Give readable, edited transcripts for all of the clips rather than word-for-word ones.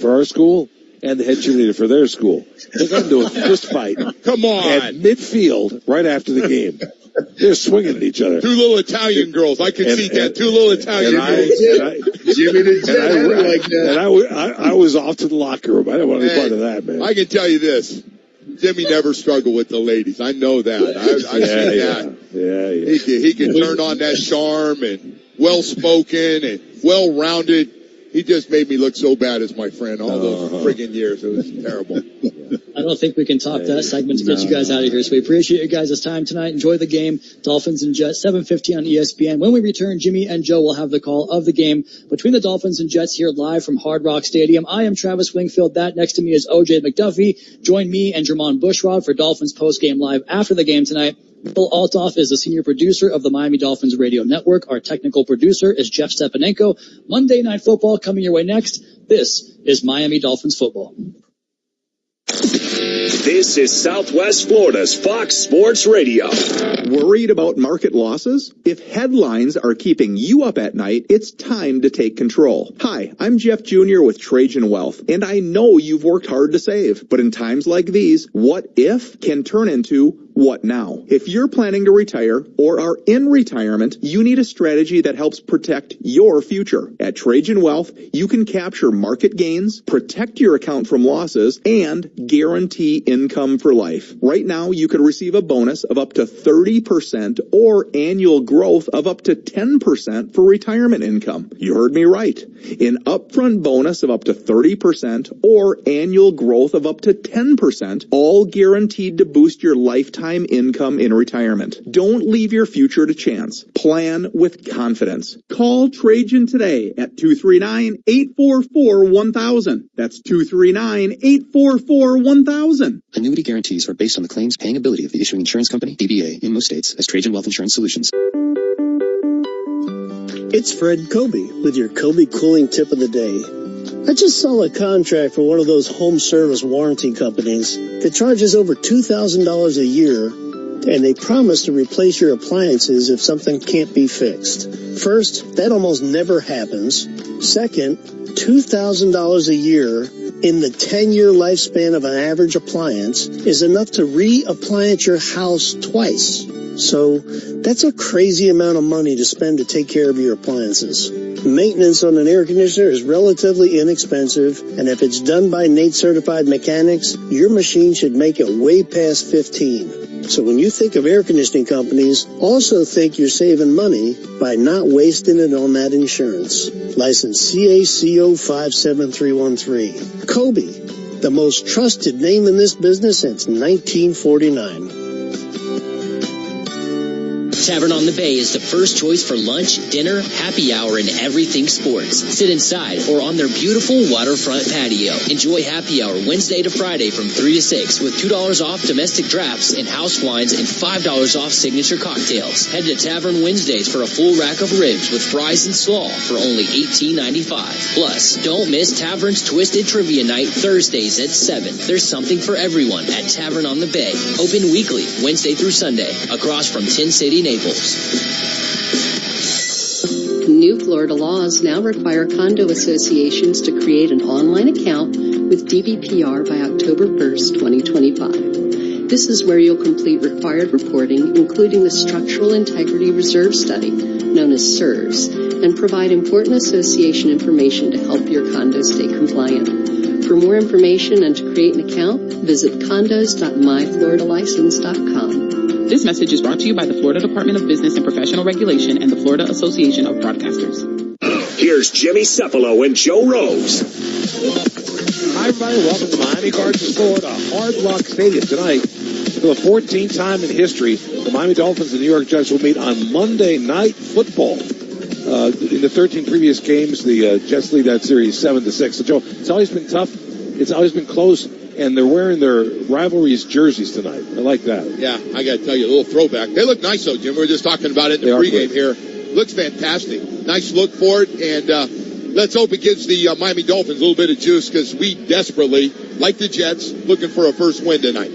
for our school and the head cheerleader for their school. They got into a fist fight. Come on. At midfield right after the game. They're swinging at each other. Two little Italian girls. I can see that. Two little Italian girls. Jimmy the I was off to the locker room. I didn't want to be part of that, man. I can tell you this. Jimmy never struggled with the ladies. I know that. I've seen that. Yeah. He can turn on that charm and well-spoken and well-rounded. He just made me look so bad as my friend all those friggin' years. It was terrible. I don't think we can top that segment to get you guys out of here. So we appreciate you guys' time tonight. Enjoy the game. Dolphins and Jets, 7:50 on ESPN. When we return, Jimmy and Joe will have the call of the game between the Dolphins and Jets here live from Hard Rock Stadium. I am Travis Wingfield. That next to me is OJ McDuffie. Join me and Jermon Bushrod for Dolphins postgame live after the game tonight. Bill Altoff is the senior producer of the Miami Dolphins radio network. Our technical producer is Jeff Stepanenko. Monday Night Football coming your way next. This is Miami Dolphins football. This is Southwest Florida's Fox Sports Radio. Worried about market losses? If headlines are keeping you up at night, it's time to take control. Hi, I'm Jeff Jr. with Trajan Wealth, and I know you've worked hard to save. But in times like these, what if can turn into what now? If you're planning to retire or are in retirement, you need a strategy that helps protect your future. At Trajan Wealth, you can capture market gains, protect your account from losses, and guarantee income for life. Right now, you could receive a bonus of up to 30% or annual growth of up to 10% for retirement income. You heard me right. An upfront bonus of up to 30% or annual growth of up to 10%, all guaranteed to boost your lifetime income in retirement. Don't leave your future to chance. Plan with confidence. Call Trajan today at 239-844-1000. That's 239-844-1000. Annuity guarantees are based on the claims paying ability of the issuing insurance company, DBA, in most states as Trajan Wealth Insurance Solutions. It's Fred Kobe with your Kobe Cooling Tip of the Day. I just saw a contract for one of those home service warranty companies that charges over $2,000 a year, and they promise to replace your appliances if something can't be fixed. First, that almost never happens. Second, $2,000 a year in the 10-year lifespan of an average appliance is enough to re-appliance your house twice. So that's a crazy amount of money to spend to take care of your appliances. Maintenance on an air conditioner is relatively inexpensive, and if it's done by NATE-certified mechanics, your machine should make it way past 15. So when you think of air conditioning companies, also think you're saving money by not wasting it on that insurance. License CACO 57313. Kobe, the most trusted name in this business since 1949. Tavern on the Bay is the first choice for lunch, dinner, happy hour, and everything sports. Sit inside or on their beautiful waterfront patio. Enjoy happy hour Wednesday to Friday from 3 to 6 with $2 off domestic drafts and house wines and $5 off signature cocktails. Head to Tavern Wednesdays for a full rack of ribs with fries and slaw for only $18.95. Plus, don't miss Tavern's Twisted Trivia Night Thursdays at 7. There's something for everyone at Tavern on the Bay. Open weekly, Wednesday through Sunday, across from Tin City, Naples. New Florida laws now require condo associations to create an online account with DBPR by October 1st, 2025. This is where you'll complete required reporting, including the Structural Integrity Reserve Study, known as SIRS, and provide important association information to help your condo stay compliant. For more information and to create an account, visit condos.myfloridalicense.com. This message is brought to you by the Florida Department of Business and Professional Regulation and the Florida Association of Broadcasters. Here's Jimmy Cephalo and Joe Rose. Hi, everybody. Welcome to Miami Gardens, Florida, Hard Rock Stadium tonight. For the 14th time in history, the Miami Dolphins and the New York Jets will meet on Monday Night Football. In the 13 previous games, the Jets lead that series 7-6. So, Joe, it's always been tough. It's always been close. And they're wearing their rivalries jerseys tonight. I like that. Yeah, I got to tell you, a little throwback. They look nice, though, Jim. We were just talking about it in the pregame here. Looks fantastic. Nice look for it. And let's hope it gives the Miami Dolphins a little bit of juice because we desperately, like the Jets, looking for a first win tonight.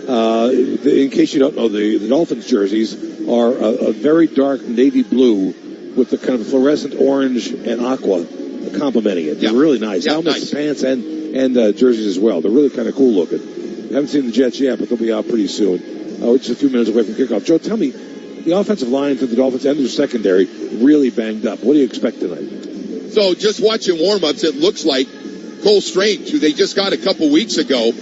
In case you don't know, the Dolphins jerseys are a very dark navy blue with the kind of fluorescent orange and aqua. complimenting it. Yeah. They're really nice. Yeah, Helmets, nice. pants, and jerseys as well. They're really kind of cool looking. I haven't seen the Jets yet, but they'll be out pretty soon. We're just a few minutes away from kickoff. Joe, tell me, the offensive line for the Dolphins and their secondary really banged up. What do you expect tonight? So just watching warm-ups, it looks like Cole Strange, who they just got a couple weeks ago,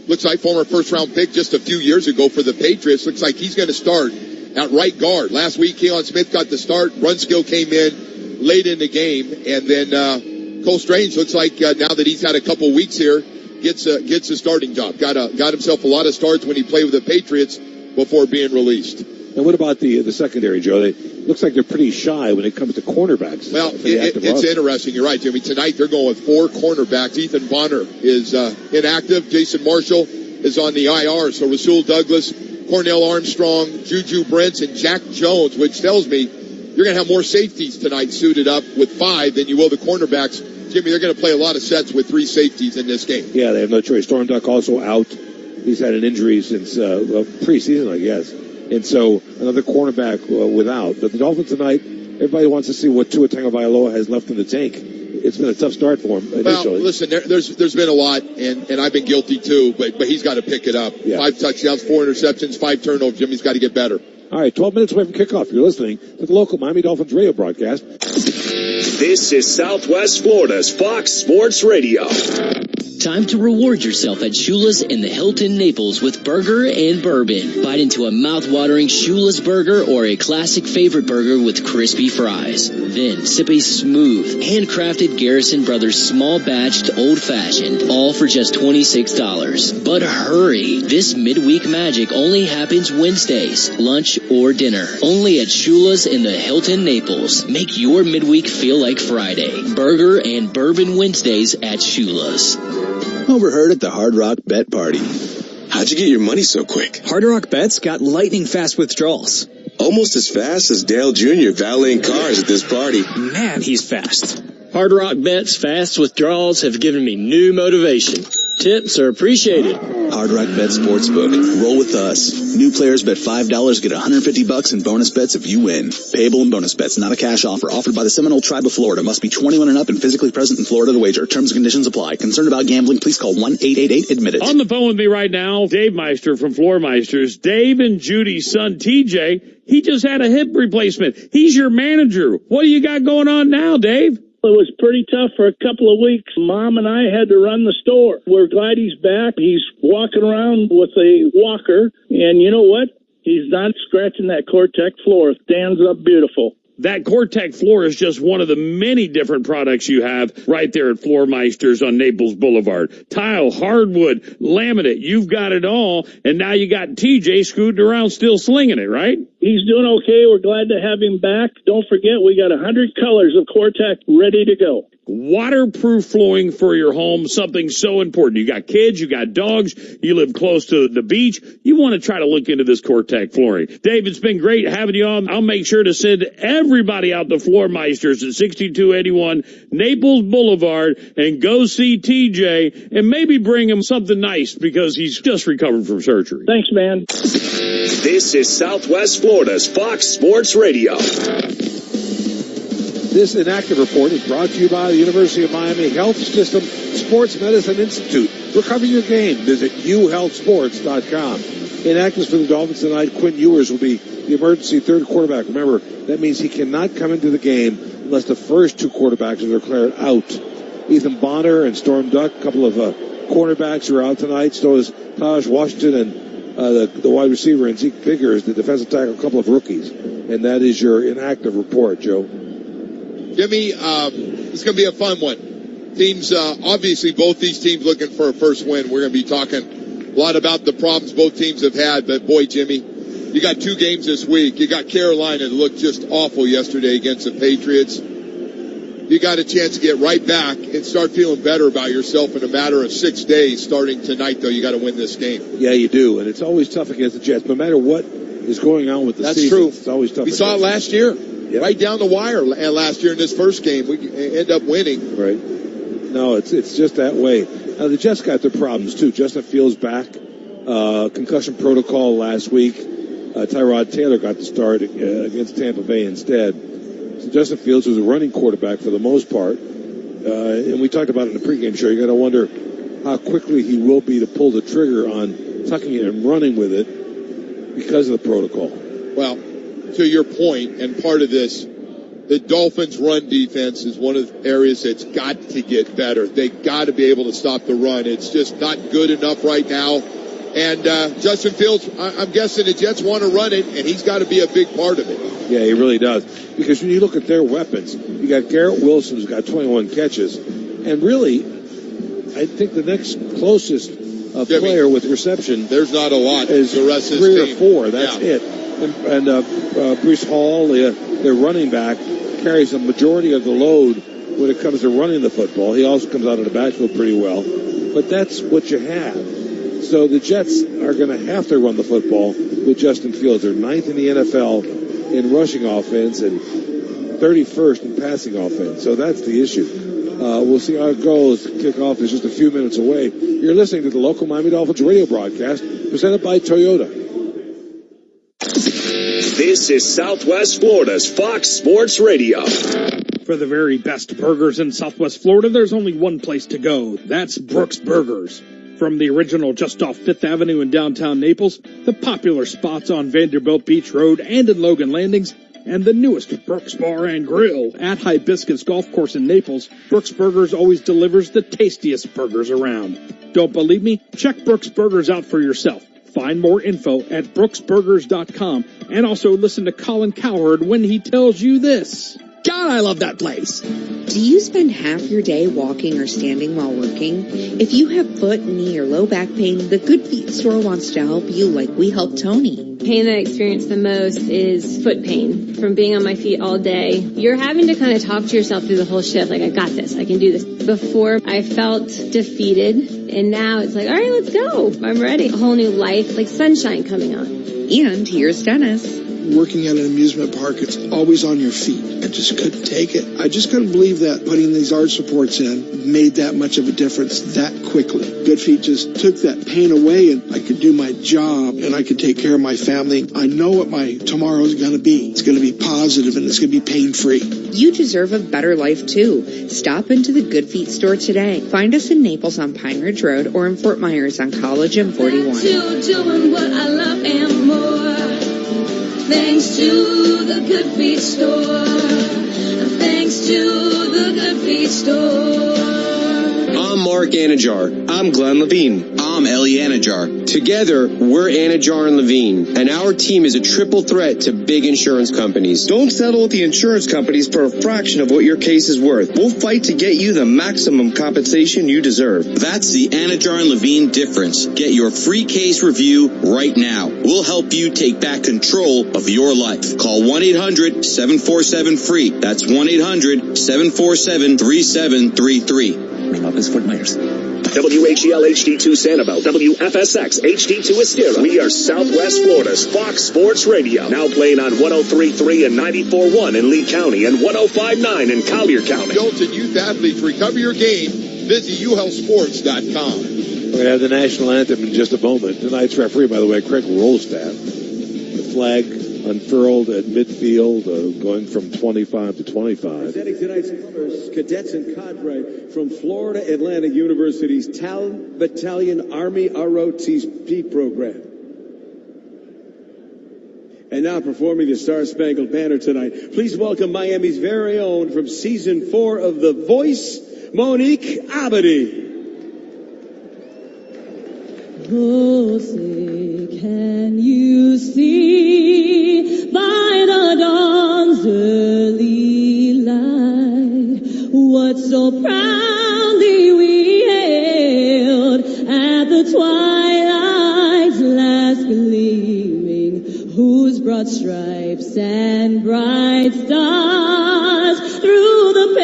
looks like former first-round pick just a few years ago for the Patriots, looks like he's going to start at right guard. Last week, Keon Smith got the start. Brunskill came in late in the game. And then Cole Strange looks like now that he's had a couple weeks here, gets a starting job. Got himself a lot of starts when he played with the Patriots before being released. And what about the secondary, Joe? Looks like they're pretty shy when it comes to cornerbacks. Well, it's interesting. You're right, Jimmy. Tonight they're going with 4 cornerbacks. Ethan Bonner is inactive. Jason Marshall is on the IR. So Rasul Douglas, Cornell Armstrong, Juju Brents, and Jack Jones, which tells me you're going to have more safeties tonight suited up with 5 than you will the cornerbacks. Jimmy, they're going to play a lot of sets with 3 safeties in this game. Yeah, they have no choice. Storm Duck also out. He's had an injury since preseason, I guess. And so another cornerback without. But the Dolphins tonight, everybody wants to see what Tua Tagovailoa has left in the tank. It's been a tough start for him initially. Well, listen, there's been a lot, and I've been guilty too, but he's got to pick it up. Yeah. 5 touchdowns, 4 interceptions, 5 turnovers. Jimmy's got to get better. All right, 12 minutes away from kickoff. You're listening to the local Miami Dolphins radio broadcast. This is Southwest Florida's Fox Sports Radio. Time to reward yourself at Shula's in the Hilton, Naples with burger and bourbon. Bite into a mouth-watering Shula's burger or a classic favorite burger with crispy fries. Then sip a smooth, handcrafted Garrison Brothers small-batched old-fashioned, all for just $26. But hurry, this midweek magic only happens Wednesdays, lunch or dinner. Only at Shula's in the Hilton, Naples. Make your midweek feel like Friday. Burger and bourbon Wednesdays at Shula's. Overheard at the Hard Rock Bet Party. How'd you get your money so quick? Hard Rock Bet's got lightning fast withdrawals. Almost as fast as Dale Jr. valeting cars at this party. Man, he's fast. Hard Rock Bet's fast withdrawals have given me new motivation. Tips are appreciated. Hard Rock Bet Sportsbook. Roll with us. New players bet $5, get $150 in bonus bets if you win. Payable in bonus bets, not a cash offer. Offered by the Seminole Tribe of Florida. Must be 21 and up and physically present in Florida to wager. Terms and conditions apply. Concerned about gambling? Please call 1-888-ADMIT-IT. On the phone with me right now, Dave Meister from Floor Meisters. Dave and Judy's son, TJ, he just had a hip replacement. He's your manager. What do you got going on now, Dave? It was pretty tough for a couple of weeks. Mom and I had to run the store. We're glad he's back. He's walking around with a walker. And you know what? He's not scratching that Cortex floor. It stands up beautiful. That Cortex floor is just one of the many different products you have right there at Floor Meisters on Naples Boulevard. Tile, hardwood, laminate, you've got it all. And now you got TJ scooting around still slinging it, right? He's doing okay. We're glad to have him back. Don't forget, we got 100 colors of Cortex ready to go. Waterproof flooring for your home, something so important. You got kids, you got dogs, you live close to the beach. You want to try to look into this Cortex flooring. Dave, it's been great having you on. I'll make sure to send everybody out to Floor Meisters at 6281 Naples Boulevard and go see TJ and maybe bring him something nice because he's just recovered from surgery. Thanks, man. This is Southwest Florida's Fox Sports Radio. This inactive report is brought to you by the University of Miami Health System Sports Medicine Institute. Recover your game. Visit uhealthsports.com. Inactives for the Dolphins tonight. Quinn Ewers will be the emergency third quarterback. Remember, that means he cannot come into the game unless the first 2 quarterbacks are declared out. Ethan Bonner and Storm Duck, a couple of cornerbacks are out tonight. So is Taj Washington and the wide receiver, and Zeke Biggers, the defensive tackle, a couple of rookies. And that is your inactive report, Joe. Jimmy, it's going to be a fun one. Teams, obviously both these teams looking for a first win. We're going to be talking a lot about the problems both teams have had, but boy, Jimmy, you got 2 games this week. You got Carolina that looked just awful yesterday against the Patriots. You got a chance to get right back and start feeling better about yourself in a matter of 6 days. Starting tonight, though, you got to win this game. Yeah, you do, and it's always tough against the Jets. No matter what is going on with the season, true. It's always tough. We saw it last year. Yep. Right down the wire last year in this first game. We end up winning. Right. No, it's just that way. Now, the Jets got their problems, too. Justin Fields back. Concussion protocol last week. Tyrod Taylor got the start against Tampa Bay instead. Justin Fields was a running quarterback for the most part. And we talked about it in the pregame show. You got to wonder how quickly he will be to pull the trigger on tucking it and running with it because of the protocol. Well, to your point, and part of this, the Dolphins' run defense is one of the areas that's got to get better. They got to be able to stop the run. It's just not good enough right now. And Justin Fields, I'm guessing the Jets want to run it, and he's got to be a big part of it. Yeah, he really does. Because when you look at their weapons, you got Garrett Wilson, who's got 21 catches. And really, I think the next closest player with reception, there's not a lot. Is the rest of 3 his or team. 4. That's it. And Breece Hall, their running back, carries a majority of the load when it comes to running the football. He also comes out of the backfield pretty well. But that's what you have. So the Jets are going to have to run the football with Justin Fields. They're 9th in the NFL in rushing offense and 31st in passing offense. So that's the issue. We'll see how it goes. Kickoff is just a few minutes away. You're listening to the local Miami Dolphins radio broadcast presented by Toyota. This is Southwest Florida's Fox Sports Radio. For the very best burgers in Southwest Florida, there's only one place to go. That's Brooks Burgers. From the original just off 5th Avenue in downtown Naples, the popular spots on Vanderbilt Beach Road and in Logan Landings, and the newest Brooks Bar and Grill at Hibiscus Golf Course in Naples, Brooks Burgers always delivers the tastiest burgers around. Don't believe me? Check Brooks Burgers out for yourself. Find more info at brooksburgers.com and also listen to Colin Cowherd when he tells you this. God, I love that place. Do you spend half your day walking or standing while working? If you have foot, knee, or low back pain, the Good Feet store wants to help you like we helped Tony. Pain that I experience the most is foot pain from being on my feet all day. You're having to kind of talk to yourself through the whole shift, like, I got this, I can do this. Before, I felt defeated, and now it's like, all right, let's go. I'm ready. A whole new life, like sunshine coming on. And here's Dennis. Working at an amusement park, it's always on your feet. I just couldn't take it. I just couldn't believe that putting these arch supports in made that much of a difference that quickly. Good Feet just took that pain away, and I could do my job, and I could take care of my family. I know what my tomorrow is going to be. It's going to be positive, and it's going to be pain-free. You deserve a better life, too. Stop into the Good Feet store today. Find us in Naples on Pine Ridge Road or in Fort Myers on College and 41. Doing what I love and more. Thanks to the Good Feet store. Thanks to the Good Feet store. I'm Mark Anajar. I'm Glenn Levine. I'm Ellie Anajar. Together, we're Anajar and Levine, and our team is a triple threat to big insurance companies. Don't settle with the insurance companies for a fraction of what your case is worth. We'll fight to get you the maximum compensation you deserve. That's the Anajar and Levine difference. Get your free case review right now. We'll help you take back control of your life. Call 1-800-747-FREE. That's 1-800-747-3733. Ring up is Fort Myers. WHEL HD2 Sanibel, WFSX HD2 Estera. We are Southwest Florida's Fox Sports Radio. Now playing on 103.3 and 94.1 in Lee County and 105.9 in Collier County. Adults and youth athletes, recover your game. Visit uhealthsports.com. We're going to have the national anthem in just a moment. Tonight's referee, by the way, Craig Rolstaff. The flag unfurled at midfield, going from 25 to 25. Presenting tonight's colors, cadets and cadre from Florida Atlantic University's Talent Battalion Army ROTC program. And now performing the Star Spangled Banner tonight, please welcome Miami's very own from season 4 of The Voice, Monique Abadi. Oh, say, can you see by the dawn's early light what so proudly we hailed at the twilight's last gleaming, whose broad stripes and bright stars through the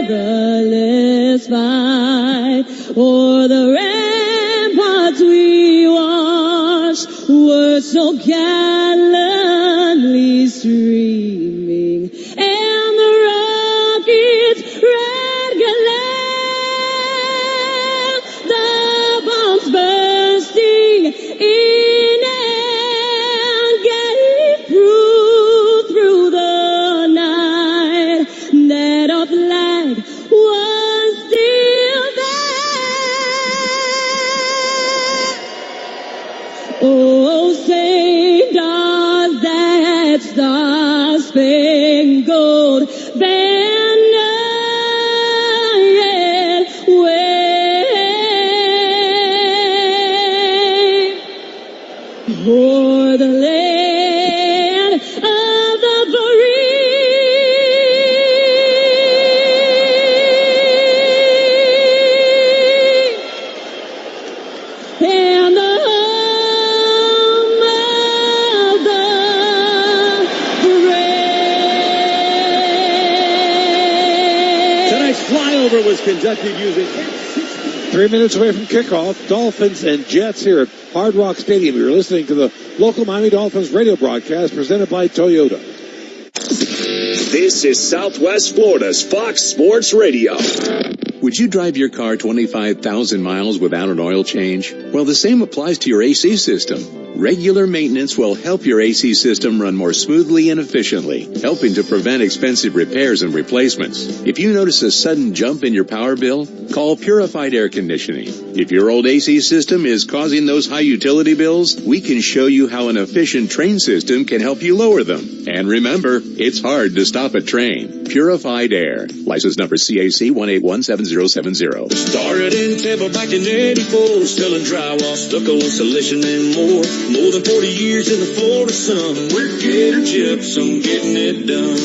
perilous fight o'er the ramparts we watched were so gallantly streaming, and the rockets' red glare, the bombs bursting in and getting through the night. 3 minutes away from kickoff, Dolphins and Jets here at Hard Rock Stadium. You're listening to the local Miami Dolphins radio broadcast presented by Toyota. This is Southwest Florida's Fox Sports Radio. Would you drive your car 25,000 miles without an oil change? Well, the same applies to your AC system. Regular maintenance will help your AC system run more smoothly and efficiently, helping to prevent expensive repairs and replacements. If you notice a sudden jump in your power bill, call Purified Air Conditioning. If your old AC system is causing those high utility bills, we can show you how an efficient train system can help you lower them. And remember, it's hard to stop a train. Purified Air. License number CAC 1817070. Started in Tampa back in 84, selling drywall, stucco, insulation, and more. More than 40 years in the Florida sun. We're Gator Gypsum, getting it done.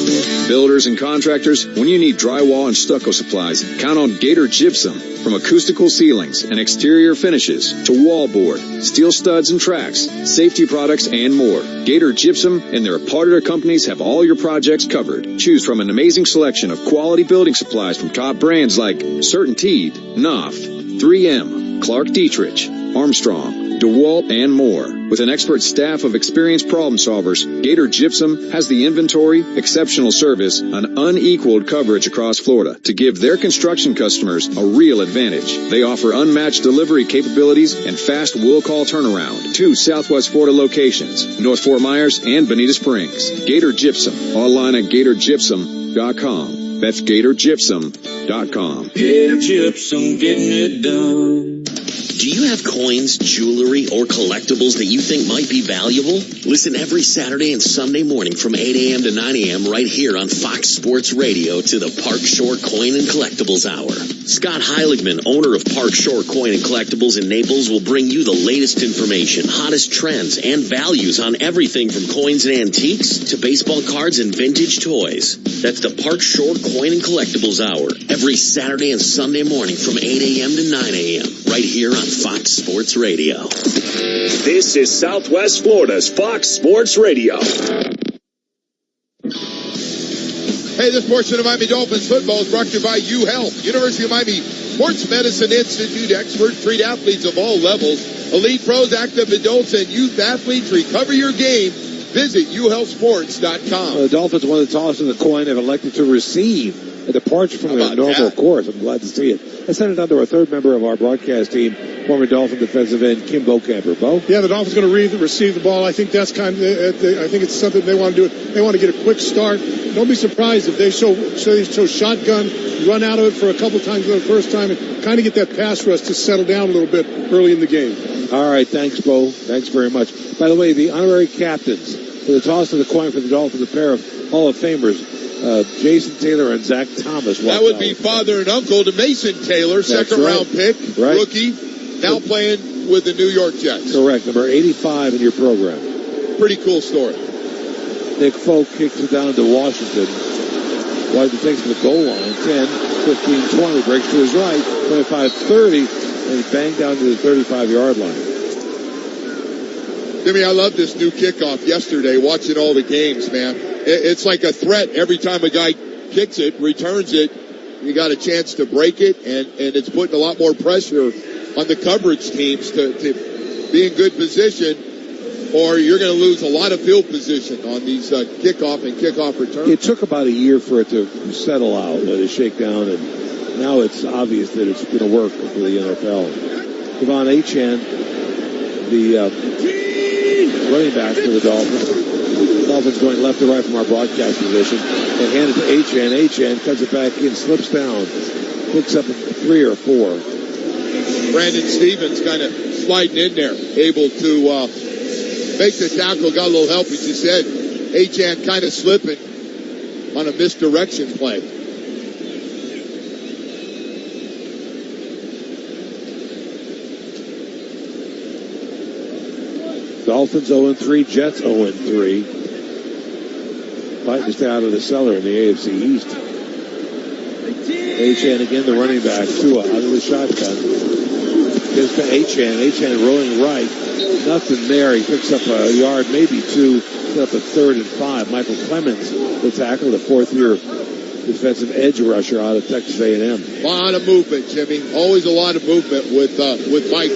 Builders and contractors, when you need drywall and stucco supplies, count on Gator Gypsum. From acoustical ceilings and exterior finishes to wallboard, steel studs and tracks, safety products, and more. Gator Gypsum and their partner companies have all your projects covered. Choose from an amazing selection of quality building supplies from top brands like CertainTeed, Knopf, 3M, Clark Dietrich, Armstrong, DeWalt, and more. With an expert staff of experienced problem solvers, Gator Gypsum has the inventory, exceptional service, and unequaled coverage across Florida to give their construction customers a real advantage. They offer unmatched delivery capabilities and fast will call turnaround. 2 Southwest Florida locations, North Fort Myers and Bonita Springs. Gator Gypsum, online at GatorGypsum.com. That's GatorGypsum.com. Gator Gypsum, getting it done. Do you have coins, jewelry, or collectibles that you think might be valuable? Listen every Saturday and Sunday morning from 8 a.m. to 9 a.m. right here on Fox Sports Radio to the Park Shore Coin and Collectibles Hour. Scott Heiligman, owner of Park Shore Coin and Collectibles in Naples, will bring you the latest information, hottest trends, and values on everything from coins and antiques to baseball cards and vintage toys. That's the Park Shore Coin and Collectibles Hour every Saturday and Sunday morning from 8 a.m. to 9 a.m. right here on Fox Sports Radio. This is Southwest Florida's Fox Sports Radio. Hey, this portion of Miami Dolphins football is brought to you by UHealth, University of Miami Sports Medicine Institute. Experts treat athletes of all levels. Elite pros, active adults, and youth athletes. Recover your game. Visit uhealthsports.com. The Dolphins won the toss of the coin have elected to receive a departure from their normal course. I'm glad to see it. I sent it on to our third member of our broadcast team, former Dolphin defensive end Kim Bocamper. Bo? Yeah, the Dolphins going to receive the ball. I think that's I think it's something they want to do. They want to get a quick start. Don't be surprised if they show shotgun, run out of it for a couple times for the first time, and kind of get that pass rush to settle down a little bit early in the game. All right, thanks, Bo. Thanks very much. By the way, the honorary captains for the toss of the coin for the Dolphins, a pair of Hall of Famers, Jason Taylor and Zach Thomas. That would be father and uncle to Mason Taylor, second-round pick, rookie, now playing with the New York Jets. Correct, number 85 in your program. Pretty cool story. Nick Folk kicks it down to Washington. Washington takes to the goal line, 10, 15, 20, breaks to his right, 25, 30, and he's banged down to the 35-yard line. Jimmy, I love this new kickoff yesterday, watching all the games, man. It's like a threat every time a guy kicks it, returns it. You got a chance to break it, and it's putting a lot more pressure on the coverage teams to be in good position, or you're going to lose a lot of field position on these kickoff and kickoff returns. It took about a year for it to settle out, let it shake down, and now it's obvious that it's going to work for the NFL. Devon Achane, the running back for the Dolphins. Dolphins going left to right from our broadcast position. They hand it to Achane. Achane cuts it back in, slips down, picks up 3 or 4. Brandon Stevens kind of sliding in there, able to make the tackle, got a little help, as you said. Achane kind of slipping on a misdirection play. Dolphins 0-3, Jets 0-3. Fighting to stay out of the cellar in the AFC East. Achane again, the running back. Tua out of the shotgun. Gives to Achane. Achane rolling right. Nothing there. He picks up a yard, maybe 2. Set up a 3rd and 5. Michael Clemens, the tackle, the 4th-year defensive edge rusher out of Texas A&M. A lot of movement, Jimmy. Always a lot of movement with Mike.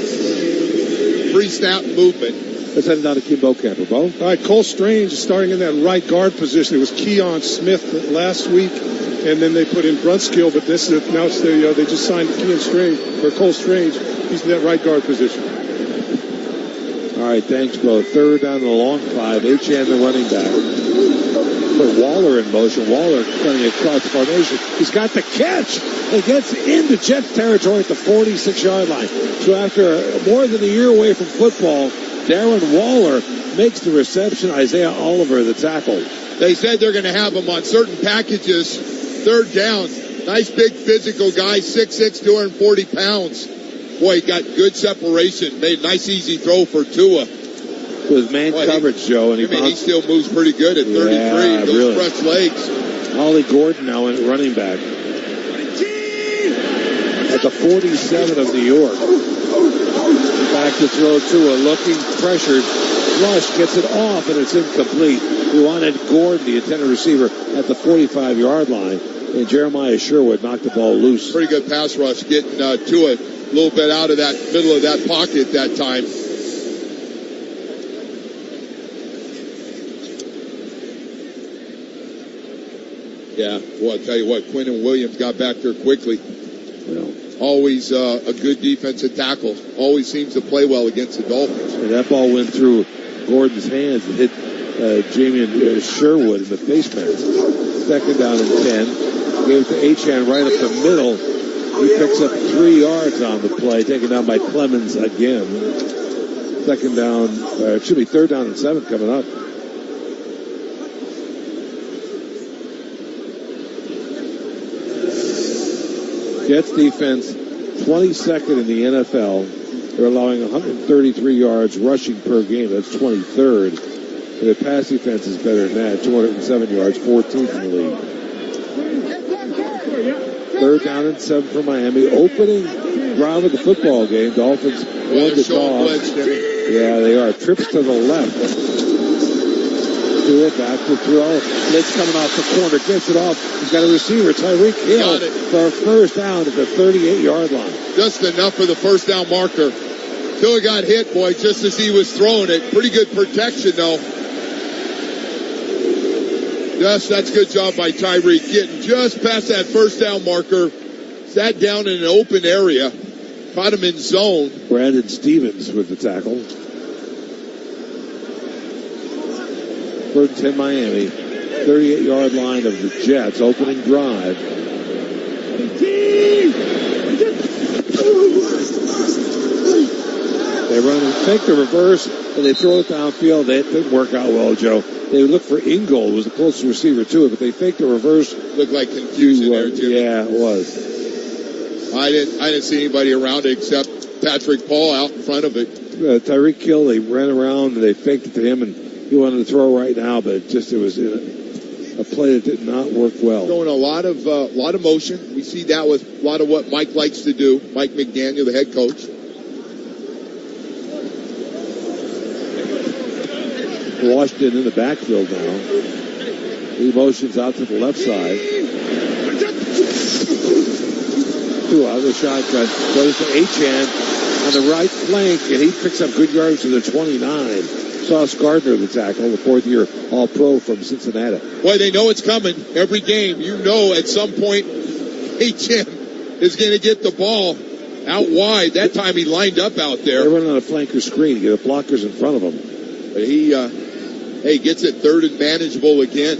Pre-snap movement. Let's head down to Kimbo Camper. Bo? All right, Cole Strange is starting in that right guard position. It was Keon Smith last week, and then they put in Brunskill, but now they just signed Cole Strange. He's in that right guard position. All right, thanks, Bo. Third down and a long 5. Achane, the running back. Put Waller in motion. Waller running across the formation. He's got the catch. It gets into Jets territory at the 46-yard line. So after more than a year away from football, Darren Waller makes the reception. Isaiah Oliver, the tackle. They said they're going to have him on certain packages. Third down. Nice big physical guy, 6'6", 240 pounds. Boy, he got good separation. Made a nice easy throw for Tua. With man coverage, Joe. And he still moves pretty good at 33. Yeah, those really. fresh legs. Ollie Gordon now in running back. At the 47 of New York. Back to throw Tua, looking, pressured. Rush gets it off, and it's incomplete. We wanted Gordon, the intended receiver, at the 45-yard line. And Jeremiah Sherwood knocked the ball loose. Pretty good pass rush, getting Tua a little bit out of that middle of that pocket that time. Yeah, well, I'll tell you what, Quinton Williams got back there quickly. Always a good defensive tackle. Always seems to play well against the Dolphins. And that ball went through Gordon's hands and hit Jamie Sherwood in the face mask. Second down and 10. Gave it to Achane right up the middle. He picks up 3 yards on the play, taken down by Clemens again. Third down and 7 coming up. Jets defense, 22nd in the NFL. They're allowing 133 yards rushing per game. That's 23rd. And their pass defense is better than that, 207 yards, 14th in the league. Third down and 7 for Miami. Opening drive of the football game. Dolphins won the toss. Yeah, they are. Trips to the left. Tua back to throw. Blitz coming off the corner. Gets it off. He's got a receiver. Tyreek Hill for a first down at the 38-yard line. Just enough for the first down marker. Tua got hit, boy, just as he was throwing it. Pretty good protection, though. Yes, that's a good job by Tyreek. Getting just past that first down marker. Sat down in an open area. Caught him in zone. Brandon Stevens with the tackle. Third and 10 Miami. 38-yard line of the Jets. Opening drive. They run and fake the reverse, and they throw it downfield. That didn't work out well, Joe. They look for Ingold, was the closest receiver to it, but they faked the reverse. Looked like confusion there, Jimmy. Yeah, it was. I didn't see anybody around it except Patrick Paul out in front of it. Tyreek Hill, they ran around and they faked it to him, and he wanted to throw right now, but it was a play that did not work well. Showing a lot of motion. We see that with a lot of what Mike likes to do. Mike McDaniel, the head coach. Washington in the backfield now. He motions out to the left side. Tua out of the shotgun. Goes to Achane on the right flank, and he picks up good yards to the 29. Sauce Gardner, the tackle, the fourth-year All-Pro from Cincinnati. Boy, they know it's coming. Every game, you know at some point, Achane is going to get the ball out wide. That time he lined up out there. They're running on a flanker screen. You get the blockers in front of him. But he gets it third and manageable again.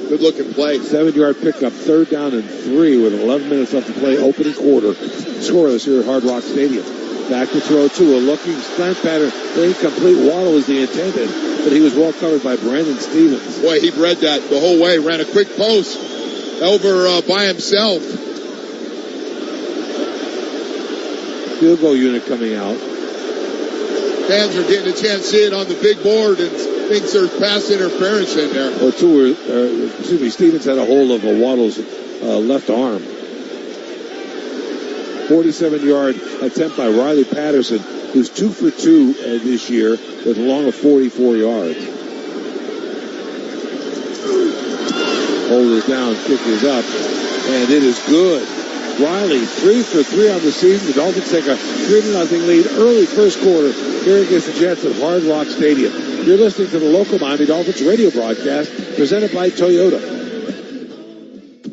Good-looking play. 7-yard pickup, third down and 3 with 11 minutes left to play, opening quarter. Scoreless here at Hard Rock Stadium. Back to throw to a looking slant pattern. Incomplete. Waddle was the intended, but he was well covered by Brandon Stevens. Boy, he read that the whole way. Ran a quick post over by himself. Field goal unit coming out. Fans are getting a chance to see it on the big board and thinks there's pass interference in there. Well, Stevens had a hold of Waddle's left arm. 47-yard attempt by Riley Patterson, who's 2 for 2 this year with a long of 44 yards. Hold is down, kick is up, and it is good. Riley, 3 for 3 on the season. The Dolphins take a 3-0 lead early first quarter here against the Jets at Hard Rock Stadium. You're listening to the local Miami Dolphins radio broadcast presented by Toyota.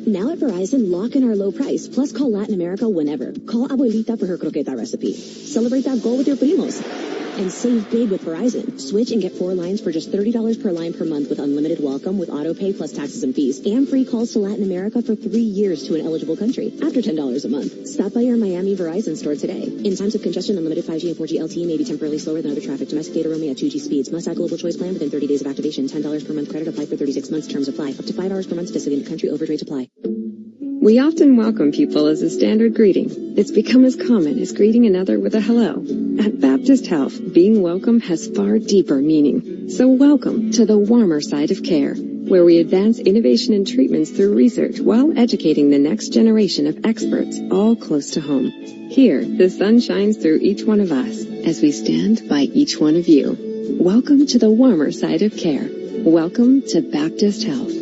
Now at Verizon, lock in our low price, plus call Latin America whenever. Call Abuelita for her croqueta recipe. Celebrate that goal with your primos. And save big with Verizon. Switch and get 4 lines for just $30 per line per month with unlimited welcome with auto pay plus taxes and fees. And free calls to Latin America for 3 years to an eligible country after $10 a month. Stop by your Miami Verizon store today. In times of congestion, unlimited 5G and 4G LTE may be temporarily slower than other traffic. Domestic data roaming at 2G speeds. Must add global choice plan within 30 days of activation. $10 per month credit applied for 36 months. Terms apply. Up to $5 per month specific country overage rates apply. We often welcome people as a standard greeting. It's become as common as greeting another with a hello. At Baptist Health, being welcome has far deeper meaning. So welcome to the warmer side of care, where we advance innovation and treatments through research while educating the next generation of experts, all close to home. Here, the sun shines through each one of us as we stand by each one of you. Welcome to the warmer side of care. Welcome to Baptist Health.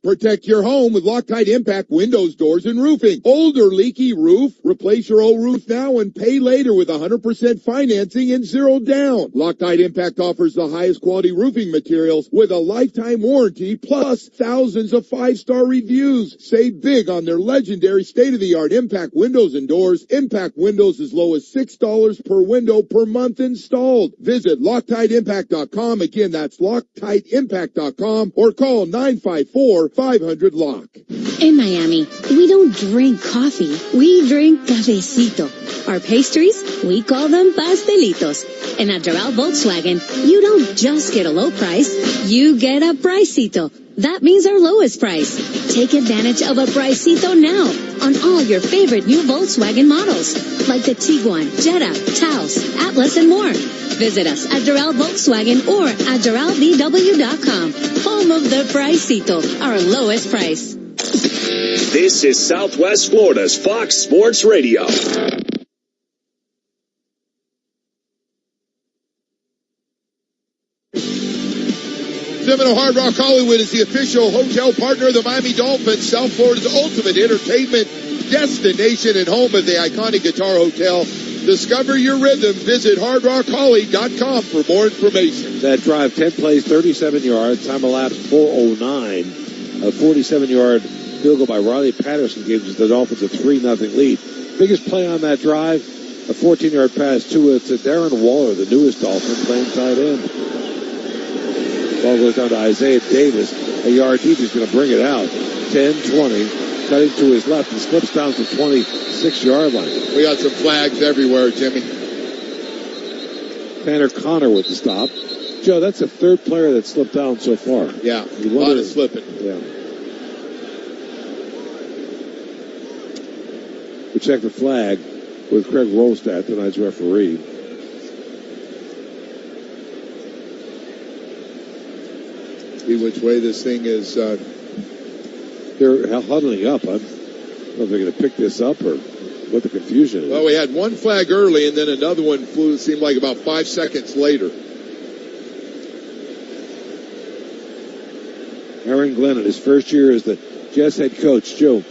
Protect your home with Loctite Impact windows, doors, and roofing. Old or leaky roof? Replace your old roof now and pay later with 100% financing and 0 down. Loctite Impact offers the highest quality roofing materials with a lifetime warranty plus thousands of 5-star reviews. Save big on their legendary state-of-the-art Impact windows and doors. Impact windows as low as $6 per window per month installed. Visit LoctiteImpact.com. Again, that's LoctiteImpact.com or call 954-500-LOCK. In Miami, we don't drink coffee, we drink cafecito. Our pastries, we call them pastelitos. And at Doral Volkswagen, you don't just get a low price, you get a pricito. That means our lowest price. Take advantage of a pricito now on all your favorite new Volkswagen models, like the Tiguan, Jetta, Taos, Atlas, and more. Visit us at Doral Volkswagen or at DoralVW.com. Home of the pricito, our lowest price. This is Southwest Florida's Fox Sports Radio. Seminole Hard Rock Hollywood is the official hotel partner of the Miami Dolphins, South Florida's ultimate entertainment destination and home of the iconic Guitar Hotel. Discover your rhythm. Visit hardrockholly.com for more information. That drive, 10 plays, 37 yards, time elapsed 4:09. A 47-yard field goal by Riley Patterson gives the Dolphins a 3-0 lead. Biggest play on that drive, a 14-yard pass to Darren Waller, the newest Dolphin, playing tight end. Ball goes down to Isaiah Davis. A yard deep, he's going to bring it out. 10-20. Cutting to his left and slips down to 26-yard line. We got some flags everywhere, Jimmy. Tanner Connor with the stop. Joe, that's the third player that slipped down so far. Yeah, a lot of slipping. Yeah. We check the flag with Craig Rolstad, tonight's referee. See which way this thing is. They're huddling up. I don't know if they're going to pick this up or what the confusion is. Well, we had one flag early and then another one flew, it seemed like about 5 seconds later. Aaron Glenn in his first year as the Jets head coach. Joe,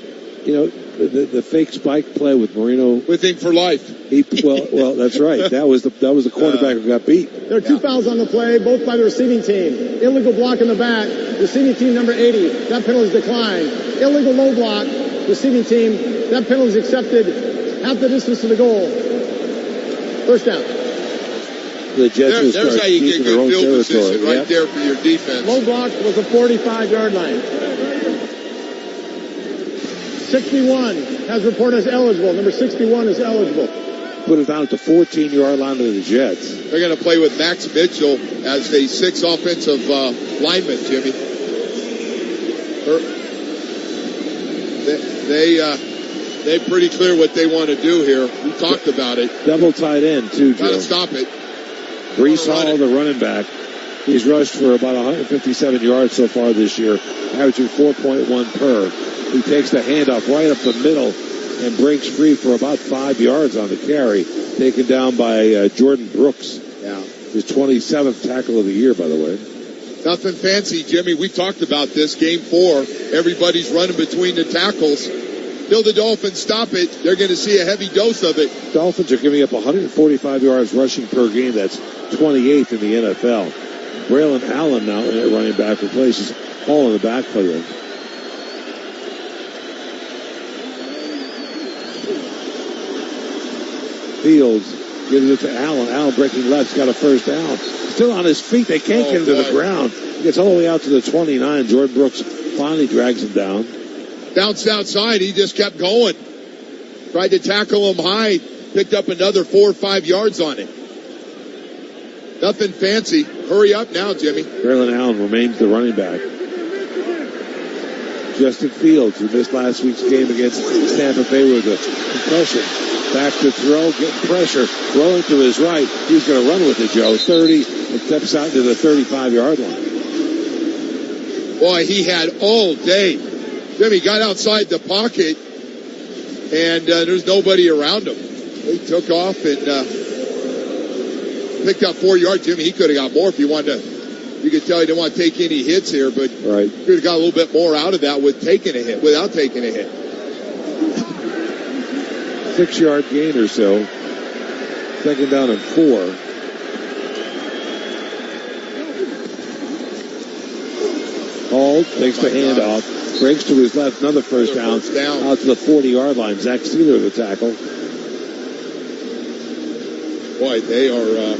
you know, the fake spike play with Marino. With him for life. Well, that's right. That was the quarterback who got beat. There are 2 fouls on the play, both by the receiving team. Illegal block in the back. Receiving team number 80. That penalty is declined. Illegal low block. Receiving team. That penalty is accepted. Half the distance to the goal. First down. The Jets there's how you get good field position right there for your defense. Low block was a 45-yard line. 61 has reported as eligible. Number 61 is eligible. Put it down at the 14-yard line of the Jets. They're going to play with Max Mitchell as the 6th offensive lineman, Jimmy. They're pretty clear what they want to do here. We talked about it. Double tight end, too, Joe. Got to stop it. Breece Hall, the running back. He's rushed for about 157 yards so far this year, averaging 4.1 per. He takes the handoff right up the middle and breaks free for about 5 yards on the carry, taken down by Jordan Brooks. Yeah. His 27th tackle of the year, by the way. Nothing fancy, Jimmy. We talked about this. Game 4. Everybody's running between the tackles. Till the Dolphins stop it, they're going to see a heavy dose of it. Dolphins are giving up 145 yards rushing per game. That's 28th in the NFL. Braylon Allen now at running back replaces Hall in the backfield. Fields gives it to Allen. Allen breaking left, got a first down. Still on his feet. They can't get him to the ground. He gets all the way out to the 29. Jordan Brooks finally drags him down. Bounced outside. He just kept going. Tried to tackle him high. Picked up another 4 or 5 yards on it. Nothing fancy. Hurry up now, Jimmy. Braylon Allen remains the running back. Justin Fields, who missed last week's game against Tampa Bay with a concussion. Back to throw, getting pressure, throwing to his right. He's going to run with it, Joe. 30, and steps out to the 35-yard line. Boy, he had all day. Jimmy got outside the pocket, and there's nobody around him. He took off and picked up 4 yards. Jimmy, he could have got more if he wanted to. You could tell he didn't want to take any hits here, but right. Could have got a little bit more out of that without taking a hit. 6-yard gain or so. Second down and 4. Hall takes the handoff, breaks to his left, another first down, out to the 40-yard line. Zach Sealer the tackle. Boy, they're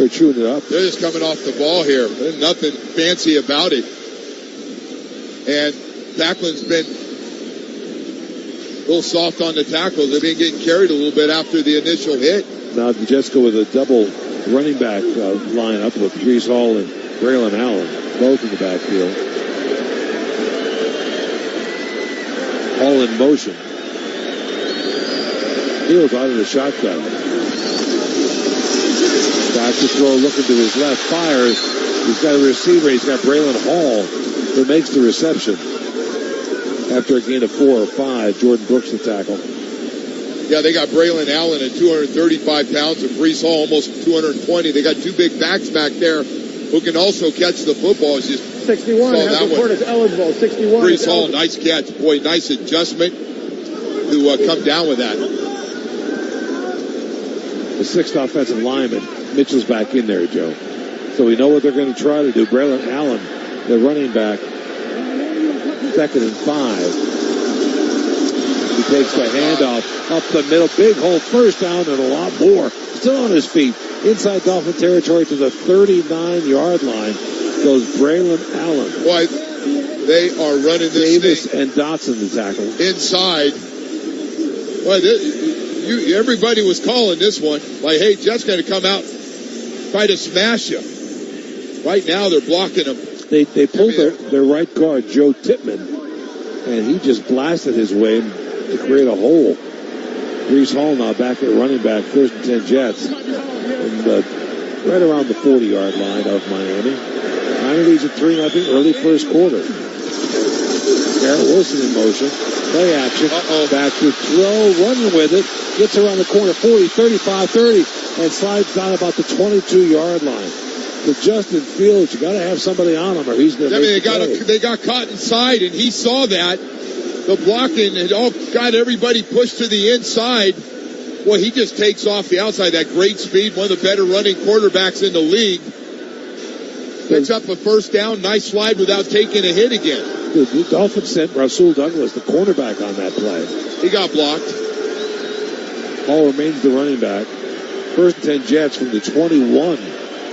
chewing it up. They're just coming off the ball here. There's nothing fancy about it. And Tacklin's been a little soft on the tackles. They've been getting carried a little bit after the initial hit. Now the Jets go with a double running back lineup with Breece Hall and Braylon Allen, both in the backfield. Hall in motion. Fields out of the shotgun. Back to throw, looking to his left, fires. He's got a receiver. He's got Braylon Hall who makes the reception. After a gain of 4 or 5, Jordan Brooks the tackle. Yeah, they got Braylon Allen at 235 pounds and Breece Hall almost 220. They got 2 big backs back there who can also catch the football. It's just 61 has reported eligible. 61. Breece Hall, nice catch. Boy, nice adjustment to come down with that. The 6th offensive lineman. Mitchell's back in there, Joe. So we know what they're going to try to do. Braylon Allen, the running back, 2nd and 5. He takes the handoff up the middle. Big hole, first down, and a lot more. Still on his feet. Inside Dolphin territory to the 39-yard line goes Braylon Allen. Boy, they are running this Davis thing. And Dotson the tackle. Inside. Boy, everybody was calling this one. Like, hey, Jets going to come out, try to smash you. Right now, they're blocking him. They pulled their right guard, Joe Tippmann, and he just blasted his way to create a hole. Breece Hall now back at running back, 1st and 10 Jets. And right around the 40-yard line of Miami. Miami leads at 3-0 early first quarter. Garrett Wilson in motion. Play action. Back to throw, running with it. Gets around the corner, 40, 35, 30, and slides down about the 22-yard line. To Justin Fields, you got to have somebody on him, or he's going to. They got caught inside, and he saw that. The blocking had all got everybody pushed to the inside. Well, he just takes off the outside. That great speed, one of the better running quarterbacks in the league. Picks up a first down, nice slide without taking a hit again. The Dolphins sent Rasul Douglas, the cornerback, on that play. He got blocked. Hall remains the running back. 1st and 10 Jets from the 21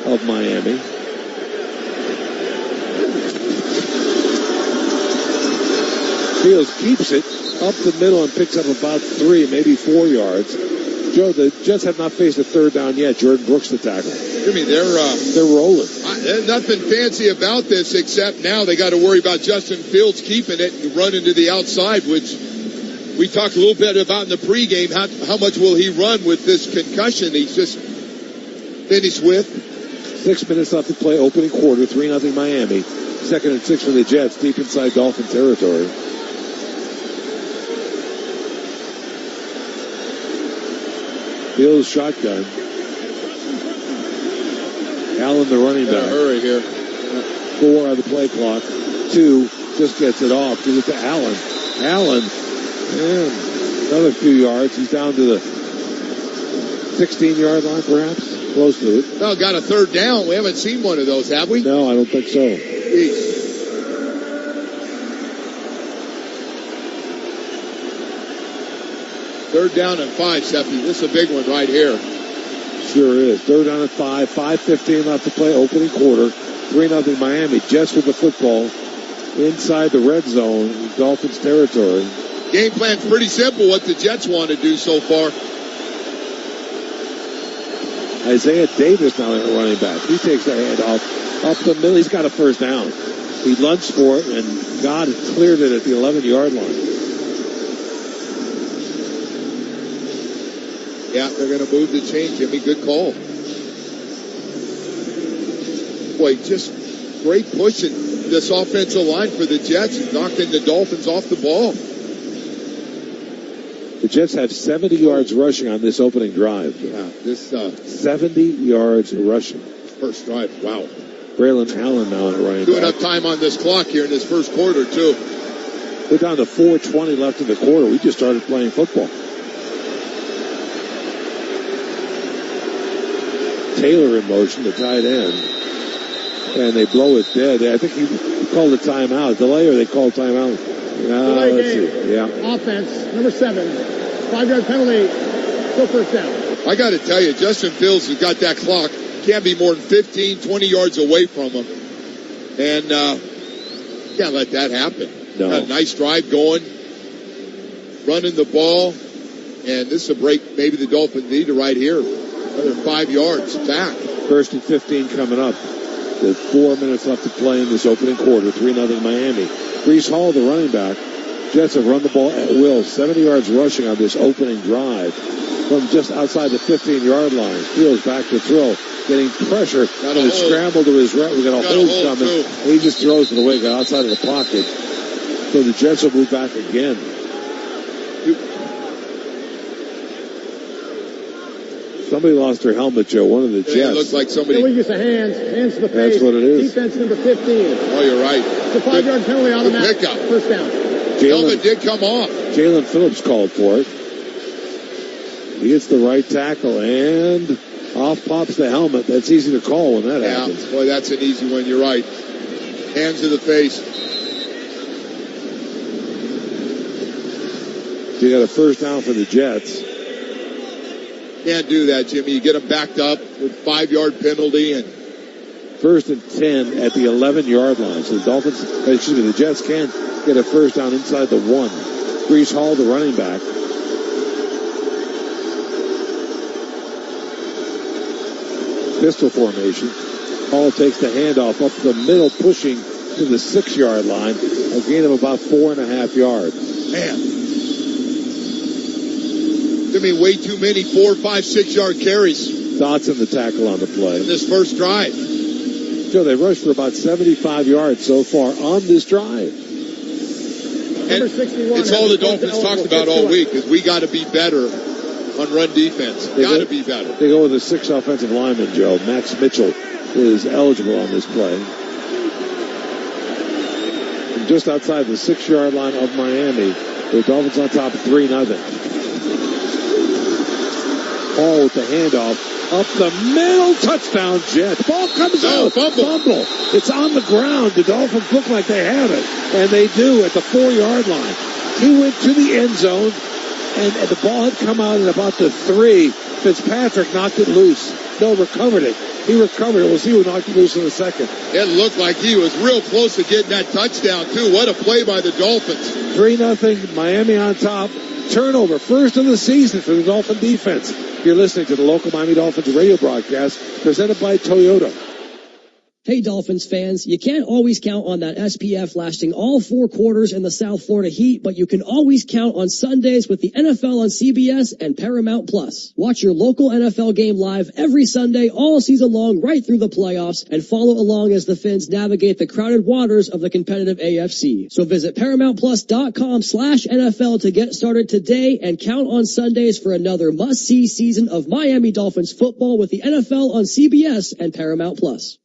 of Miami. Fields keeps it up the middle and picks up about 3, maybe 4 yards. Joe, the Jets have not faced a 3rd down yet. Jordan Brooks the tackle. Jimmy, they're rolling. There's nothing fancy about this except now they got to worry about Justin Fields keeping it and running to the outside, which we talked a little bit about in the pregame. How much will he run with this concussion he's just finished with? 6 minutes left to play, opening quarter, 3-0 Miami. 2nd and 6 for the Jets, deep inside Dolphin territory. Fields shotgun. Allen, the running back. Hurry here. 4 on the play clock. 2 just gets it off. Gives it to Allen. Allen, and another few yards. He's down to the 16-yard line, perhaps. Close to it. No, got a third down. We haven't seen one of those, have we? No, I don't think so. Jeez. Third down and 5, Seppi. This is a big one right here. Sure is. Third down and 5. 5:15 left to play. Opening quarter. 3-0 Miami. Jets with the football inside the red zone, Dolphins territory. Game plan's pretty simple. What the Jets want to do so far. Isaiah Davis now at running back. He takes the hand off up the middle. He's got a first down. He lunged for it, and God cleared it at the 11-yard line. Yeah, they're going to move the chain, Jimmy. Good call. Boy, just great pushing this offensive line for the Jets, knocking the Dolphins off the ball. The Jets have 70 yards rushing on this opening drive. Yeah, this 70 yards rushing. First drive, wow. Braylon Allen now at running back. Enough time on this clock here in this first quarter, too. We're down to 4:20 left in the quarter. We just started playing football. Taylor in motion, the tight end. And they blow it dead. I think he called a timeout. Delay or they called timeout? Delay let's game. see. Yeah. Offense, number 7. 5-yard penalty. Still first down. I got to tell you, Justin Fields has got that clock. Can't be more than 15, 20 yards away from him. And can't let that happen. No. Got a nice drive going. Running the ball. And this is a break maybe the Dolphins need right here. Another 5 yards back. First and 15 coming up. With 4 minutes left to play in this opening quarter. 3-0 Miami. Breece Hall, the running back. Jets have run the ball at will. 70 yards rushing on this opening drive from just outside the 15-yard line. Fields back to throw. Getting pressure. Got a scramble to his right. We got a hold coming. He just throws it away. Got outside of the pocket. So the Jets will move back again. Somebody lost their helmet, Joe. One of the Jets. It looks like somebody. Illegal use of hands to the face. That's what it is. Defense number 15. Oh, you're right. It's a 5-yard penalty automatic. Pickup. First down. Helmet did come off. Jalen Phillips called for it. He gets the right tackle, and off pops the helmet. That's easy to call when that happens. Boy, that's an easy one. You're right. Hands to the face. So you got a first down for the Jets. Can't do that, Jimmy. You get them backed up with 5-yard penalty and first and 10 at the 11-yard line. So the Jets can get a first down inside the 1. Breece Hall, the running back. Pistol formation. Hall takes the handoff up the middle, pushing to the 6-yard line. A gain of about 4.5 yards. Man. I mean, way too many 4, 5, 6-yard carries. Dotson the tackle on the play. In this first drive. Joe, they rushed for about 75 yards so far on this drive. And it's all the Dolphins talked about all week, is we got to be better on run defense. Got to be better. They go with a 6 offensive lineman, Joe. Max Mitchell is eligible on this play. From just outside the 6-yard line of Miami, the Dolphins on top 3-0. Hall with the handoff. Up the middle, touchdown, Jets. Ball comes out. Fumble. It's on the ground. The Dolphins look like they have it. And they do at the 4-yard line. He went to the end zone, and the ball had come out at about the 3. Fitzpatrick knocked it loose. No, recovered it. He recovered it. We'll see who knocked it loose in a second. It looked like he was real close to getting that touchdown, too. What a play by the Dolphins. 3-0, Miami on top. Turnover, first of the season for the Dolphin defense. You're listening to the local Miami Dolphins radio broadcast presented by Toyota. Hey Dolphins fans, you can't always count on that SPF lasting all 4 quarters in the South Florida heat, but you can always count on Sundays with the NFL on CBS and Paramount Plus. Watch your local NFL game live every Sunday all season long right through the playoffs and follow along as the Fins navigate the crowded waters of the competitive AFC. So visit ParamountPlus.com/NFL to get started today and count on Sundays for another must-see season of Miami Dolphins football with the NFL on CBS and Paramount Plus.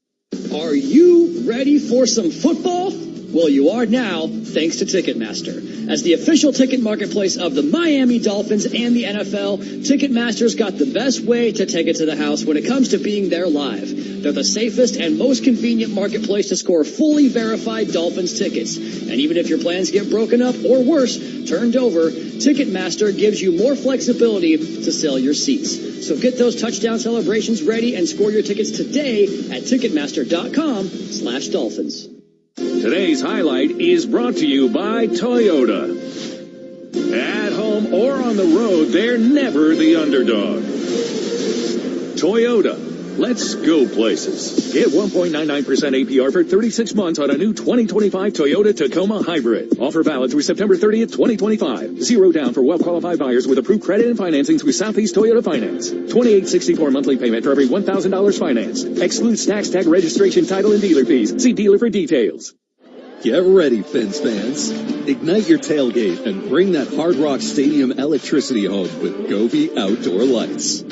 Are you ready for some football? Well, you are now, thanks to Ticketmaster. As the official ticket marketplace of the Miami Dolphins and the NFL, Ticketmaster's got the best way to take it to the house when it comes to being there live. They're the safest and most convenient marketplace to score fully verified Dolphins tickets. And even if your plans get broken up or worse, turned over, Ticketmaster gives you more flexibility to sell your seats. So get those touchdown celebrations ready and score your tickets today at Ticketmaster.com/Dolphins. Today's highlight is brought to you by Toyota. At home or on the road, they're never the underdog. Toyota. Let's go places. Get 1.99% APR for 36 months on a new 2025 Toyota Tacoma Hybrid. Offer valid through September 30th, 2025. 0 down for well-qualified buyers with approved credit and financing through Southeast Toyota Finance. $28.64 monthly payment for every $1,000 financed. Excludes tax tag registration, title, and dealer fees. See dealer for details. Get ready, Fins fans. Ignite your tailgate and bring that Hard Rock Stadium electricity home with Govee Outdoor Lights.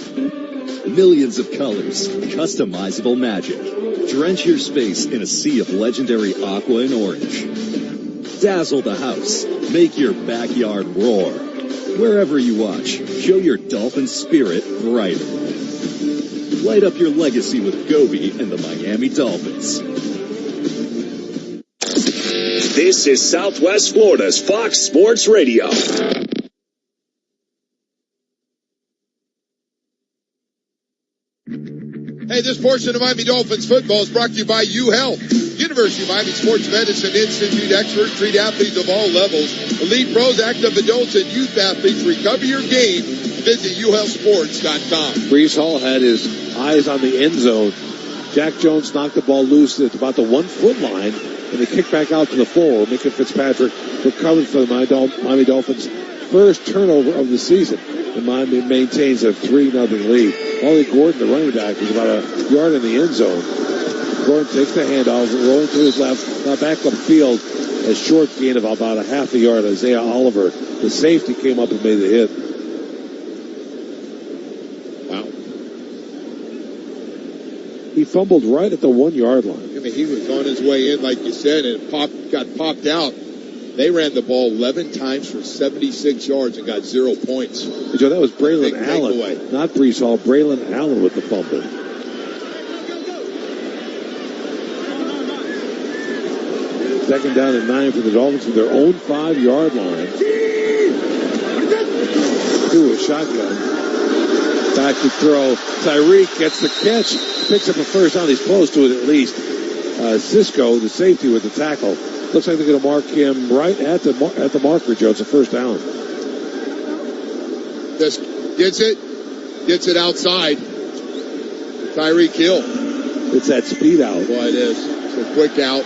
Millions of colors, customizable magic. Drench your space in a sea of legendary aqua and orange. Dazzle the house. Make your backyard roar. Wherever you watch, show your Dolphin spirit brighter. Light up your legacy with Govee and the Miami Dolphins. This is Southwest Florida's Fox Sports Radio. Hey, this portion of Miami Dolphins football is brought to you by UHealth. University of Miami Sports Medicine Institute experts treat athletes of all levels. Elite pros, active adults, and youth athletes. Recover your game. Visit uhealthsports.com. Breece Hall had his eyes on the end zone. Jack Jones knocked the ball loose at about the 1 foot line, and they kicked back out to the floor. Micah Fitzpatrick recovered for the Miami Dolphins' first turnover of the season. And Miami maintains a 3-0 lead. Wally Gordon, the running back, was about a yard in the end zone. Gordon takes the handoff, rolling to his left, now back upfield, a short gain of about a half a yard. Isaiah Oliver, the safety, came up and made the hit. Wow. He fumbled right at the 1 yard line. I mean, he was on his way in, like you said, and got popped out. They ran the ball 11 times for 76 yards and got 0 points. Hey, Joe, that was Braylon Allen, not Breece Hall. Braylon Allen with the fumble. Second down and 9 for the Dolphins from their own 5-yard line. To a shotgun. Back to throw. Tyreek gets the catch. Picks up a first down. He's close to it at least. Cisco, the safety, with the tackle. Looks like they're going to mark him right at the marker, Joe. It's a first down. Just gets it outside. Tyreek Hill. It's that speed out. Boy, it is. It's a quick out.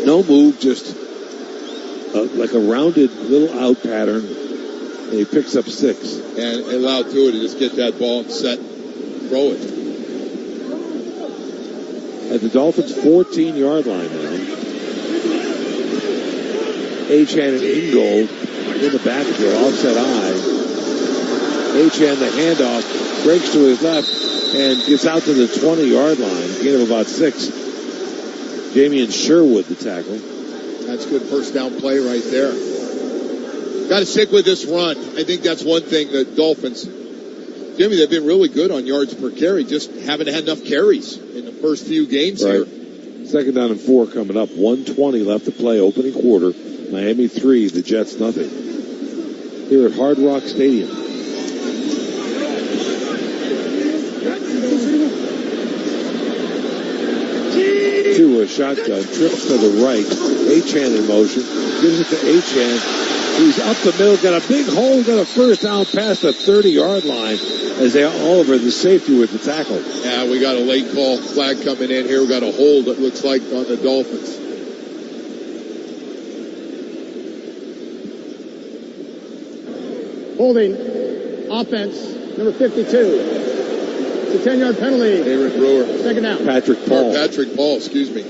No move, just like a rounded little out pattern. And he picks up 6. And allowed Tua to just get that ball and set, throw it. At the Dolphins' 14-yard line now. Achane and Ingold in the backfield, offset eye. Achane, the handoff, breaks to his left and gets out to the 20-yard line. Gain of about 6. Damian Sherwood, the tackle. That's good first down play right there. Got to stick with this run. I think that's one thing that Dolphins, Jimmy, they've been really good on yards per carry, just haven't had enough carries in the first few games here. Second down and 4 coming up. 1:20 left to play, opening quarter. Miami 3, the Jets nothing. Here at Hard Rock Stadium. To a shotgun, trips to the right. Achane in motion, gives it to Achane. He's up the middle, got a big hole, got a first down past the 30-yard line as they Oliver, the safety, with the tackle. Yeah, we got a late call flag coming in here. We got a hold, it looks like, on the Dolphins. Holding offense, number 52. It's a 10-yard penalty. Aaron Brewer. Second down. Patrick Paul, excuse me.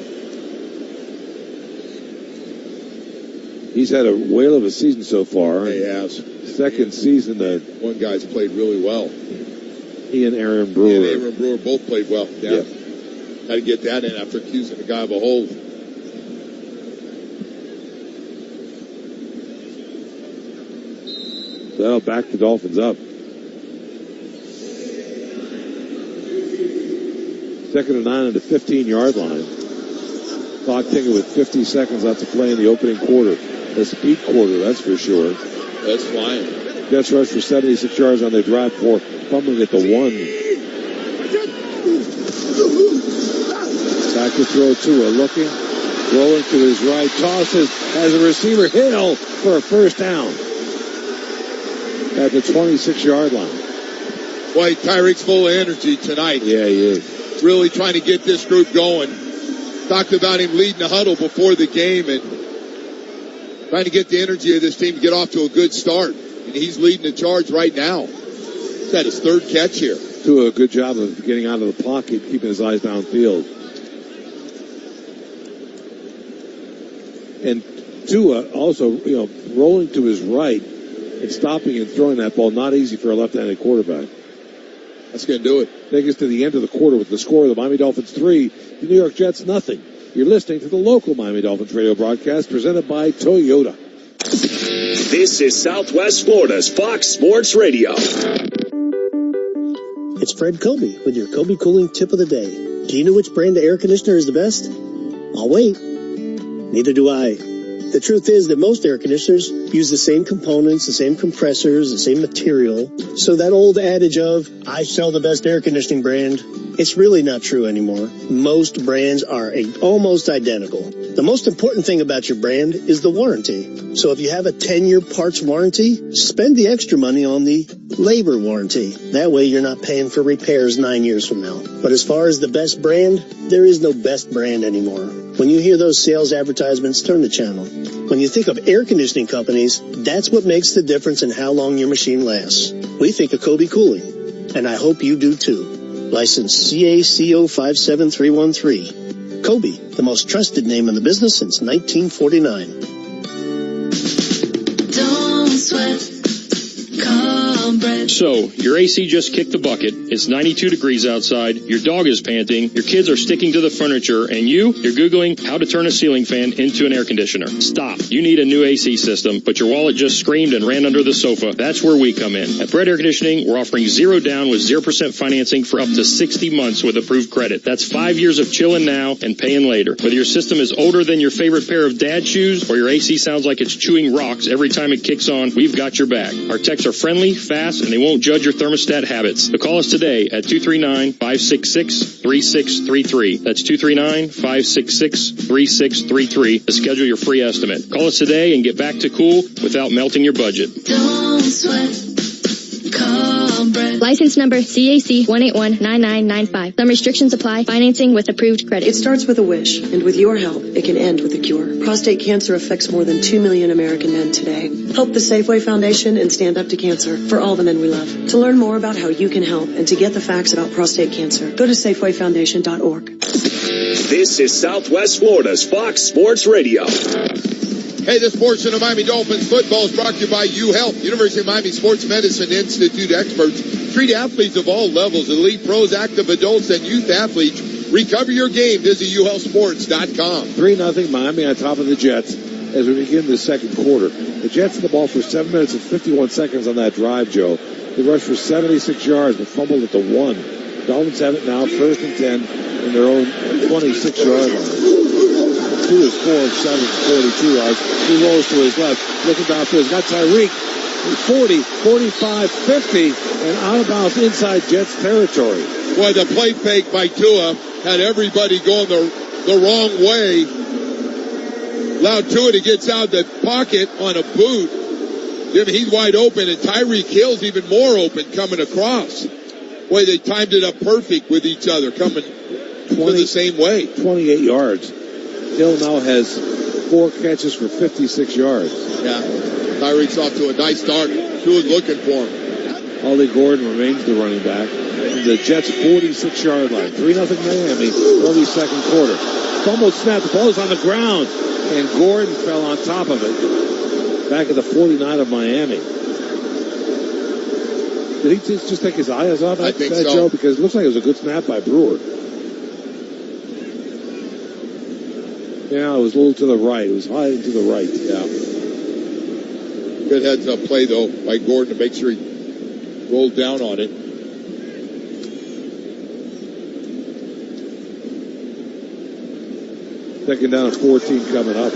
He's had a whale of a season so far. He has. Second season that one guy's played really well. He and Aaron Brewer. He and Aaron Brewer both played well. Yeah. Got to get that in after accusing a guy of a hold. So that'll back the Dolphins up. Second and 9 at the 15-yard line. Clock ticking with 50 seconds left to play in the opening quarter. A speed quarter, that's for sure. That's flying. Jets rush for 76 yards on their drive for fumbling at the 1. Back to throw Tua, looking, rolling to his right, tosses as a receiver, Hill for a first down at the 26-yard line. Boy, Tyreek's full of energy tonight. Yeah, he is. Really trying to get this group going. Talked about him leading the huddle before the game and trying to get the energy of this team to get off to a good start. And he's leading the charge right now. He's had his third catch here. Tua, a good job of getting out of the pocket, keeping his eyes downfield. And Tua also, rolling to his right and stopping and throwing that ball, not easy for a left-handed quarterback. That's going to do it. Take us to the end of the quarter with the score of the Miami Dolphins 3, the New York Jets nothing. You're listening to the local Miami Dolphins radio broadcast presented by Toyota. This is Southwest Florida's Fox Sports Radio. It's Fred Kobe with your Kobe Cooling tip of the day. Do you know which brand of air conditioner is the best? I'll wait. Neither do I. The truth is that most air conditioners use the same components, the same compressors, the same material. So that old adage of, I sell the best air conditioning brand, it's really not true anymore. Most brands are almost identical. The most important thing about your brand is the warranty. So if you have a 10-year parts warranty, spend the extra money on the labor warranty. That way you're not paying for repairs 9 years from now. But as far as the best brand, there is no best brand anymore. When you hear those sales advertisements, turn the channel. When you think of air conditioning companies, that's what makes the difference in how long your machine lasts. We think of Kobe Cooling, and I hope you do too. License CACO 57313. Kobe, the most trusted name in the business since 1949. Don't sweat. So, your AC just kicked the bucket, it's 92 degrees outside, your dog is panting, your kids are sticking to the furniture, and you're Googling how to turn a ceiling fan into an air conditioner. Stop. You need a new AC system, but your wallet just screamed and ran under the sofa. That's where we come in. At Bread Air Conditioning, we're offering 0 down with 0% financing for up to 60 months with approved credit. That's 5 years of chilling now and paying later. Whether your system is older than your favorite pair of dad shoes or your AC sounds like it's chewing rocks every time it kicks on, we've got your back. Our techs are friendly, fast, and they won't judge your thermostat habits. So call us today at 239-566-3633. That's 239-566-3633 to schedule your free estimate. Call us today and get back to cool without melting your budget. Don't sweat. License number CAC 1819995. Some restrictions apply. Financing with approved credit. It starts with a wish, and with your help, it can end with a cure. Prostate cancer affects more than 2 million American men today. Help the Safeway Foundation and stand up to cancer for all the men we love. To learn more about how you can help and to get the facts about prostate cancer, go to SafewayFoundation.org. This is Southwest Florida's Fox Sports Radio. Hey, this portion of Miami Dolphins football is brought to you by UHealth, University of Miami Sports Medicine Institute experts. Treat athletes of all levels, elite pros, active adults, and youth athletes. Recover your game. Visit UHealthSports.com. 3-0 Miami on top of the Jets as we begin the second quarter. The Jets had the ball for 7 minutes and 51 seconds on that drive, Joe. They rushed for 76 yards but fumbled at the 1. Dolphins have it now, 1st and 10 in their own 26-yard line. Tua is 4 of 7 for 42 yards. He rolls to his left, looking downfield. He's got Tyreek 40, 45, 50, and out of bounds inside Jets territory. Boy, the play fake by Tua had everybody going the wrong way. Allowed Tua to get out the pocket on a boot Jimmy, he's wide open, and Tyreek Hill's even more open coming across. Boy, they timed it up perfect with each other, coming the same way. 28 yards. Hill now has 4 catches for 56 yards. Yeah, Tyreek's off to a nice start. Tua's looking for him. Ollie Gordon remains the running back. The Jets' 46-yard line. 3-0 Miami, early second quarter. Fumble snap. The ball is on the ground, and Gordon fell on top of it. Back at the 49 of Miami. Did he just take his eyes off that, Joe? Because it looks like it was a good snap by Brewer. Yeah, it was a little to the right. It was high to the right. Yeah. Good heads-up play, though, by Gordon to make sure he rolled down on it. Second down and 14 coming up.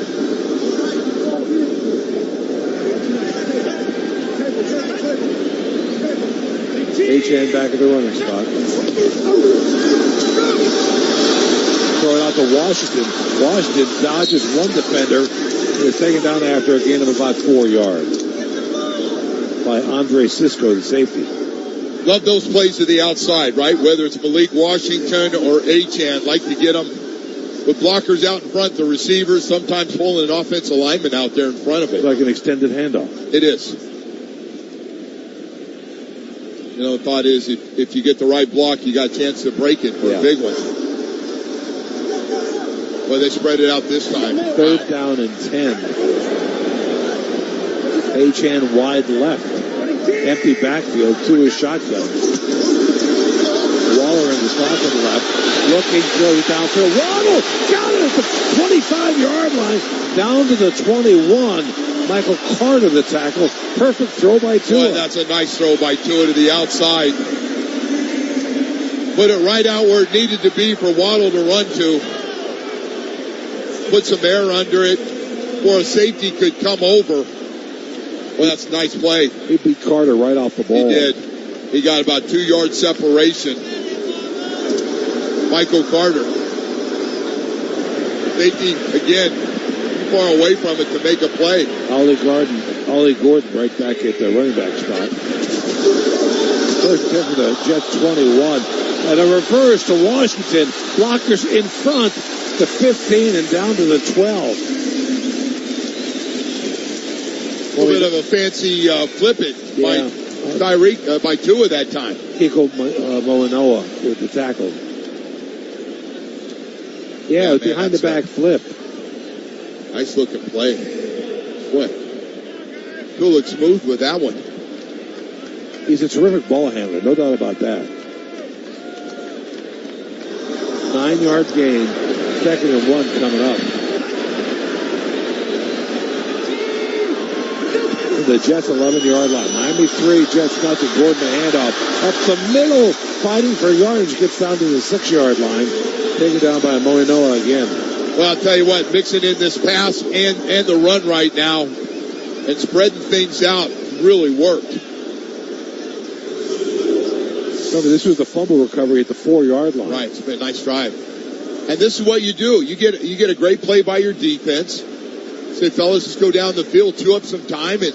Achane back at the running spot. Throw it out to Washington. Washington dodges one defender. Is taken down after a gain of about 4 yards by Andre Sisco, the safety. Love those plays to the outside, right? Whether it's Malik Washington or Achane, like to get them with blockers out in front, the receivers, sometimes pulling an offensive lineman out there in front of it. It's like an extended handoff. It is. You know, the thought is if you get the right block, you got a chance to break it for a big one. Well, they spread it out this time. Third down and 10. Achane wide left. Empty backfield to his shotgun. Waller in the slot to the left. Looking, throws downfield. Waddle! Got it at the 25-yard line. Down to the 21. Michael Carter, the tackle. Perfect throw by Tua. Boy, that's a nice throw by Tua to the outside. Put it right out where it needed to be for Waddle to run to. Put some air under it before a safety could come over. Well, that's a nice play. He beat Carter right off the ball. He did. He got about 2 yard separation. Michael Carter. Safety, again, too far away from it to make a play. Ollie Gordon right back at the running back spot. First kick for the Jets 21. And a reverse to Washington. Blockers in front to 15 and down to the 12. A little bit of a fancy flip it by Tyreek, by Tua that time. Kiko Moanoa with the tackle. Yeah, behind the back flip. Nice looking play. What? Tua looks smooth with that one. He's a terrific ball handler, no doubt about that. 9 yards gain, 2nd and 1 coming up. The Jets 11-yard line. Miami 3, Jets nothing. Gordon the handoff. Up the middle, fighting for yardage, gets down to the 6-yard line. Taken down by Moinoa again. Well, I'll tell you what, mixing in this pass and the run right now and spreading things out really worked. Remember, this was the fumble recovery at the 4-yard line. Right, it's been a nice drive. And this is what you do. You get a great play by your defense. Say, fellas, let's go down the field, chew up some time, and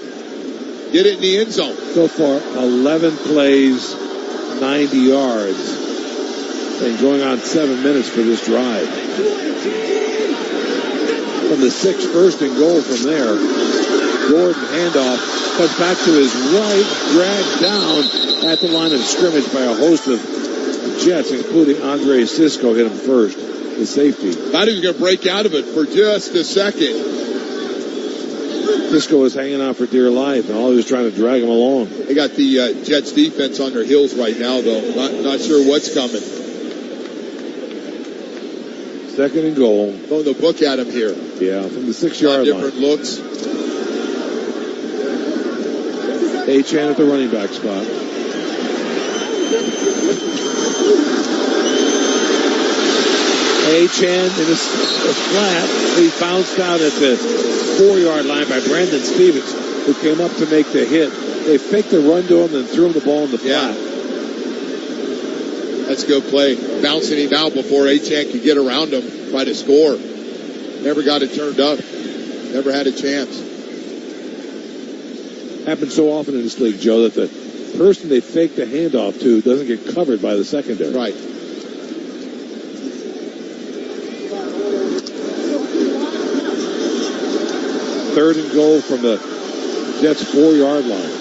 get it in the end zone. So far, 11 plays, 90 yards. And going on 7 minutes for this drive. From the 6th, 1st and goal from there. Gordon handoff, cuts back to his right, dragged down at the line of scrimmage by a host of Jets, including Andre Sisco hit him first, the safety. Thought he was going to break out of it for just a second. Sisco was hanging on for dear life, and all he was trying to drag him along. They got the Jets defense on their heels right now, though. Not sure what's coming. 2nd and goal. Throwing the book at him here. Yeah, from the 6-yard line. Different looks. Achane at the running back spot. Achane in a flat. He bounced out at the 4-yard line by Brandon Stevens, who came up to make the hit. They faked the run to him and threw him the ball in the flat. That's a good play. Bouncing him out before Achane could get around him, try to score. Never got it turned up. Never had a chance. Happens so often in this league, Joe, that the person they fake the handoff to doesn't get covered by the secondary. Right. Third and goal from the Jets' 4-yard line.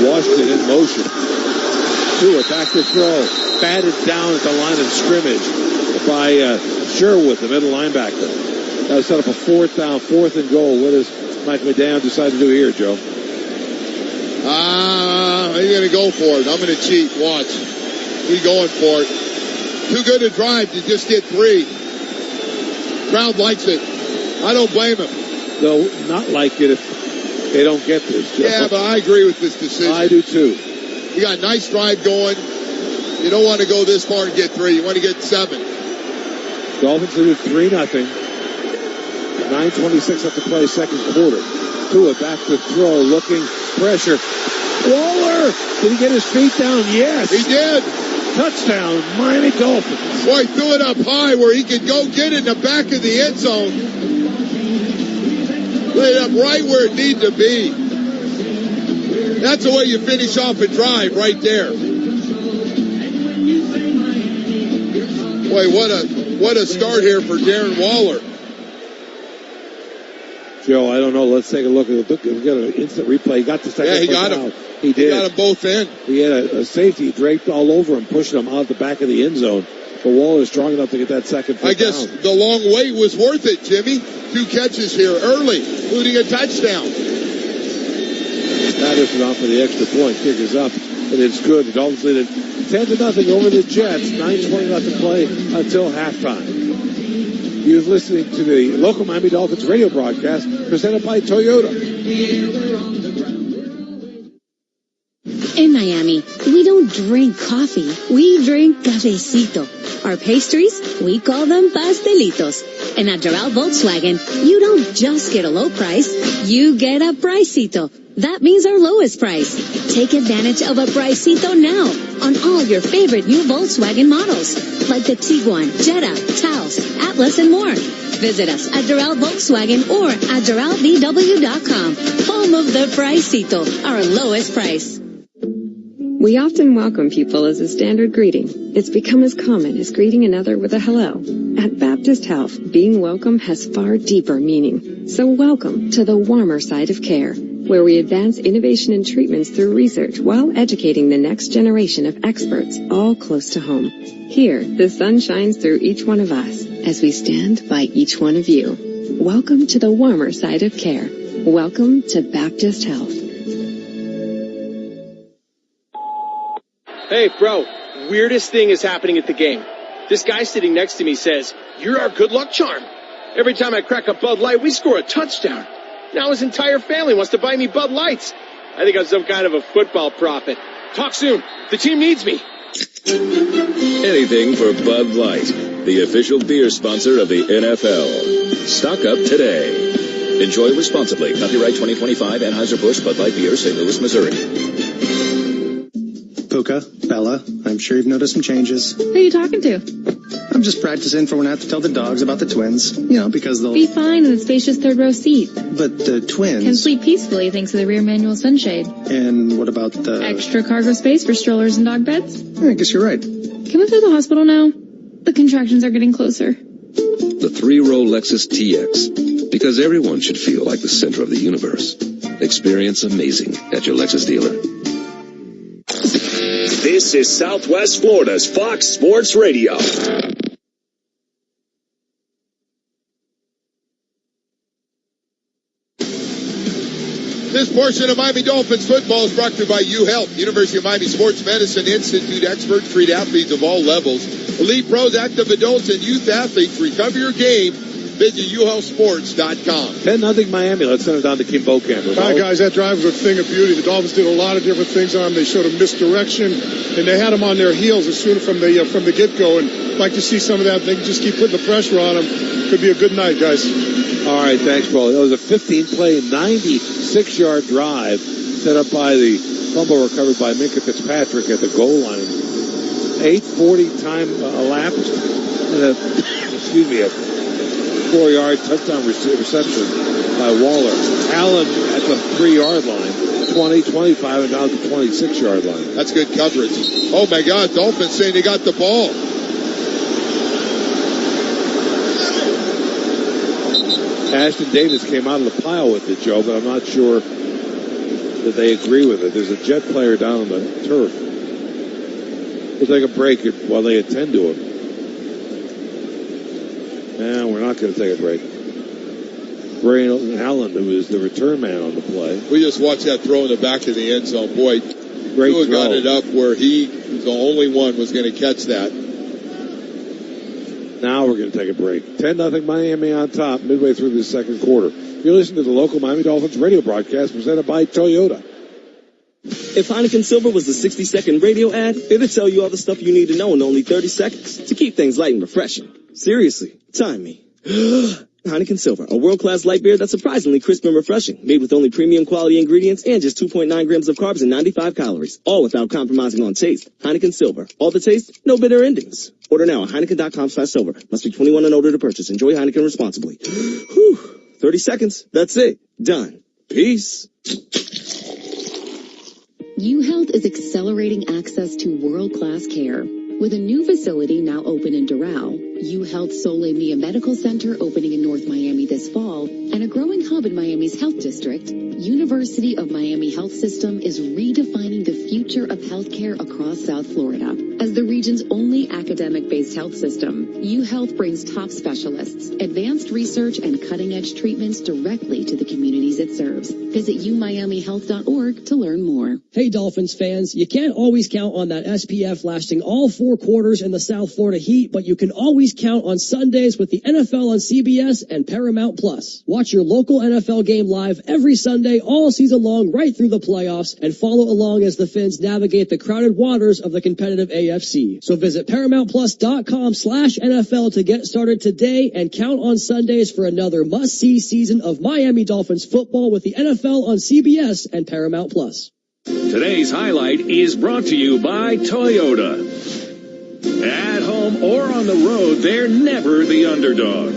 Washington in motion. Tua back to throw. Batted down at the line of scrimmage by Sherwood, the middle linebacker. That set up a 4th down, 4th and goal. What does Mike McDaniel decide to do here, Joe? He's going to go for it. I'm going to cheat. Watch. He's going for it. Too good a drive to just get 3. Crowd likes it. I don't blame him. They'll not like it if they don't get this, Joe. Yeah, but I agree with this decision. I do too. You got a nice drive going. You don't want to go this far and get 3. You want to get 7. Dolphins lead 3-0. 9:26 left to play, second quarter. Tua back to throw, looking, pressure. Waller! Did he get his feet down? Yes. He did. Touchdown, Miami Dolphins. Boy, threw it up high where he could go get it in the back of the end zone. Laid it up right where it needed to be. That's the way you finish off a drive right there. Boy, what a start here for Darren Waller. Joe, I don't know. Let's take a look at the. We got an instant replay. He got the second. Yeah, he got him. He did. He got them both in. He had a safety draped all over him, pushing him out the back of the end zone. But Waller's strong enough to get that second. I guess down. the long wait was worth it, Jimmy. 2 catches here early, including a touchdown. Patterson off for the extra point. Kick is up, and it's good. The Dolphins lead it 10-0 over the Jets. 9:20 left to play until halftime. You're listening to the local Miami Dolphins radio broadcast presented by Toyota. In Miami, we don't drink coffee. We drink cafecito. Our pastries, we call them pastelitos. And at Doral Volkswagen, you don't just get a low price, you get a pricito. That means our lowest price. Take advantage of a pricito now on all your favorite new Volkswagen models, like the Tiguan, Jetta, Taos, Atlas, and more. Visit us at Doral Volkswagen or at DoralVW.com. Home of the pricito, our lowest price. We often welcome people as a standard greeting. It's become as common as greeting another with a hello. At Baptist Health, being welcome has far deeper meaning. So welcome to the warmer side of care, where we advance innovation and treatments through research while educating the next generation of experts, all close to home. Here, the sun shines through each one of us as we stand by each one of you. Welcome to the warmer side of care. Welcome to Baptist Health. Hey, bro, weirdest thing is happening at the game. This guy sitting next to me says, "You're our good luck charm. Every time I crack a Bud Light, we score a touchdown. Now his entire family wants to buy me Bud Lights. I think I'm some kind of a football prophet. Talk soon. The team needs me." Anything for Bud Light, the official beer sponsor of the NFL. Stock up today. Enjoy responsibly. Copyright 2025 Anheuser-Busch Bud Light Beer, St. Louis, Missouri. Puka, Bella, I'm sure you've noticed some changes. Who are you talking to? I'm just practicing for when I have to tell the dogs about the twins. You know, because they'll... Be fine in the spacious third row seat. But the twins... Can sleep peacefully thanks to the rear manual sunshade. And what about the... Extra cargo space for strollers and dog beds? I guess you're right. Can we go to the hospital now? The contractions are getting closer. The 3-row Lexus TX. Because everyone should feel like the center of the universe. Experience amazing at your Lexus dealer. This is Southwest Florida's Fox Sports Radio. This portion of Miami Dolphins football is brought to you by UHealth, University of Miami Sports Medicine Institute. Experts treat athletes of all levels. Elite pros, active adults, and youth athletes. Recover your game. Visit UHealthSports.com. 10-0 Miami. Let's send it down to Kim Bokamp. All right, guys, that drive was a thing of beauty. The Dolphins did a lot of different things on them. They showed a misdirection, and they had them on their heels as soon from the get-go. And I'd like to see some of that. They can just keep putting the pressure on them. Could be a good night, guys. All right, thanks, Paul. That was a 15-play, 96-yard drive set up by the fumble recovered by Minka Fitzpatrick at the goal line. 8:40 time elapsed. And a 64-yard touchdown reception by Waller. Allen at the 3-yard line. 20, 25, and down to the 26-yard line. That's good coverage. Oh, my God. Dolphins saying they got the ball. Ashton Davis came out of the pile with it, Joe, but I'm not sure that they agree with it. There's a Jet player down on the turf. We'll take a break while they attend to him. And we're not going to take a break. Braylon Allen, who is the return man on the play. We just watched that throw in the back of the end zone. Boy, Tua got it up where he was the only one was going to catch that. Now we're going to take a break. 10-0 Miami on top midway through the second quarter. You're listening to the local Miami Dolphins radio broadcast presented by Toyota. If Heineken Silver was the 60-second radio ad, it'd tell you all the stuff you need to know in only 30 seconds to keep things light and refreshing. Seriously, time me. Heineken Silver, a world-class light beer that's surprisingly crisp and refreshing, made with only premium quality ingredients and just 2.9 grams of carbs and 95 calories, all without compromising on taste. Heineken Silver, all the taste, no bitter endings. Order now at Heineken.com/silver. Must be 21 and older to purchase. Enjoy Heineken responsibly. Whew, 30 seconds, that's it. Done. Peace. UHealth is accelerating access to world-class care. With a new facility now open in Doral, UHealth Sole Mia Medical Center opening in North Miami this fall, and a growing hub in Miami's health district, University of Miami Health System is redefining the future of healthcare across South Florida. As the region's only academic-based health system, UHealth brings top specialists, advanced research, and cutting-edge treatments directly to the communities it serves. Visit umiamihealth.org to learn more. Hey, Dolphins fans, you can't always count on that SPF lasting all 4 quarters in the South Florida heat, but you can always count on Sundays with the NFL on CBS and Paramount Plus. Watch your local NFL game live every Sunday all season long right through the playoffs and follow along as the Fins navigate the crowded waters of the competitive AFC. So visit ParamountPlus.com/NFL to get started today and count on Sundays for another must-see season of Miami Dolphins football with the NFL on CBS and Paramount Plus. Today's highlight is brought to you by Toyota. At home or on the road, they're never the underdog.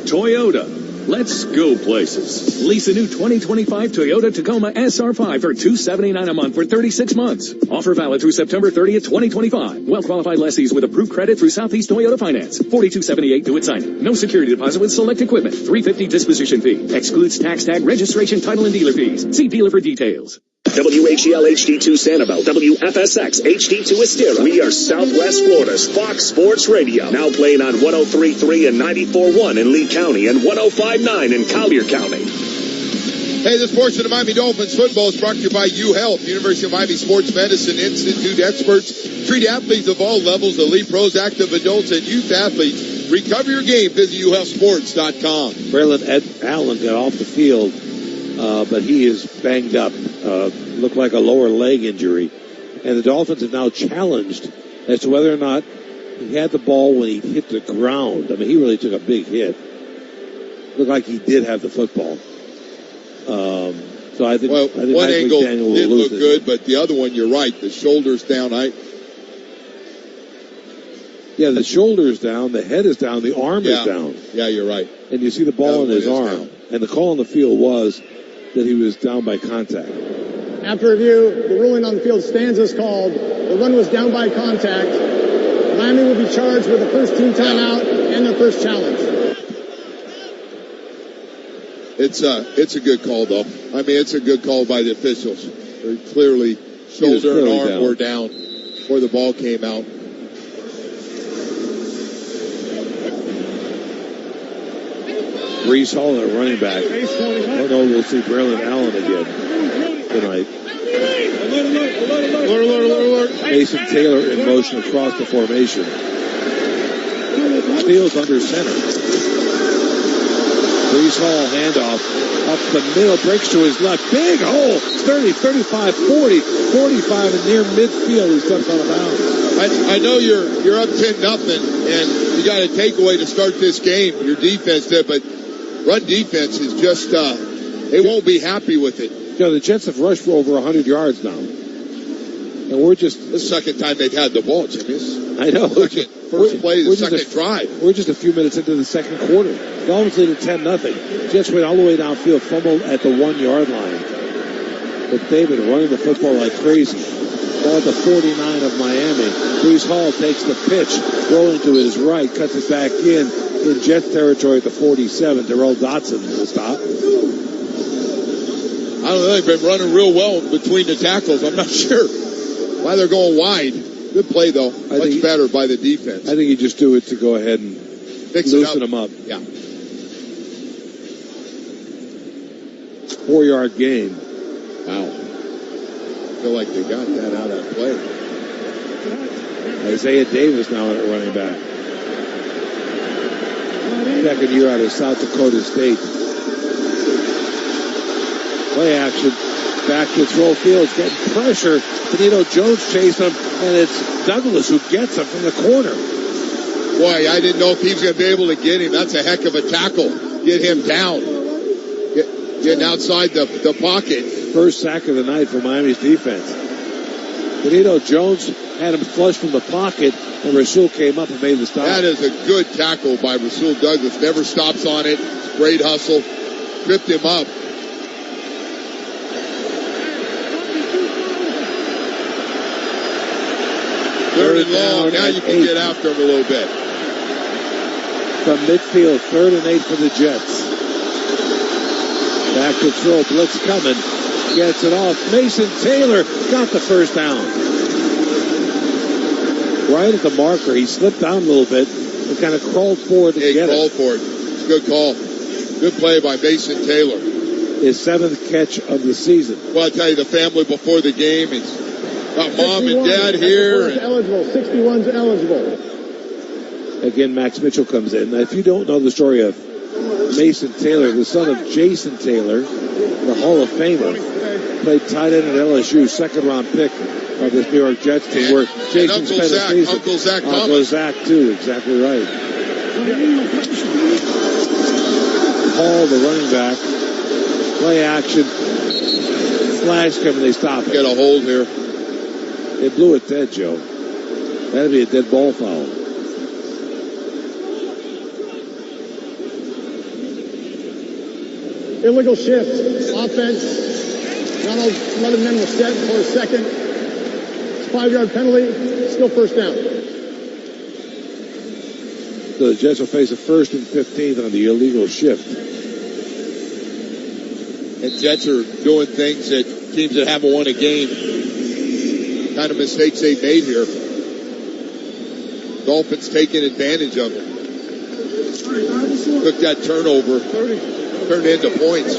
Toyota. Let's go places. Lease a new 2025 Toyota Tacoma SR5 for $279 a month for 36 months. Offer valid through September 30th, 2025. Well-qualified lessees with approved credit through Southeast Toyota Finance. $42.78 due at signing. No security deposit with select equipment. $350 disposition fee. Excludes tax tag, registration, title, and dealer fees. See dealer for details. WHEL HD2 Sanibel, WFSX HD2 Estero. We are Southwest Florida's Fox Sports Radio. Now playing on 103.3 and 94.1 in Lee County and 105.9 in Collier County. Hey, this portion of Miami Dolphins football is brought to you by UHealth, University of Miami Sports Medicine Institute experts. Treat athletes of all levels, elite pros, active adults, and youth athletes. Recover your game. Visit UHealthSports.com. Braylon Allen got off the field, but he is banged up. Looked like a lower leg injury. And the Dolphins have now challenged as to whether or not he had the ball when he hit the ground. I mean, he really took a big hit. Looked like he did have the football. So I think one angle did look good, but the other one, you're right. The shoulders down. Yeah, the shoulder's down, the head is down, the arm is down. Yeah, you're right. And you see the ball in his arm. Down. And the call on the field was that he was down by contact. After review, the ruling on the field stands as called. The run was down by contact. Miami will be charged with the first team timeout and their first challenge. It's a good call, though. I mean, it's a good call by the officials. Very clearly, shoulder and arm were down before the ball came out. Breece Hall, their running back. I don't know if we'll see Braylon Allen again tonight. Alert. Mason Taylor in motion across the formation. Fields under center. Breece Hall handoff up the middle, breaks to his left. Big hole. 30, 35, 40, 45 and near midfield. He steps out of bounds. I know you're up 10-0 and you got a takeaway to start this game. Your defense did, but run defense is just, they won't be happy with it. You know, the Jets have rushed for over 100 yards now. And we're just... The second time they've had the ball, Jimmy. I know. first play of the second drive. We're just a few minutes into the second quarter. Dolphins lead at 10-0. Jets went all the way downfield, fumbled at the 1-yard line. But they've been running the football like crazy. Ball at the 49 of Miami. Breece Hall takes the pitch, rolling to his right, cuts it back in Jets territory at the 47. Terrell Dotson will stop. I don't know, they've been running real well between the tackles. I'm not sure why they're going wide. Good play, though. Much better by the defense. I think you just do it to go ahead and loosen them up. Yeah. 4-yard gain. Wow. I feel like they got that out of play. Isaiah Davis now at running back. Second year out of South Dakota State. Play action. Back to throw. Fields getting pressure. Benito Jones chased him, and it's Douglas who gets him from the corner. Boy, I didn't know if he was going to be able to get him. That's a heck of a tackle. Get him down. Getting outside the pocket. First sack of the night for Miami's defense. Benito Jones had him flush from the pocket, and Rasul came up and made the stop. That is a good tackle by Rasul Douglas. Never stops on it. Great hustle. Tripped him up. Third and long. Now you can get after him a little bit. From midfield, 3rd and 8 for the Jets. Back to throw. Blitz coming. Gets it off. Mason Taylor got the first down. Right at the marker. He slipped down a little bit and kind of crawled forward to get it. He crawled for it. It's a good call. Good play by Mason Taylor. His 7th catch of the season. Well, I tell you, the family before the game, it's got mom and dad here. Eligible. 61's eligible. Again, Max Mitchell comes in. Now, if you don't know the story of Mason Taylor, the son of Jason Taylor, the Hall of Famer, played tight end at LSU, 2nd-round pick of this New York Jets team, where Jason spent a season. Uncle Zach Thomas. Uncle Zach, too. Exactly right. Hall, the running back. Play action. Flash coming, they stop it. Get a hold here. They blew it dead, Joe. That'd be a dead ball foul. Illegal shift. Offense. Ronald Letterman will set for a second. It's a 5-yard penalty. Still first down. So the Jets will face a 1st and 15 on the illegal shift. And Jets are doing things that teams that haven't won a game, kind of mistakes they made here. Dolphins taking advantage of it. Took that turnover, turned into points.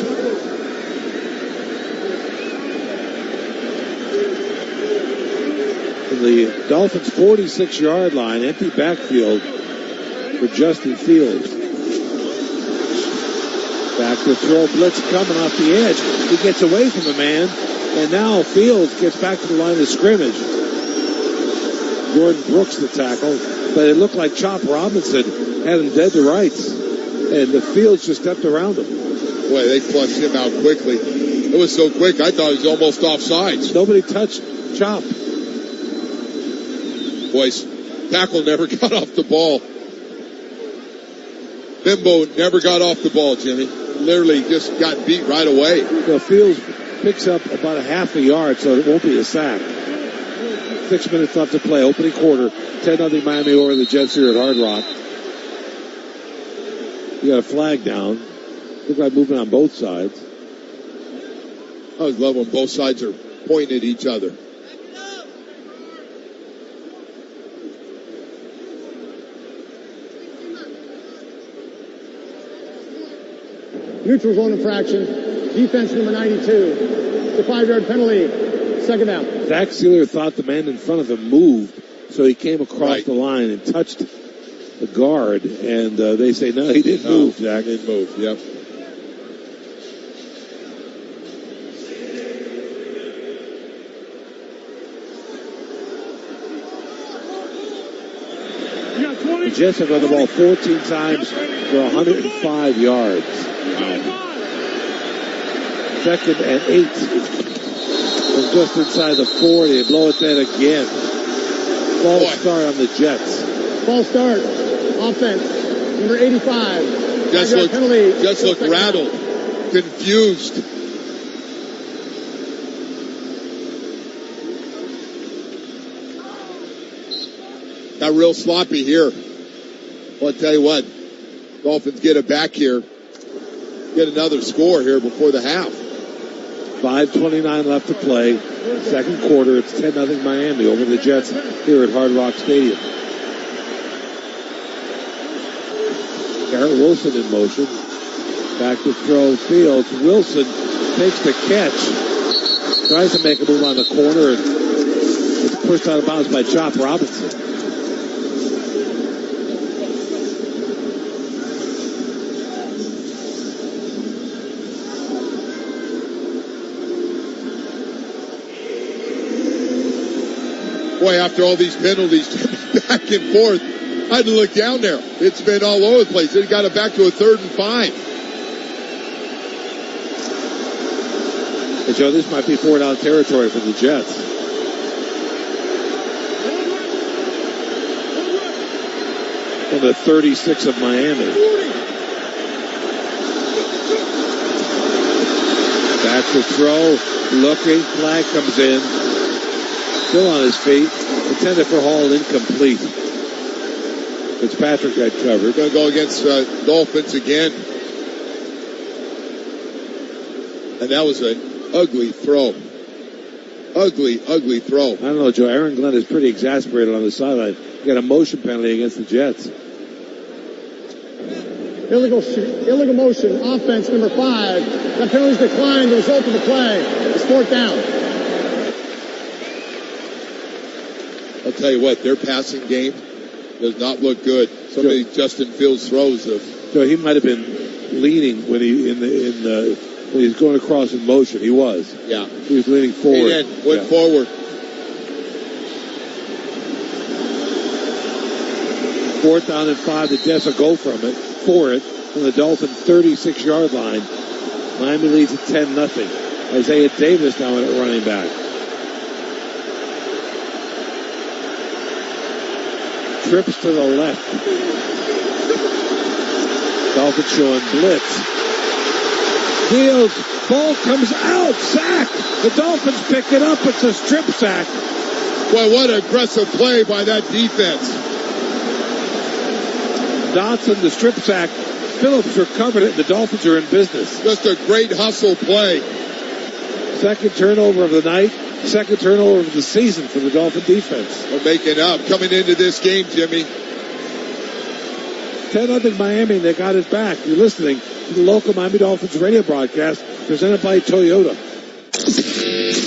From the Dolphins' 46-yard line, empty backfield for Justin Fields. Back to throw, blitz coming off the edge. He gets away from the man, and now Fields gets back to the line of scrimmage. Jordan Brooks the tackle, but it looked like Chop Robinson had him dead to rights, and the Fields just stepped around him. Boy, they flushed him out quickly. It was so quick, I thought he was almost offsides. Nobody touched Chop. Boys, tackle never got off the ball. Bimbo never got off the ball, Jimmy. Literally just got beat right away. The Fields picks up about a half a yard, so it won't be a sack. 6 minutes left to play. Opening quarter. 10-0 Miami over the Jets here at Hard Rock. You got a flag down. Look like movement on both sides. I always love when both sides are pointing at each other. Neutral zone infraction. Defense number 92. It's a 5-yard penalty. Second down. Zach Sealer thought the man in front of him moved, so he came across the line and touched the guard, and they say, no, he didn't move, Zach. He didn't move, yep. The Jets have run the ball 14 times for 105 yards. Wow. 2nd and 8. From just inside the 40. They blow it dead again. False start on the Jets. False start. Offense. Number 85. Just looked rattled. Confused. Got real sloppy here. Well, I'll tell you what. Dolphins get it back here. Get another score here before the half. 5:29 left to play. Second quarter, it's 10-0 Miami over the Jets here at Hard Rock Stadium. Garrett Wilson in motion. Back to throw Fields. Wilson takes the catch. Tries to make a move on the corner and it's pushed out of bounds by Chop Robinson. Boy, after all these penalties, back and forth, I had to look down there. It's been all over the place. They got it back to a 3rd and 5. Hey, Joe, this might be 4-down territory for the Jets. On the 36 of Miami. Back to throw. Looking. Flag comes in. Still on his feet. Intended for Hall, incomplete. Fitzpatrick got covered. Going to go against Dolphins again. And that was an ugly throw. Ugly throw. I don't know, Joe. Aaron Glenn is pretty exasperated on the sideline. He got a motion penalty against the Jets. Illegal motion. Offense, number 5. That penalty's declined. The result of the play is 4th down. I'll tell you what, their passing game does not look good. Some of these Justin Fields throws. So he might have been leaning when when he's going across in motion. He was. Yeah. He was leaning forward. And went forward. 4th down and 5. The Jets will go for it from the Dolphin 36-yard line. Miami leads at 10-0. Isaiah Davis now at running back. Trips to the left. Dolphins showing blitz. Fields, ball comes out, sack. The Dolphins pick it up. It's a strip sack. Boy, what an aggressive play by that defense. Dotson, the strip sack. Phillips recovered it. The Dolphins are in business. Just a great hustle play. Second turnover of the night. Second turnover of the season for the Dolphin defense. We're making up coming into this game, Jimmy. 10-0 Miami, and they got it back. You're listening to the local Miami Dolphins radio broadcast presented by Toyota.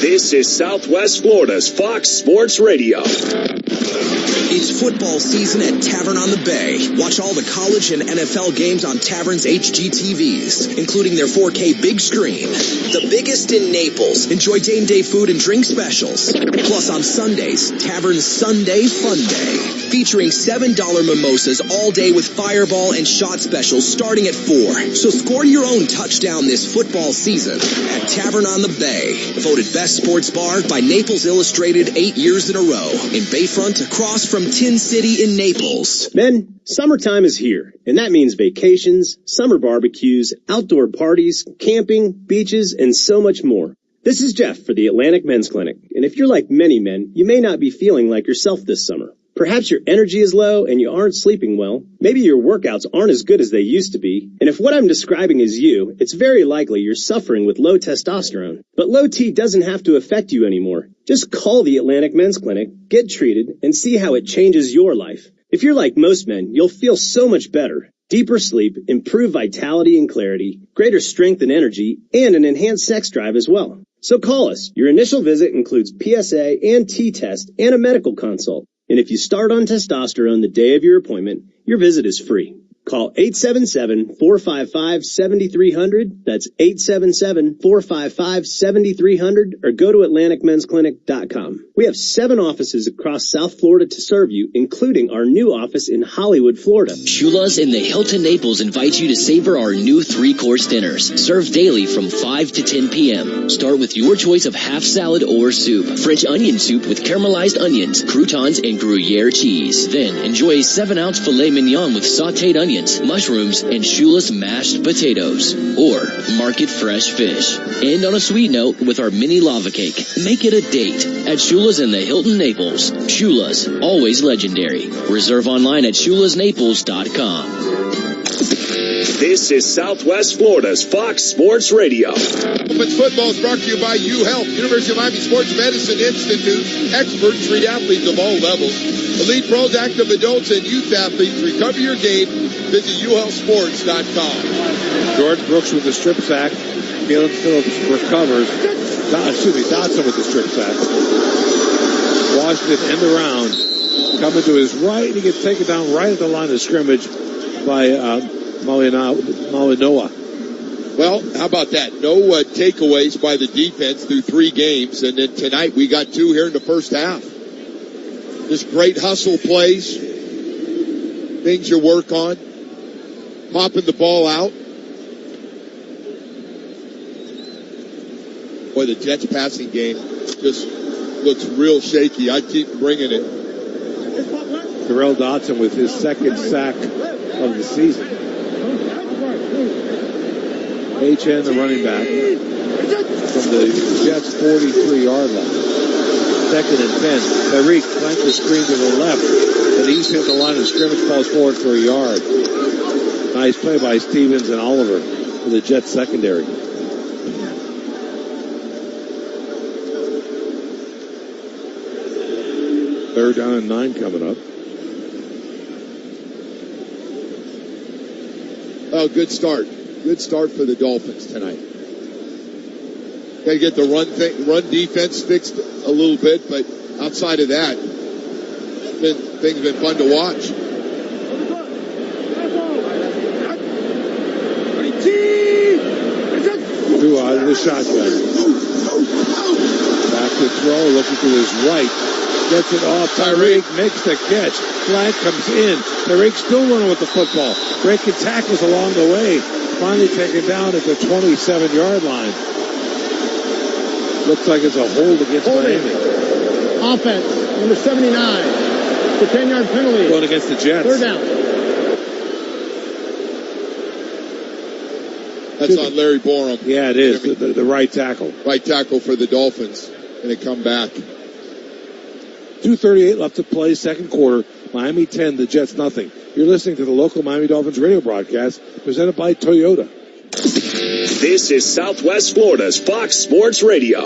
This is Southwest Florida's Fox Sports Radio. It's football season at Tavern on the Bay. Watch all the college and NFL games on Tavern's HGTVs, including their 4K big screen. The biggest in Naples. Enjoy game-day food and drink specials. Plus on Sundays, Tavern's Sunday Fun Day, featuring $7 mimosas all day with fireball and shot specials starting at 4. So score your own touchdown this football season at Tavern on the Bay. Voted best sports bar by Naples Illustrated 8 years in a row. In Bayfront, across from Tin City in Naples. Men, summertime is here, and that means vacations, summer barbecues, outdoor parties, camping, beaches, and so much more. This is Jeff for the Atlantic Men's Clinic, and if you're like many men, you may not be feeling like yourself this summer. Perhaps your energy is low and you aren't sleeping well. Maybe your workouts aren't as good as they used to be. And if what I'm describing is you, it's very likely you're suffering with low testosterone. But low T doesn't have to affect you anymore. Just call the Atlantic Men's Clinic, get treated, and see how it changes your life. If you're like most men, you'll feel so much better. Deeper sleep, improved vitality and clarity, greater strength and energy, and an enhanced sex drive as well. So call us. Your initial visit includes PSA and T-test and a medical consult. And if you start on testosterone the day of your appointment, your visit is free. Call 877-455-7300. That's 877-455-7300 or go to AtlanticMen'sClinic.com. We have 7 offices across South Florida to serve you, including our new office in Hollywood, Florida. Shula's in the Hilton Naples invites you to savor our new 3-course dinners, served daily from 5 to 10 p.m. Start with your choice of half salad or soup. French onion soup with caramelized onions, croutons, and Gruyere cheese. Then enjoy a 7-ounce filet mignon with sautéed onions, mushrooms, and Shula's mashed potatoes, or market fresh fish. And on a sweet note with our mini lava cake. Make it a date at Shula's in the Hilton Naples. Shula's, always legendary. Reserve online at shulasnaples.com. This is Southwest Florida's Fox Sports Radio. Dolphins football is brought to you by UHealth, University of Miami Sports Medicine Institute. Experts treat athletes of all levels. Elite pros, active adults, and youth athletes. Recover your game. Visit UHealthSports.com. Jordan Brooks with the strip sack. Galen Phillips recovers. Dotson with the strip sack. Washington end around. Coming to his right, and he gets taken down right at the line of scrimmage by Malinois. Well, how about that? No takeaways by the defense through 3 games, and then tonight we got 2 here in the first half. Just great hustle plays, things you work on, popping the ball out. Boy, the Jets passing game just looks real shaky. I keep bringing it. Terrell Dotson with his 2nd sack of the season. Achane, the running back, from the Jets' 43-yard line. 2nd and 10. Tyreek flanked the screen to the left, and he's hit the line of scrimmage, falls forward for a yard. Nice play by Stevens and Oliver for the Jets secondary. Third down and 9 coming up. Oh, good start. Good start for the Dolphins tonight. Got to get the run defense fixed a little bit, but outside of that, things have been fun to watch. Tua out of the shotgun. Back to throw, looking to his right. Gets it off. Tyreek makes the catch. Flag comes in. Tyreek still running with the football. Breaking tackles along the way. Finally taken down at the 27-yard line. Looks like it's a hold against Miami. Offense, number 79. The 10-yard penalty. Going against the Jets. Third down. That's on Larry Borum. Yeah, it is. The right tackle. Right tackle for the Dolphins. And they come back. 2:38 left to play, second quarter. Miami 10, the Jets nothing. You're listening to the local Miami Dolphins radio broadcast presented by Toyota. This is Southwest Florida's Fox Sports Radio.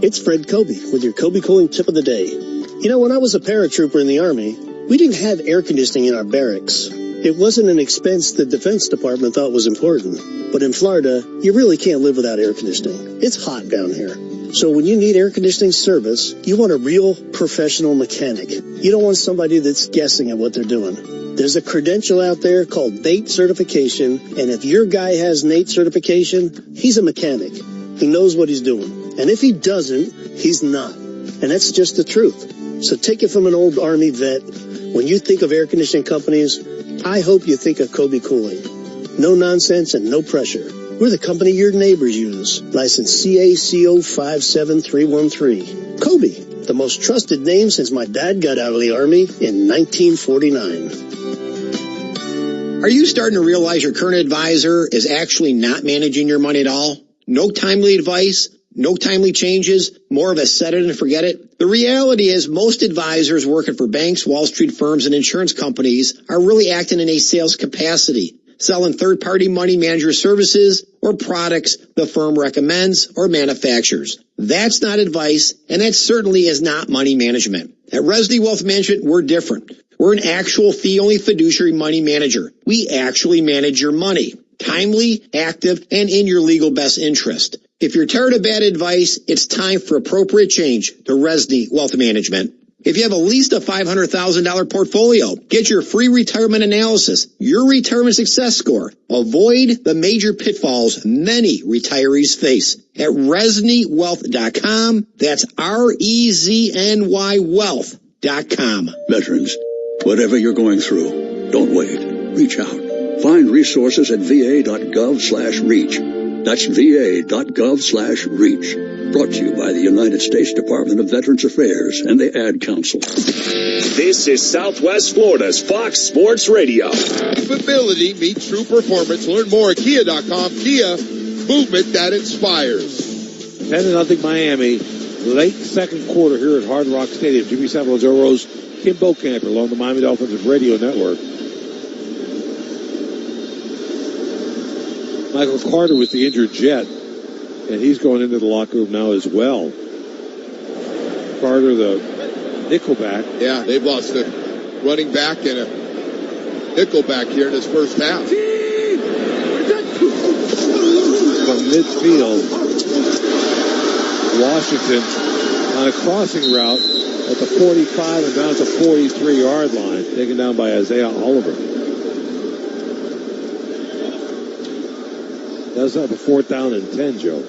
It's Fred Kobe with your Kobe Cooling tip of the day. You know, when I was a paratrooper in the Army, we didn't have air conditioning in our barracks. It wasn't an expense the Defense Department thought was important. But in Florida, you really can't live without air conditioning. It's hot down here. So when you need air conditioning service, you want a real professional mechanic. You don't want somebody that's guessing at what they're doing. There's a credential out there called NATE certification, and if your guy has NATE certification, he's a mechanic. He knows what he's doing. And if he doesn't, he's not. And that's just the truth. So take it from an old Army vet. When you think of air conditioning companies, I hope you think of Kobe Cooling. No nonsense and no pressure. We're the company your neighbors use. License CACO 57313. Kobe, the most trusted name since my dad got out of the Army in 1949. Are you starting to realize your current advisor is actually not managing your money at all? No timely advice, no timely changes, more of a set it and forget it? The reality is most advisors working for banks, Wall Street firms, and insurance companies are really acting in a sales capacity, selling third-party money manager services or products the firm recommends or manufactures. That's not advice, and that certainly is not money management. At Resdy Wealth Management, we're different. We're an actual fee-only fiduciary money manager. We actually manage your money. Timely, active, and in your legal best interest. If you're tired of bad advice, it's time for appropriate change to Resdy Wealth Management. If you have at least a $500,000 portfolio, get your free retirement analysis, your retirement success score. Avoid the major pitfalls many retirees face at ResnyWealth.com. That's REZNY Wealth.com. Veterans, whatever you're going through, don't wait. Reach out. Find resources at va.gov/reach. That's va.gov/reach. Brought to you by the United States Department of Veterans Affairs and the Ad Council. This is Southwest Florida's Fox Sports Radio. Ability meets true performance. Learn more at Kia.com. Kia, movement that inspires. 10-0 Miami. Late second quarter here at Hard Rock Stadium. Jimmy Savile, Joe Rose, Kim Bokamper along the Miami Dolphins Radio Network. Michael Carter was the injured Jet, and he's going into the locker room now as well. Carter, the nickelback. Yeah, they've lost a running back and a nickelback here in this first half. From midfield, Washington on a crossing route at the 45 and down to 43-yard line, taken down by Isaiah Oliver. Does have a 4th down and 10, Joe.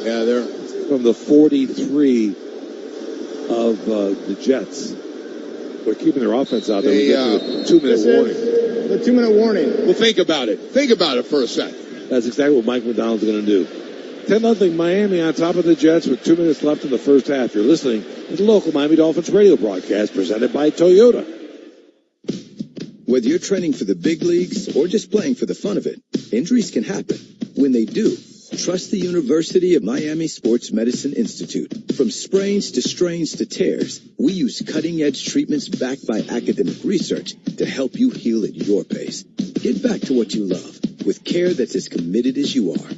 Yeah, they're from the 43 of the Jets. They're keeping their offense out there. We get to the 2-minute warning. The 2-minute warning. Well, think about it. Think about it for a sec. That's exactly what Mike McDonald's going to do. 10-0 Miami on top of the Jets with 2 minutes left in the first half. You're listening to the local Miami Dolphins radio broadcast presented by Toyota. Whether you're training for the big leagues or just playing for the fun of it, injuries can happen. When they do, trust the University of Miami Sports Medicine Institute. From sprains to strains to tears, we use cutting-edge treatments backed by academic research to help you heal at your pace. Get back to what you love with care that's as committed as you are.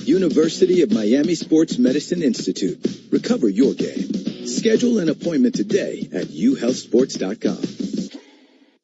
University of Miami Sports Medicine Institute. Recover your game. Schedule an appointment today at uhealthsports.com.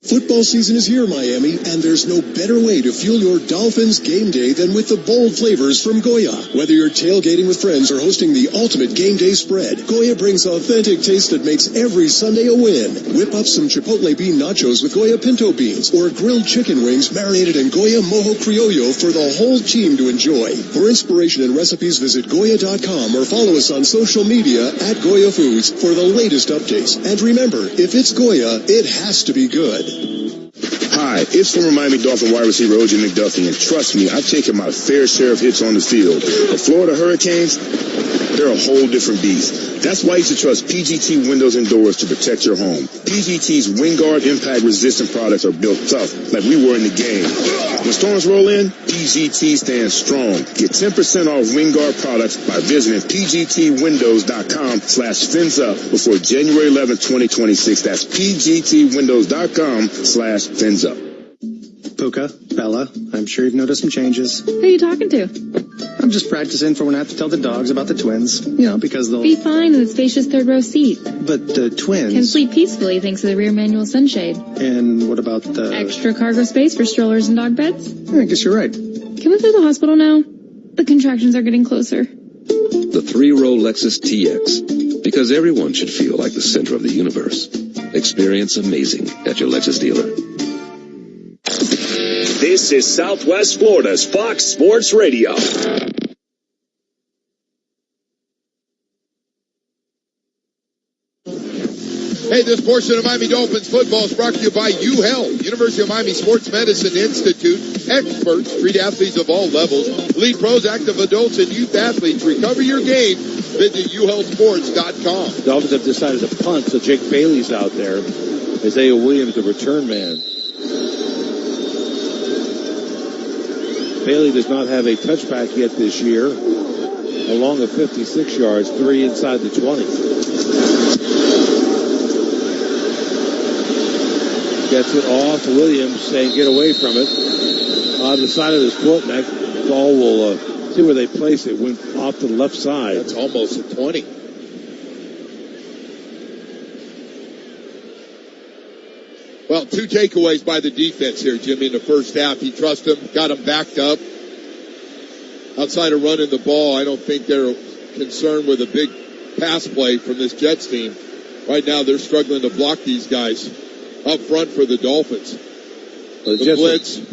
Football season is here, Miami, and there's no better way to fuel your Dolphins game day than with the bold flavors from Goya. Whether you're tailgating with friends or hosting the ultimate game day spread, Goya brings authentic taste that makes every Sunday a win. Whip up some Chipotle bean nachos with Goya pinto beans or grilled chicken wings marinated in Goya mojo criollo for the whole team to enjoy. For inspiration and recipes, visit Goya.com or follow us on social media at Goya Foods for the latest updates. And remember, if it's Goya, it has to be good. Hi, it's former Miami Dolphin wide receiver O.J. McDuffie, and trust me, I've taken my fair share of hits on the field. The Florida Hurricanes, they're a whole different beast. That's why you should trust PGT Windows and Doors to protect your home. PGT's WindGuard impact-resistant products are built tough, like we were in the game. When storms roll in, PGT stands strong. Get 10% off WindGuard products by visiting PGTWindows.com/FinsUp before January 11, 2026. That's PGTWindows.com/FinsUp. Puka, Bella, I'm sure you've noticed some changes. Who are you talking to? I'm just practicing for when I have to tell the dogs about the twins. You know, because they'll... Be fine in the spacious third row seat. But the twins... Can sleep peacefully thanks to the rear manual sunshade. And what about the... Extra cargo space for strollers and dog beds? I guess you're right. Can we go to the hospital now? The contractions are getting closer. The 3-row Lexus TX. Because everyone should feel like the center of the universe. Experience amazing at your Lexus dealer. This is Southwest Florida's Fox Sports Radio. Hey, this portion of Miami Dolphins football is brought to you by UHealth, University of Miami Sports Medicine Institute. Experts treat athletes of all levels. Lead pros, active adults, and youth athletes. Recover your game. Visit uhealthsports.com. The Dolphins have decided to punt, so Jake Bailey's out there. Isaiah Williams, the return man. Bailey does not have a touchback yet this year. Along the 56 yards, 3 inside the 20. Gets it off. Williams saying get away from it. On the side of his foot, and that ball will see where they place it. Went off to the left side. That's almost a 20. Well, 2 takeaways by the defense here, Jimmy, in the first half. You trust them, got them backed up. Outside of running the ball, I don't think they're concerned with a big pass play from this Jets team. Right now, they're struggling to block these guys up front for the Dolphins. The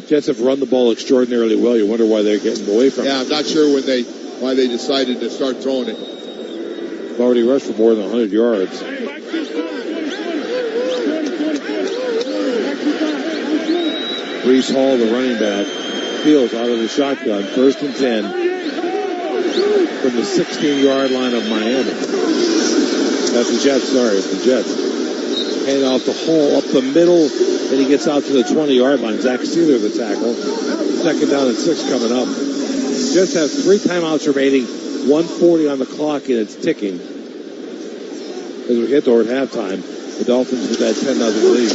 Jets have run the ball extraordinarily well. You wonder why they're getting away from it. Yeah, I'm not sure why they decided to start throwing it. They've already rushed for more than 100 yards. Breece Hall, the running back, Fields out of the shotgun. 1st and 10 from the 16-yard line of Miami. That's the Jets, sorry, it's the Jets. Hand off the Hall up the middle, and he gets out to the 20-yard line. Zach Sealer, the tackle. 2nd down and 6 coming up. Jets have 3 timeouts remaining, 1:40 on the clock, and it's ticking. As we get toward halftime, the Dolphins with that 10-0 lead.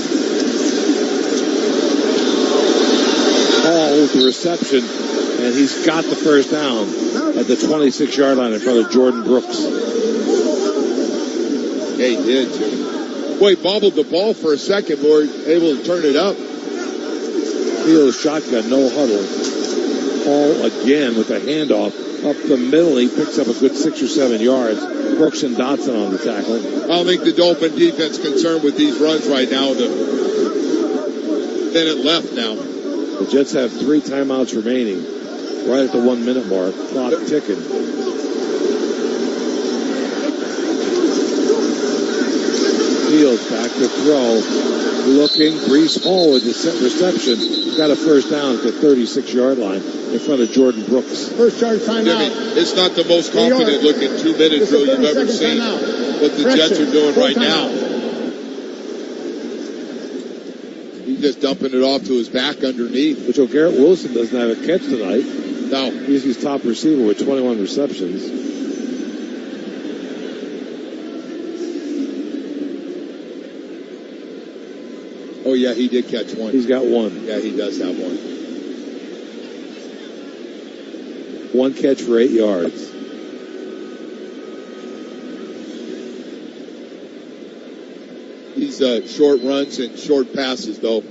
Hall with the reception, and he's got the 1st down at the 26-yard line in front of Jordan Brooks. Yeah, he did, Jimmy. Boy, he bobbled the ball for a second, but we're able to turn it up. Fields shotgun, no huddle. Hall again with a handoff up the middle. He picks up a good 6 or 7 yards. Brooks and Dotson on the tackle. I don't think the Dolphin defense concerned with these runs right now. The minute left now. The Jets have 3 timeouts remaining. Right at the 1 minute mark. Clock ticking. Fields back to throw. Looking. Breece Hall with the reception. Got a 1st down at the 36-yard line in front of Jordan Brooks. First charge timeout. It's not the most confident looking 2-minute drill you've ever seen. What the Jets are doing right now. He's just dumping it off to his back underneath. Which Garrett Wilson doesn't have a catch tonight. No. He's his top receiver with 21 receptions. Oh, yeah, he did catch one. He's got one. Yeah, he does have one. 1 catch for 8 yards. These short runs and short passes, though.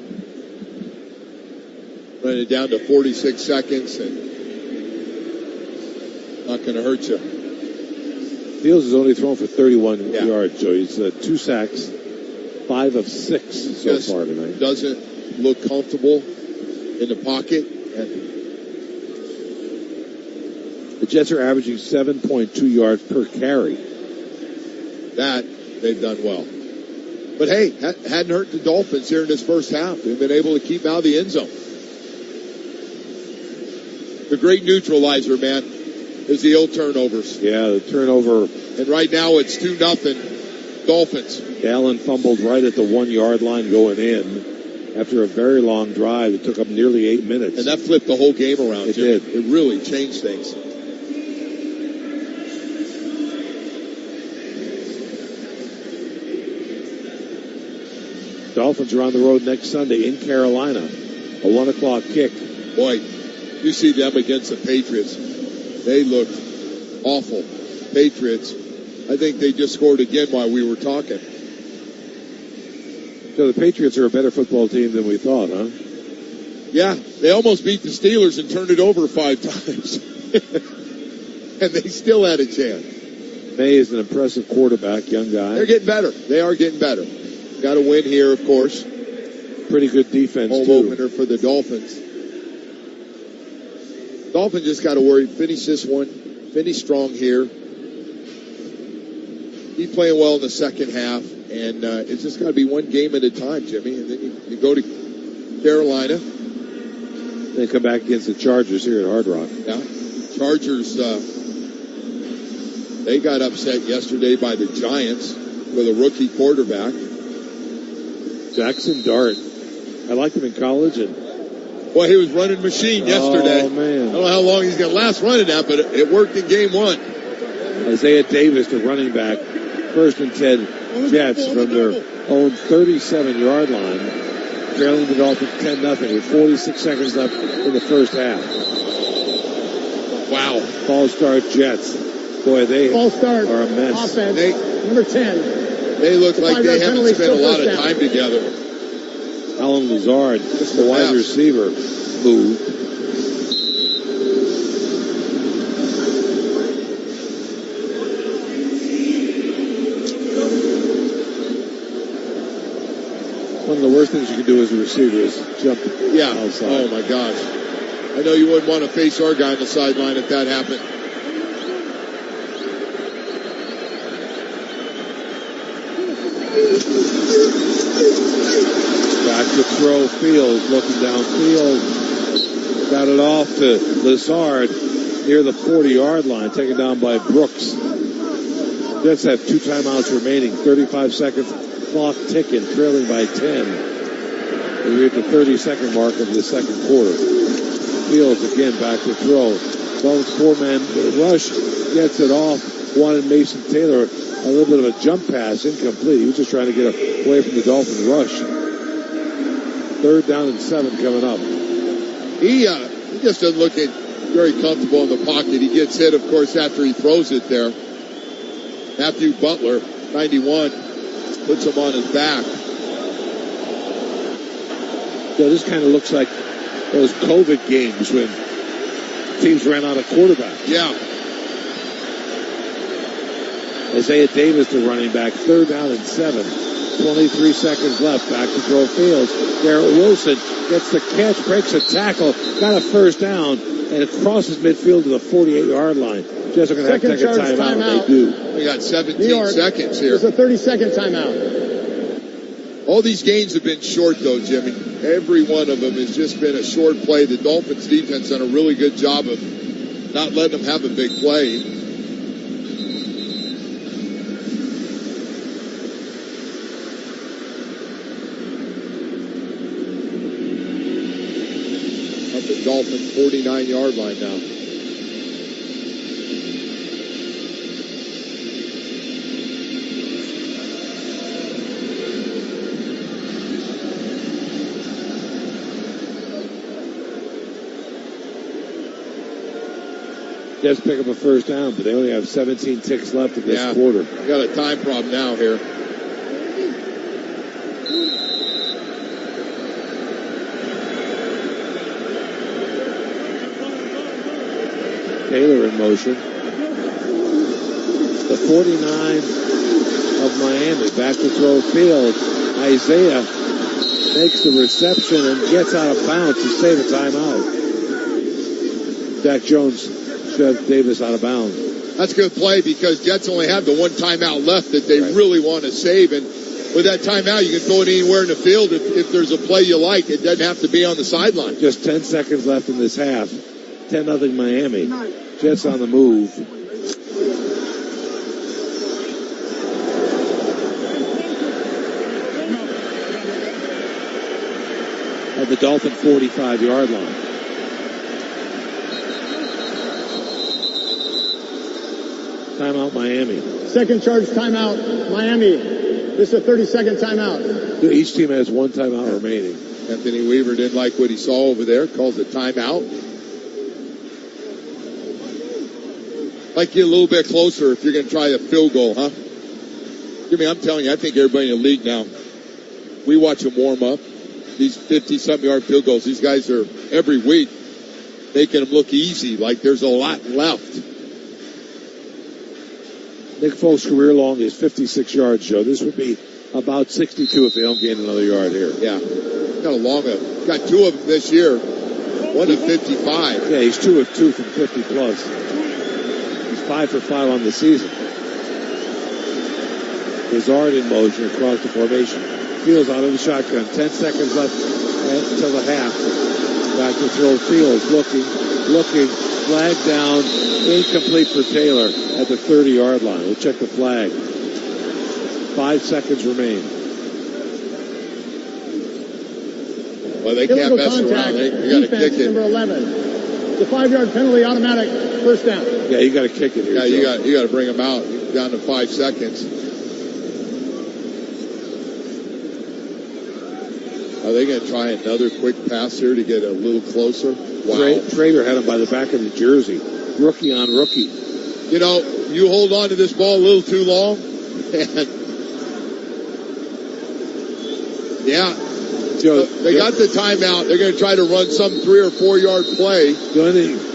Running it down to 46 seconds and not going to hurt you. Fields has only thrown for 31 yards, Joe. He's 2 sacks, 5 of 6 so far tonight. Doesn't look comfortable in the pocket. And the Jets are averaging 7.2 yards per carry. That they've done well. But hey, hadn't hurt the Dolphins here in this first half. They've been able to keep out of the end zone. The great neutralizer, man, is the old turnovers. Yeah, the turnover. And right now it's 2-0 Dolphins. Allen fumbled right at the 1-yard line going in after a very long drive. It took up nearly 8 minutes. And that flipped the whole game around, It Jimmy. did. It really changed things. Dolphins are on the road next Sunday in Carolina. A 1 o'clock kick. Boy, you see them against the Patriots. They looked awful. Patriots, I think they just scored again while we were talking. So the Patriots are a better football team than we thought, huh? Yeah, they almost beat the Steelers and turned it over 5 times. And they still had a chance. May is an impressive quarterback, young guy. They're getting better. They are getting better. Got a win here, of course. Pretty good defense, Home too. opener for the Dolphins. Dolphins just got to worry. Finish this one. Finish strong here. Be playing well in the second half. And it's just got to be one game at a time, Jimmy. And then you go to Carolina. They come back against the Chargers here at Hard Rock. Yeah. Chargers, they got upset yesterday by the Giants with a rookie quarterback. Jackson Dart. I liked him in college. And boy, he was running machine yesterday. Oh, man. I don't know how long he's going to last running that, but it worked in game 1. Isaiah Davis, the running back. 1st and 10 Jets from their own 37-yard line. Trailing the Dolphins 10-0 with 46 seconds left in the first half. Wow. False start Jets. Boy, they False start are a mess. Offense. Number 10. They look like they haven't spent a lot of time together. Alan Lazard, the wide receiver, moved. things you can do as a receiver is jump outside. Oh, my gosh. I know you wouldn't want to face our guy on the sideline if that happened. Back to throw. Fields looking downfield. Got it off to Lazard near the 40-yard line, taken down by Brooks. Jets have 2 timeouts remaining, 35 seconds, clock ticking, trailing by 10. We're at the 30-second mark of the second quarter. Fields again back to throw. Dolphins 4-man rush, gets it off. Wanted Mason Taylor a little bit of a jump pass, incomplete. He was just trying to get away from the Dolphin rush. 3rd down and 7 coming up. He just doesn't look very comfortable in the pocket. He gets hit, of course, after he throws it there. Matthew Butler, 91, puts him on his back. Yeah, this kind of looks like those COVID games when teams ran out of quarterback. Yeah. Isaiah Davis, the running back, 3rd down and 7. 23 seconds left. Back to throw. Fields. Garrett Wilson gets the catch, breaks a tackle, got a 1st down, and it crosses midfield to the 48-yard line. Jets are going to have to take a timeout. They do. We got 17 seconds here. It's a 30-second timeout. All these games have been short, though, Jimmy. Every one of them has just been a short play. The Dolphins defense done a really good job of not letting them have a big play. Up the Dolphins' 49-yard line now. Jets pick up a 1st down, but they only have 17 ticks left in this quarter. Got a time problem now here. Taylor in motion. The 49 of Miami back to throw. Fields. Isaiah makes the reception and gets out of bounds to save a timeout. Dak Jones shoved Davis out of bounds. That's a good play because Jets only have the 1 timeout left that they really want to save. And with that timeout, you can throw it anywhere in the field if there's a play you like. It doesn't have to be on the sideline. Just 10 seconds left in this half. 10-0 Miami. Jets on the move. At the Dolphin 45-yard line. Timeout Miami. Second charge timeout Miami. This is a 30-second timeout. Each team has 1 timeout remaining. Anthony Weaver didn't like what he saw over there. Calls it timeout. Like get a little bit closer if you're going to try a field goal, huh? Jimmy, I'm telling you, I think everybody in the league now, we watch them warm up. These 50-something yard field goals, these guys are every week making them look easy, like there's a lot left. Nick Folk's career long is 56 yards, Joe. This would be about 62 if they don't gain another yard here. Yeah. Got 2 of them this year. 1 of 55. Yeah, he's 2 of 2 from 50 plus. 5 for 5 on the season. Lazard in motion across the formation. Fields out of the shotgun. 10 seconds left until the half. Back to throw. Fields looking. Flag down. Incomplete for Taylor at the 30-yard line. We'll check the flag. 5 seconds remain. Well, they can't mess around. They got to kick it. Number 11. It's a 5-yard penalty, automatic 1st down. Yeah, you got to kick it here. Yeah, you got to bring them out. Down to 5 seconds. Are they going to try another quick pass here to get a little closer? Wow. Trader had him by the back of the jersey. Rookie on rookie. You know, you hold on to this ball a little too long. And yeah. They got the timeout. They're going to try to run some 3 or 4 yard play.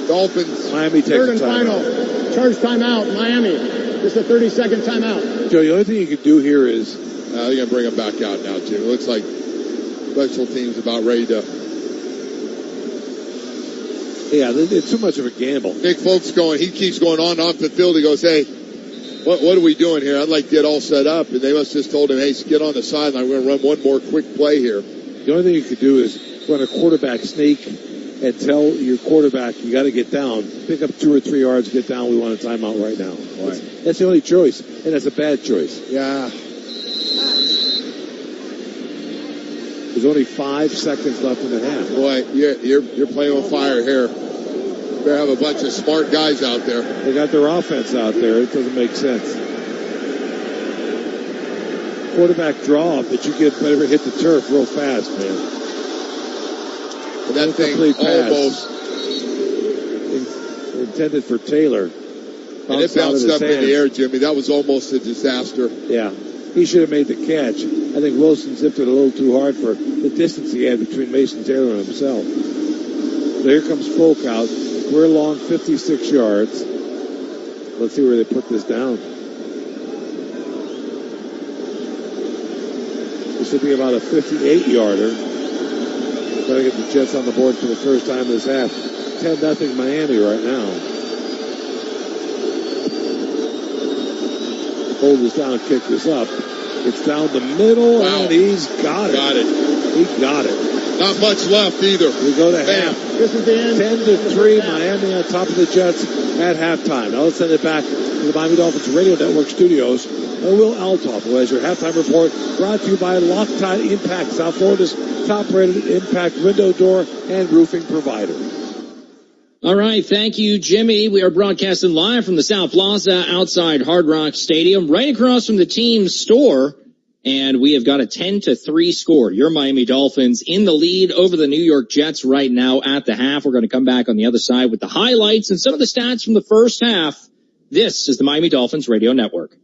Dolphins. Miami takes 3rd and a timeout. final. Charge timeout, Miami. Just a 30-second timeout. Joe, the only thing you could do here is... they're going to bring them back out now, too. It looks like Special teams about ready to. Yeah, it's too much of a gamble. Nick Folk's he keeps going on and off the field. He goes, hey, what are we doing here? I'd like to get all set up. And they must have just told him, hey, get on the sideline. We're going to run one more quick play here. The only thing you could do is run a quarterback sneak and tell your quarterback, you got to get down. Pick up 2 or 3 yards, get down. We want a timeout right now. Right. That's the only choice, and that's a bad choice. Yeah. There's only 5 seconds left in the half. Boy, you're playing with fire here. They have a bunch of smart guys out there. They got their offense out there. It doesn't make sense. Quarterback draw, but you better hit the turf real fast, man. And that thing almost intended for Taylor. And it bounced up in the air, Jimmy. That was almost a disaster. Yeah. He should have made the catch. I think Wilson zipped it a little too hard for the distance he had between Mason Taylor and himself. So here comes Folk out. We're along 56 yards. Let's see where they put this down. This should be about a 58-yarder. Trying to get the Jets on the board for the first time this half. 10-0 Miami right now. Hold this down, kick this up. It's down the middle, and he's got it. He got it. Not much left either. We go to half. This is the end. 10-3, Miami on top of the Jets at halftime. Now let's send it back to the Miami Dolphins Radio Network studios. And Will Althoff who has your halftime report brought to you by Loctite Impact, South Florida's top-rated impact window, door, and roofing provider. All right, thank you, Jimmy. We are broadcasting live from the South Plaza outside Hard Rock Stadium, right across from the team's store. And we have got a 10-3 score. Your Miami Dolphins in the lead over the New York Jets right now at the half. We're going to come back on the other side with the highlights and some of the stats from the first half. This is the Miami Dolphins Radio Network.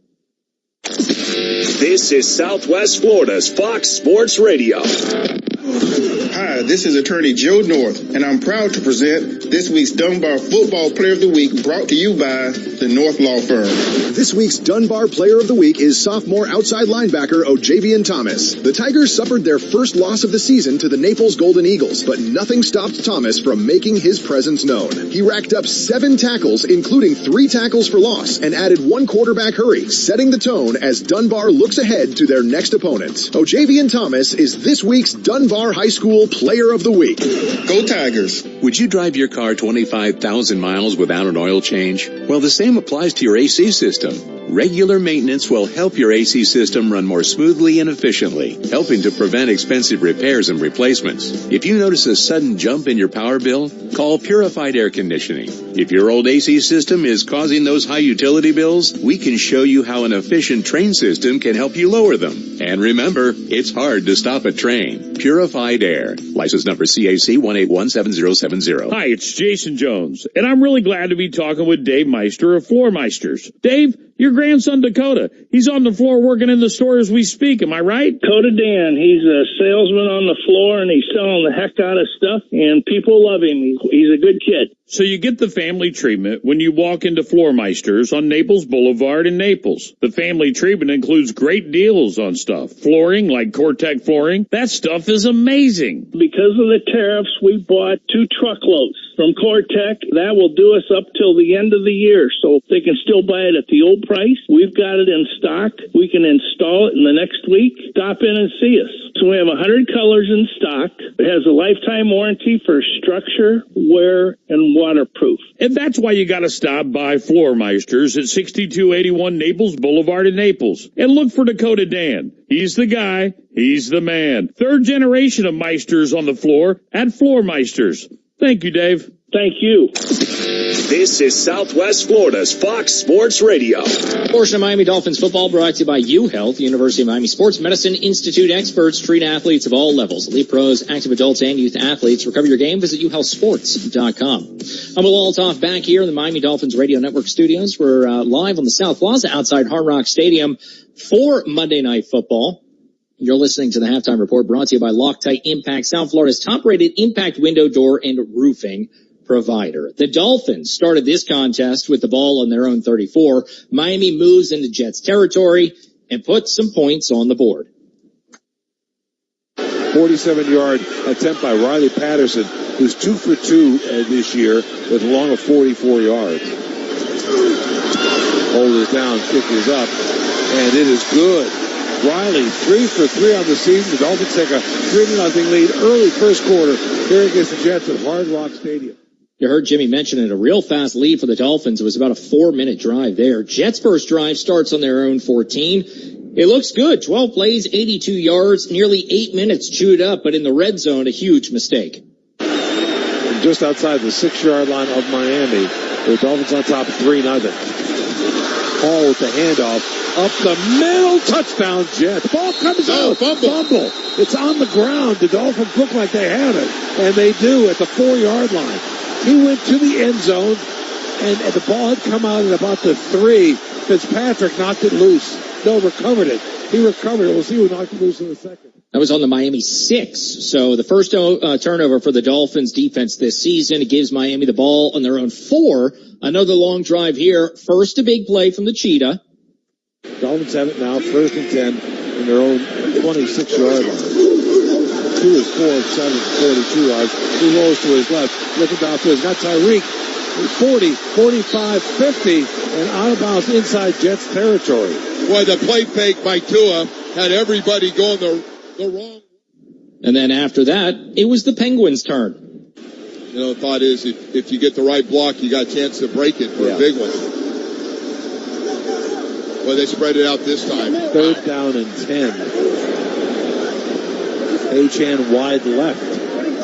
This is Southwest Florida's Fox Sports Radio. Hi, this is attorney Joe North, and I'm proud to present this week's Dunbar Football Player of the Week, brought to you by the North Law Firm. This week's Dunbar Player of the Week is sophomore outside linebacker Ojavian Thomas. The Tigers suffered their first loss of the season to the Naples Golden Eagles, but nothing stopped Thomas from making his presence known. He racked up 7 tackles, including 3 tackles for loss, and added 1 quarterback hurry, setting the tone as Dunbar looks ahead to their next opponent. Ojavian Thomas is this week's Dunbar High School Player of the Week. Go Tigers! Would you drive your car 25,000 miles without an oil change? Well, the same applies to your AC system. Regular maintenance will help your AC system run more smoothly and efficiently, helping to prevent expensive repairs and replacements. If you notice a sudden jump in your power bill, call Purified Air Conditioning. If your old AC system is causing those high utility bills, we can show you how an efficient train system can help you lower them. And remember, it's hard to stop a train. Purified Air. License number CAC 1817070. Hi, it's Jason Jones, and I'm really glad to be talking with Dave Meister of Floor Meisters. Dave, your grandson Dakota, he's on the floor working in the store as we speak, am I right? Dakota Dan, he's a salesman on the floor, and he's selling the heck out of stuff, and people love him. He's a good kid. So you get the family treatment when you walk into Floor Meisters on Naples Boulevard in Naples. The family treatment includes great deals on stuff. Flooring, like Cortec flooring, that stuff is amazing. Because of the tariffs, we bought 2 truckloads from Cortec. That will do us up till the end of the year, so they can still buy it at the old price. We've got it in stock. We can install it in the next week. Stop in and see us. So we have 100 colors in stock. It has a lifetime warranty for structure, wear, and waterproof. And that's why you got to stop by Floor Meisters at 6281 Naples Boulevard in Naples. And look for Dakota Dan. He's the guy. He's the man. 3rd generation of Meisters on the floor at Floor Meisters. Thank you, Dave. Thank you. This is Southwest Florida's Fox Sports Radio. Portion of Miami Dolphins football brought to you by UHealth, the University of Miami Sports Medicine Institute. Experts treat athletes of all levels, elite pros, active adults, and youth athletes. Recover your game. Visit uhealthsports.com. I'm Will Altoff back here in the Miami Dolphins Radio Network studios. We're live on the South Plaza outside Hard Rock Stadium for Monday Night Football. You're listening to the halftime report brought to you by Loctite Impact, South Florida's top-rated impact window, door, and roofing provider. The Dolphins started this contest with the ball on their own 34. Miami moves into Jets territory and puts some points on the board. 47-yard attempt by Riley Patterson, who's 2 for 2 this year with a long of 44 yards. Hold is down, kick is up, and it is good. Riley, 3 for 3 on the season. The Dolphins take a 3-0 lead early first quarter here against the Jets at Hard Rock Stadium. You heard Jimmy mention it, a real fast lead for the Dolphins. It was about a 4-minute drive there. Jets' first drive starts on their own 14. It looks good. 12 plays, 82 yards, nearly 8 minutes chewed up, but in the red zone, a huge mistake. And just outside the 6-yard line of Miami, the Dolphins on top 3-0. Hall with the handoff. Up the middle, touchdown Jets. Ball comes out. Fumble. It's on the ground. The Dolphins look like they have it, and they do at the 4-yard line. He went to the end zone, and the ball had come out at about the 3. Fitzpatrick knocked it loose. No, recovered it. He recovered it. We'll see who knocked it loose in a second. That was on the Miami 6. So the first turnover for the Dolphins defense this season. It gives Miami the ball on their own 4. Another long drive here. First a big play from the Cheetah. Dolphins have it now, 1st and 10 in their own 26-yard line. 2 is 4 of 7 for 42 yards. He rolls to his left, looking downfield. He's got Tyreek, 40, 45, 50, and out of bounds inside Jets territory. Boy, the play fake by Tua had everybody going the wrong. And then after that, it was the Penguins' turn. You know, the thought is if you get the right block, you got a chance to break it for a big one. Well, they spread it out this time. 3rd down and 10. Achane wide left.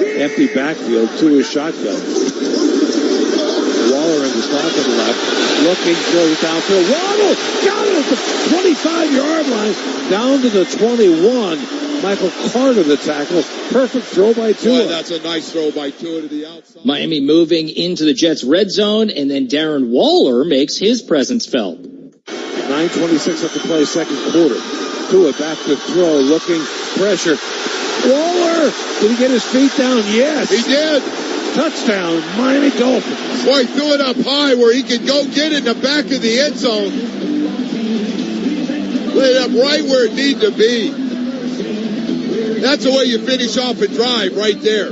Empty backfield to his shotgun. Waller in the slot to the left. Looking, throws it downfield. Waddle got it at the 25-yard line. Down to the 21. Michael Carter, the tackle. Perfect throw by Tua. Boy, that's a nice throw by Tua to the outside. Miami moving into the Jets' red zone, and then Darren Waller makes his presence felt. 9:26 up to play, second quarter. Tua back to throw, looking, pressure. Waller! Did he get his feet down? Yes. He did. Touchdown, Miami Dolphins. Boy, threw it up high where he could go get it in the back of the end zone. Laid it up right where it needed to be. That's the way you finish off a drive right there.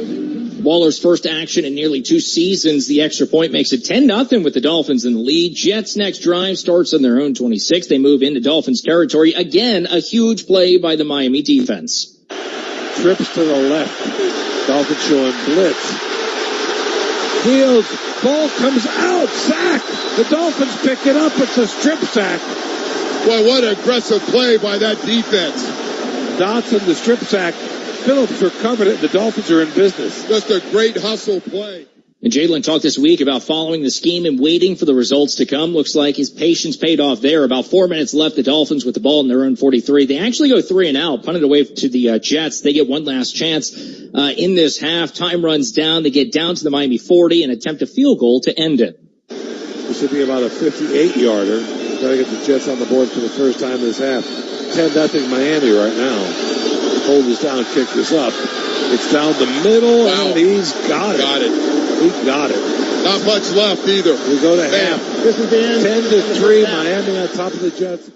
Waller's first action in nearly 2 seasons. The extra point makes it 10-0 with the Dolphins in the lead. Jets' next drive starts on their own 26. They move into Dolphins territory. Again, a huge play by the Miami defense. Trips to the left. Dolphins showing blitz. Fields, ball comes out, sack. The Dolphins pick it up. It's a strip sack. Boy, what an aggressive play by that defense. Dotson, the strip sack. Phillips recovered it. The Dolphins are in business. Just a great hustle play. And Jalen talked this week about following the scheme and waiting for the results to come. Looks like his patience paid off there. About 4 minutes left. The Dolphins with the ball in their own 43. They actually go 3 and out, punt it away to the Jets. They get one last chance in this half. Time runs down. They get down to the Miami 40 and attempt a field goal to end it. This should be about a 58-yarder. Trying to get the Jets on the board for the first time this half. 10-0 Miami right now. Hold this down, kick this up. It's down the middle, and he's got it. He got it. Not much left either. We go to half. This is the end. 10-3, Miami on top of the Jets.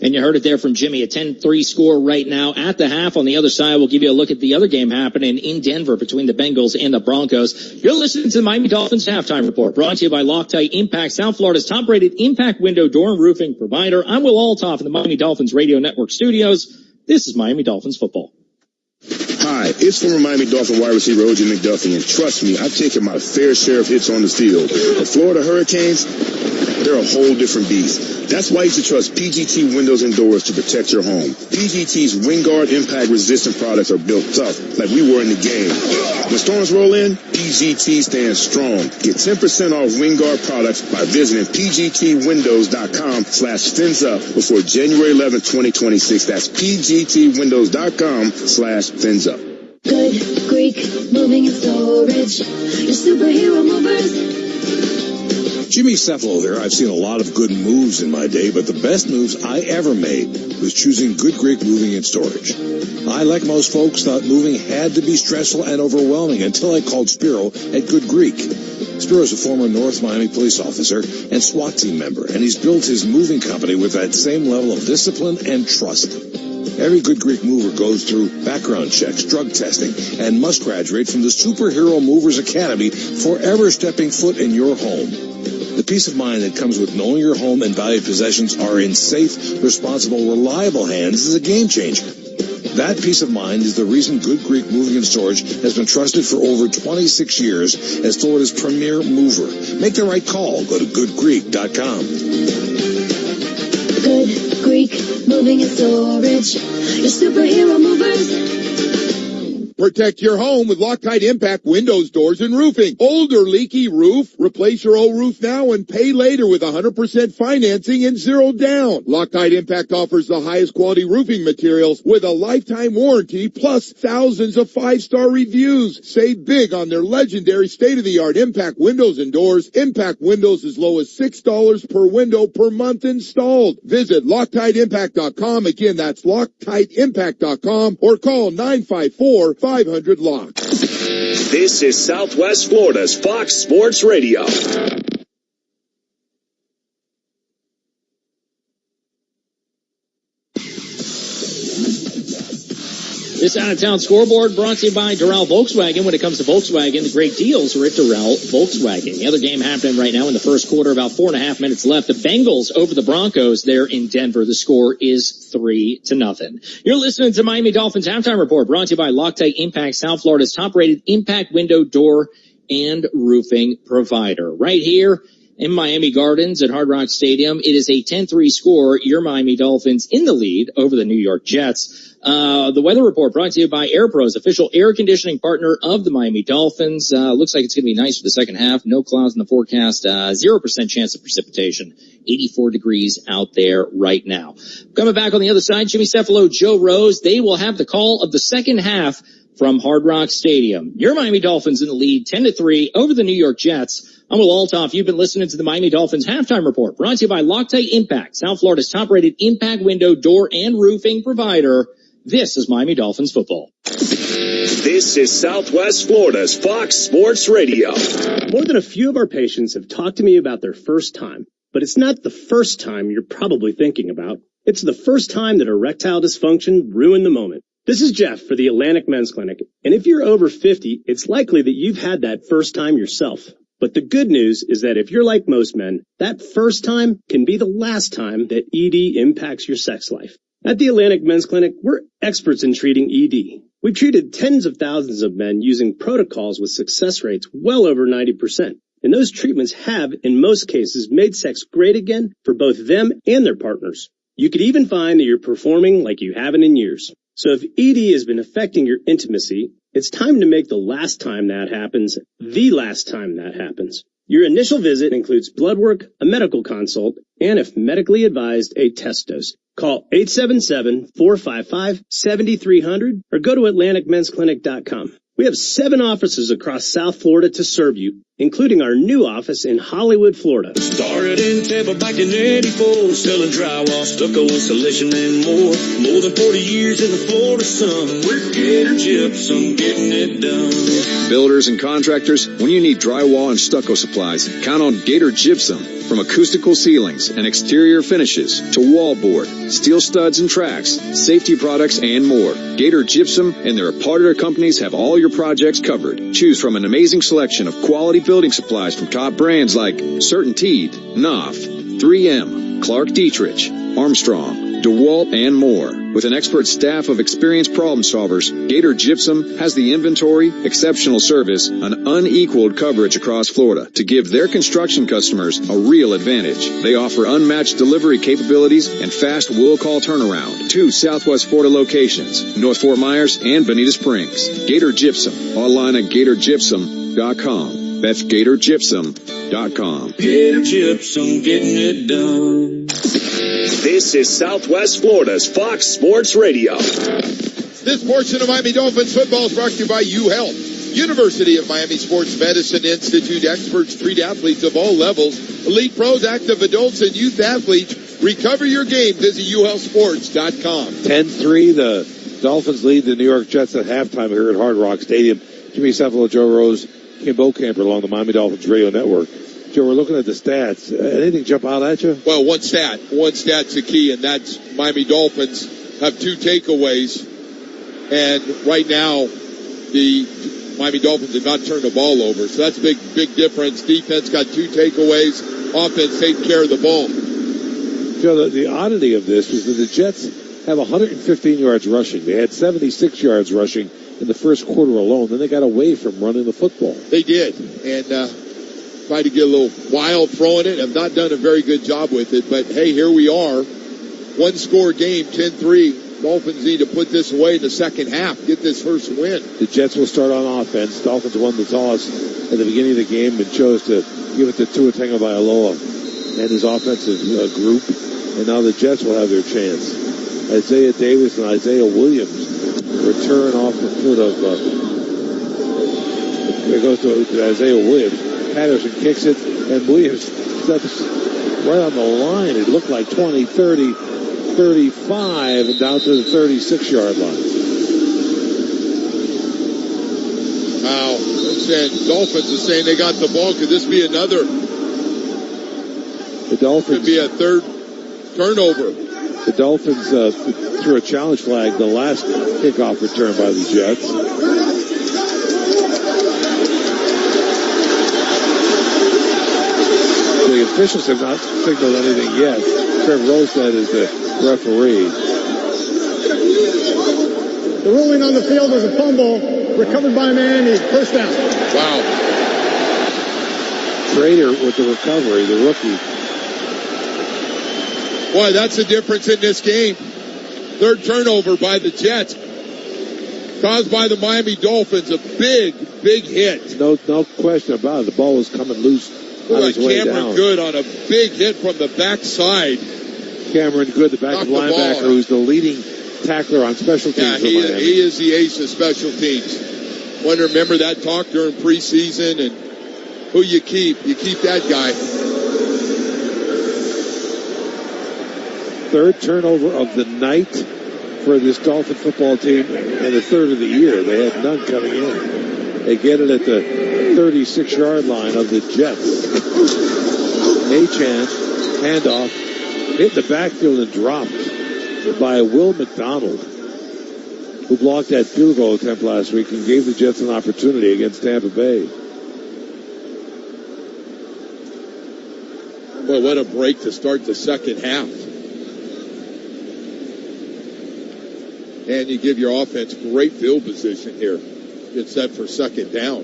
And you heard it there from Jimmy, a 10-3 score right now at the half. On the other side, we'll give you a look at the other game happening in Denver between the Bengals and the Broncos. You're listening to the Miami Dolphins Halftime Report, brought to you by Loctite Impact, South Florida's top-rated impact window door and roofing provider. I'm Will Altoff in the Miami Dolphins Radio Network studios. This is Miami Dolphins football. Hi, it's former Miami Dolphin wide receiver O.J. McDuffie, and trust me, I've taken my fair share of hits on the field. The Florida Hurricanes, they're a whole different beast. That's why you should trust PGT windows and doors to protect your home. PGT's WindGuard impact-resistant products are built tough, like we were in the game. When storms roll in, PGT stands strong. Get 10% off WindGuard products by visiting pgtwindows.com/FinsUp before January 11, 2026. That's pgtwindows.com/FinsUp. Good Greek moving and storage. Your superhero movers. Jimmy Cephalo here. I've seen a lot of good moves in my day, but the best moves I ever made was choosing Good Greek Moving and Storage. I, like most folks, thought moving had to be stressful and overwhelming until I called Spiro at Good Greek. Spiro is a former North Miami police officer and SWAT team member, and he's built his moving company with that same level of discipline and trust. Every good Greek mover goes through background checks, drug testing, and must graduate from the Superhero Movers Academy, forever stepping foot in your home. The peace of mind that comes with knowing your home and valued possessions are in safe, responsible, reliable hands is a game changer. That peace of mind is the reason Good Greek Moving and Storage has been trusted for over 26 years as Florida's premier mover. Make the right call. Go to goodgreek.com. Good Greek Moving and Storage. Your superhero movers. Protect your home with Loctite Impact windows, doors, and roofing. Old or leaky roof? Replace your old roof now and pay later with 100% financing and zero down. Loctite Impact offers the highest quality roofing materials with a lifetime warranty plus thousands of 5-star reviews. Save big on their legendary state-of-the-art Impact windows and doors. Impact windows as low as $6 per window per month installed. Visit LoctiteImpact.com. Again, that's LoctiteImpact.com or call 954-500-LOCK. This is Southwest Florida's Fox Sports Radio. This out-of-town scoreboard brought to you by Doral Volkswagen. When it comes to Volkswagen, the great deals are at Doral Volkswagen. The other game happening right now in the first quarter, about 4.5 minutes left. The Bengals over the Broncos there in Denver. The score is 3-0. You're listening to Miami Dolphins Halftime Report, brought to you by Loctite Impact, South Florida's top-rated impact window, door, and roofing provider. Right here in Miami Gardens at Hard Rock Stadium, it is a 10-3 score. Your Miami Dolphins in the lead over the New York Jets. The weather report brought to you by Air Pros, official air conditioning partner of the Miami Dolphins. Looks like it's going to be nice for the second half. No clouds in the forecast. 0% chance of precipitation. 84 degrees out there right now. Coming back on the other side, Jimmy Cefalo, Joe Rose. They will have the call of the second half from Hard Rock Stadium. Your Miami Dolphins in the lead, 10-3 over the New York Jets. I'm Will Altoff. You've been listening to the Miami Dolphins Halftime Report, brought to you by Loctite Impact, South Florida's top-rated impact window, door, and roofing provider. This is Miami Dolphins football. This is Southwest Florida's Fox Sports Radio. More than a few of our patients have talked to me about their first time, but it's not the first time you're probably thinking about. It's the first time that erectile dysfunction ruined the moment. This is Jeff for the Atlantic Men's Clinic, and if you're over 50, it's likely that you've had that first time yourself. But the good news is that if you're like most men, that first time can be the last time that ED impacts your sex life. At the Atlantic Men's Clinic, we're experts in treating ED. We've treated tens of thousands of men using protocols with success rates well over 90%. And those treatments have, in most cases, made sex great again for both them and their partners. You could even find that you're performing like you haven't in years. So if ED has been affecting your intimacy, it's time to make the last time that happens the last time that happens. Your initial visit includes blood work, a medical consult, and if medically advised, a test dose. Call 877-455-7300 or go to AtlanticMen'sClinic.com. We have 7 offices across South Florida to serve you, including our new office in Hollywood, Florida. Started in Tampa back in 84, selling drywall, stucco, insulation, and more. More than 40 years in the Florida sun. We're Gator Gypsum, getting it done. Builders and contractors, when you need drywall and stucco supplies, count on Gator Gypsum. From acoustical ceilings and exterior finishes to wallboard, steel studs and tracks, safety products, and more. Gator Gypsum and their partner companies have all your projects covered. Choose from an amazing selection of quality building supplies from top brands like CertainTeed, Knopf, 3M, Clark Dietrich, Armstrong, DeWalt, and more. With an expert staff of experienced problem solvers, Gator Gypsum has the inventory, exceptional service, and unequaled coverage across Florida to give their construction customers a real advantage. They offer unmatched delivery capabilities and fast will call turnaround. 2 Southwest Florida locations, North Fort Myers and Bonita Springs. Gator Gypsum, online at GatorGypsum.com. That's GatorGypsum.com. Gator Gypsum, getting it done. This is Southwest Florida's Fox Sports Radio. This portion of Miami Dolphins football is brought to you by UHealth. University of Miami Sports Medicine Institute experts treat athletes of all levels. Elite pros, active adults, and youth athletes. Recover your game. Visit UHealthSports.com. 10-3, the Dolphins lead the New York Jets at halftime here at Hard Rock Stadium. Jimmy Cefalo, Joe Rose, Kim Bocamper along the Miami Dolphins radio network. Joe, we're looking at the stats. Anything jump out at you? Well, one stat's the key, and that's Miami Dolphins have 2 takeaways. And right now, the Miami Dolphins have not turned the ball over. So that's a big difference. Defense got 2 takeaways. Offense taking care of the ball. Joe, the oddity of this is that the Jets have 115 yards rushing. They had 76 yards rushing in the first quarter alone. Then they got away from running the football. They did. And tried to get a little wild throwing it. Have not done a very good job with it. But, hey, here we are. 1-score game, 10-3. Dolphins need to put this away in the second half. Get this first win. The Jets will start on offense. Dolphins won the toss at the beginning of the game and chose to give it to Tua Tagovailoa and his offensive group. And now the Jets will have their chance. Isaiah Davis and Isaiah Williams return off the foot of, it goes to Isaiah Williams. Patterson kicks it, and Williams steps right on the line. It looked like 20, 30, 35, and down to the 36-yard line. Wow. Dolphins are saying they got the ball. Could this be another? The Dolphins. Could be a third turnover. The Dolphins threw a challenge flag the last kickoff return by the Jets. The officials have not signaled anything yet. Trevor Rosestead is the referee. The ruling on the field was a fumble recovered by Miami. First down. Wow. Trader with the recovery, the rookie. Boy, that's the difference in this game. Third turnover by the Jets. Caused by the Miami Dolphins. A big hit. No question about it. The ball was coming loose on his way down. Cameron Good on a big hit from the backside. Cameron Good, the backup linebacker, who's the leading tackler on special teams. Yeah, he is the ace of special teams. Want to remember that talk during preseason and who you keep. You keep that guy. Third turnover of the night for this Dolphin football team and the third of the year. They had none coming in. They get it at the 36-yard line of the Jets. Achane, handoff, hit the backfield and dropped by Will McDonald, who blocked that field goal attempt last week and gave the Jets an opportunity against Tampa Bay. Boy, what a break to start the second half. And you give your offense great field position here. Get set for second down.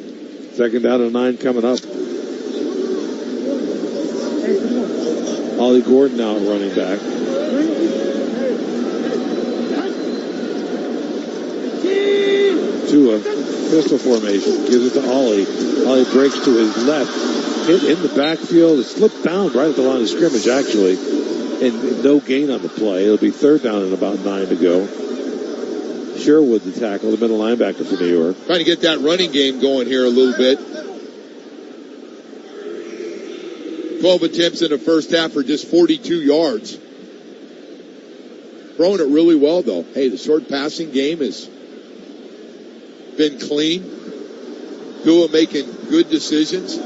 Second down and 9 coming up. Ollie Gordon now running back. Tua, pistol formation, gives it to Ollie. Ollie breaks to his left. Hit in the backfield. It slipped down right at the line of scrimmage, actually. And no gain on the play. It'll be third down and about 9 to go. Sherwood, the tackle, the middle linebacker for New York. Trying to get that running game going here a little bit. 12 attempts in the first half for just 42 yards. Throwing it really well, though. Hey, the short passing game has been clean. Tua making good decisions.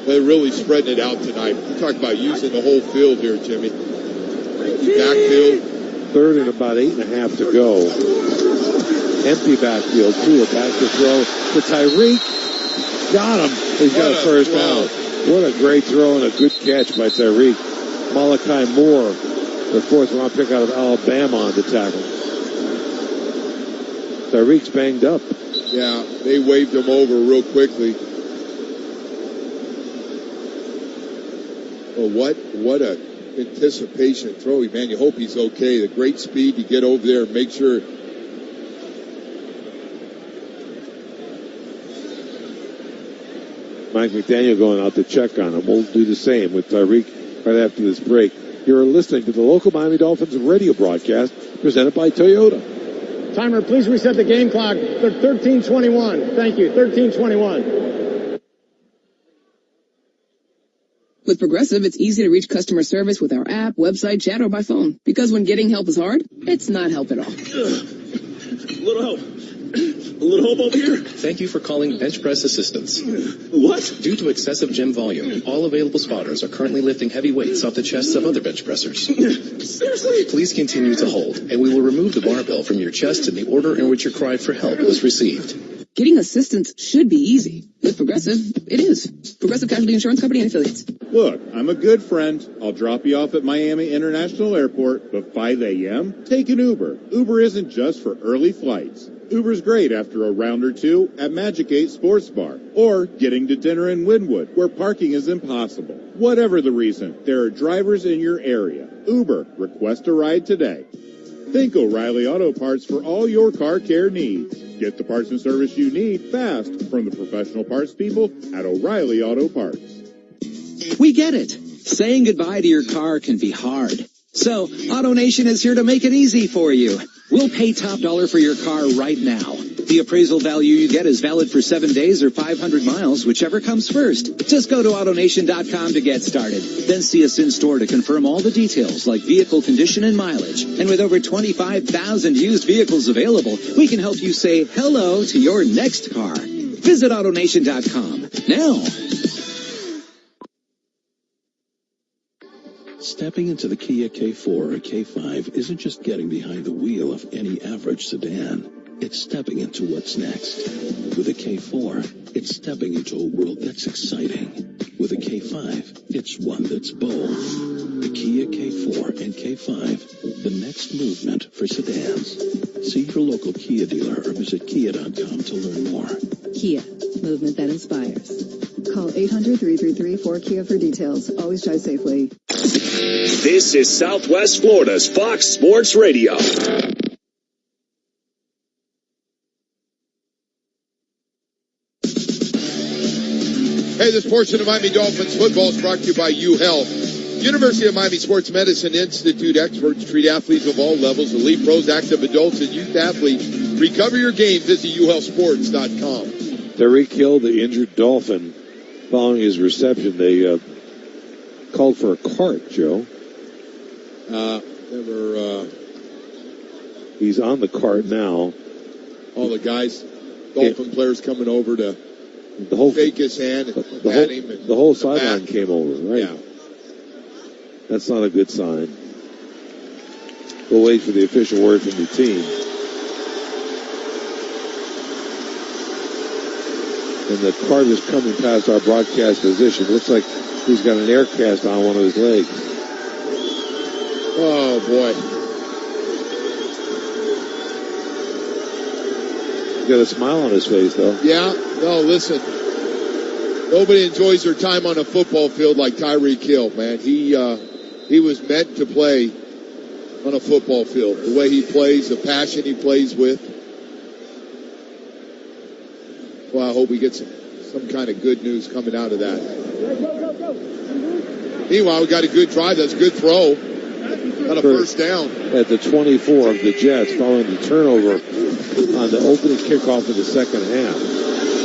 They're really spreading it out tonight. You talk about using the whole field here, Jimmy. Backfield. Third and about 8.5 to go. Empty backfield. Tua back to throw to Tyreek. Got him. He's got a first down. What a great throw and a good catch by Tyreek. Malachi Moore, the fourth round pick out of Alabama, on the tackle. Tyreek's banged up. Yeah, they waved him over real quickly. Well, what a anticipation throw. Man, you hope he's okay. The great speed to get over there and make sure. Mike McDaniel going out to check on him. We'll do the same with Tyreek right after this break. You're listening to the local Miami Dolphins radio broadcast presented by Toyota. Timer, please reset the game clock. 13:21. Thank you. 13:21. With Progressive, it's easy to reach customer service with our app, website, chat, or by phone. Because when getting help is hard, it's not help at all. Little help. A little hope over here. Thank you for calling Bench Press Assistance. What? Due to excessive gym volume, all available spotters are currently lifting heavy weights off the chests of other bench pressers. Seriously? Please continue to hold, and we will remove the barbell from your chest in the order in which your cry for help was received. Getting assistance should be easy. With Progressive, it is. Progressive Casualty Insurance Company and Affiliates. Look, I'm a good friend. I'll drop you off at Miami International Airport, but 5 a.m., take an Uber. Uber isn't just for early flights. Uber's great after a round or two at Magic 8 Sports Bar, or getting to dinner in Wynwood, where parking is impossible. Whatever the reason, there are drivers in your area. Uber, request a ride today. Think O'Reilly Auto Parts for all your car care needs. Get the parts and service you need fast from the professional parts people at O'Reilly Auto Parts. We get it. Saying goodbye to your car can be hard. So, AutoNation is here to make it easy for you. We'll pay top dollar for your car right now. The appraisal value you get is valid for 7 days or 500 miles, whichever comes first. Just go to AutoNation.com to get started. Then see us in store to confirm all the details like vehicle condition and mileage. And with over 25,000 used vehicles available, we can help you say hello to your next car. Visit AutoNation.com now. Stepping into the Kia K4 or K5 isn't just getting behind the wheel of any average sedan. It's stepping into what's next. With a K4, it's stepping into a world that's exciting. With a K5, it's one that's bold. The Kia K4 and K5, the next movement for sedans. See your local Kia dealer or visit Kia.com to learn more. Kia, movement that inspires. Call 800-333-4KIA for details. Always drive safely. This is Southwest Florida's Fox Sports Radio. Hey, this portion of Miami Dolphins football is brought to you by UHealth. University of Miami Sports Medicine Institute experts treat athletes of all levels, elite pros, active adults, and youth athletes. Recover your game. Visit uhealthsports.com. Tyreek Hill, the injured Dolphin, following his reception, they called for a cart, Joe. He's on the cart now. All the guys, Dolphin players coming over to shake his hand and pat him. The whole sideline came over, right? Yeah. That's not a good sign. We'll wait for the official word from the team. And the cart is coming past our broadcast position. Looks like he's got an air cast on one of his legs. Oh, boy. He's got a smile on his face, though. Yeah. No, listen. Nobody enjoys their time on a football field like Tyreek Hill, man. He was meant to play on a football field. The way he plays, the passion he plays with. Well, I hope we get some kind of good news coming out of that. Meanwhile, we got a good drive. That's a good throw. Got a first down. At the 24 of the Jets, following the turnover on the opening kickoff of the second half.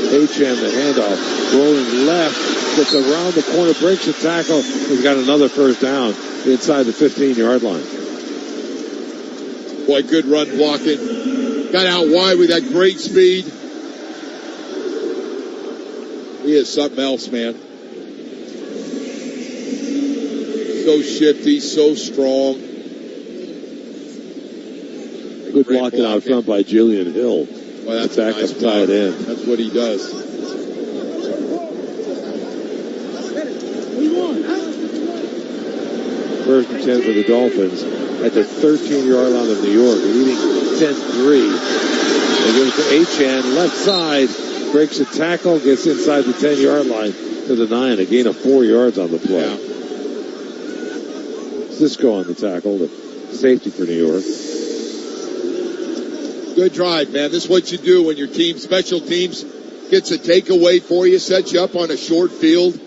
Achane, the handoff, rolling left, gets around the corner, breaks the tackle. He's got another first down inside the 15-yard line. Boy, good run blocking. Got out wide with that great speed. He is something else, man. So shifty, so strong. Good blocking out front by Jillian Hill. Well, that's back nice up tight end. That's what he does. First and 10 for the Dolphins at the 13-yard line of New York, leading 10-3. They give it to Achane, left side, breaks a tackle, gets inside the 10-yard line to the 9, a gain of 4 yards on the play. Yeah. Cisco on the tackle, the safety for New York. Good drive, man. This is what you do when your team, special teams, gets a takeaway for you, sets you up on a short field.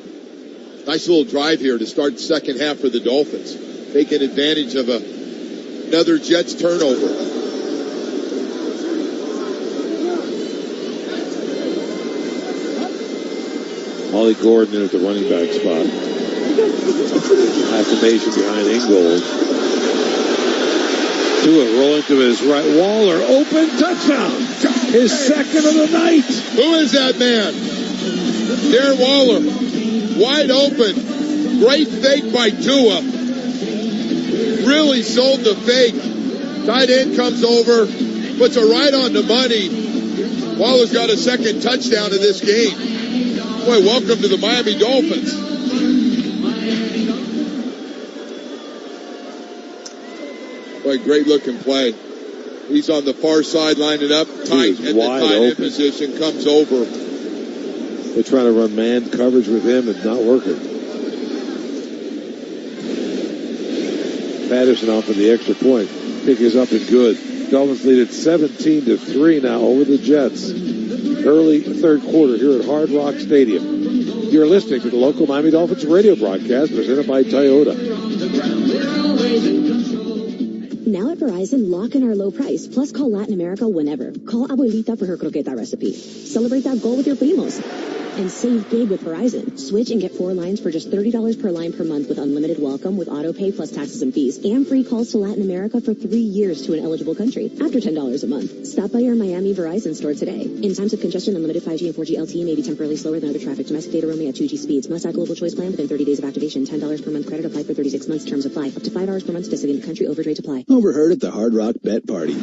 Nice little drive here to start the second half for the Dolphins. Taking advantage of another Jets turnover. Ollie Gordon in at the running back spot. Affirmation behind Ingold. Tua rolling to his right. Waller, open, touchdown. His second of the night. Who is that man? Darren Waller, wide open. Great fake by Tua. Really sold the fake. Tight end comes over, puts it right on the money. Waller's got a second touchdown in this game. Boy, welcome to the Miami Dolphins. Boy, great looking play. He's on the far side lining up, tight at the tight end position, comes over. They're trying to run man coverage with him. It's not working. Patterson off of the extra point. Kick is up and good. Dolphins lead at 17-3 now over the Jets. Early third quarter here at Hard Rock Stadium. You're listening to the local Miami Dolphins radio broadcast presented by Toyota. Now at Verizon, lock in our low price, plus call Latin America whenever. Call Abuelita for her croqueta recipe. Celebrate that goal with your primos. And save big with Verizon. Switch and get 4 lines for just $30 per line per month with unlimited welcome with auto pay plus taxes and fees. And free calls to Latin America for 3 years to an eligible country after $10 a month. Stop by your Miami Verizon store today. In times of congestion, unlimited 5G and 4G LTE may be temporarily slower than other traffic. Domestic data roaming at 2G speeds. Must add global choice plan within 30 days of activation. $10 per month credit applied for 36 months. Terms apply. Up to $5 per month to city and country overdrate apply. Overheard at the Hard Rock Bet Party.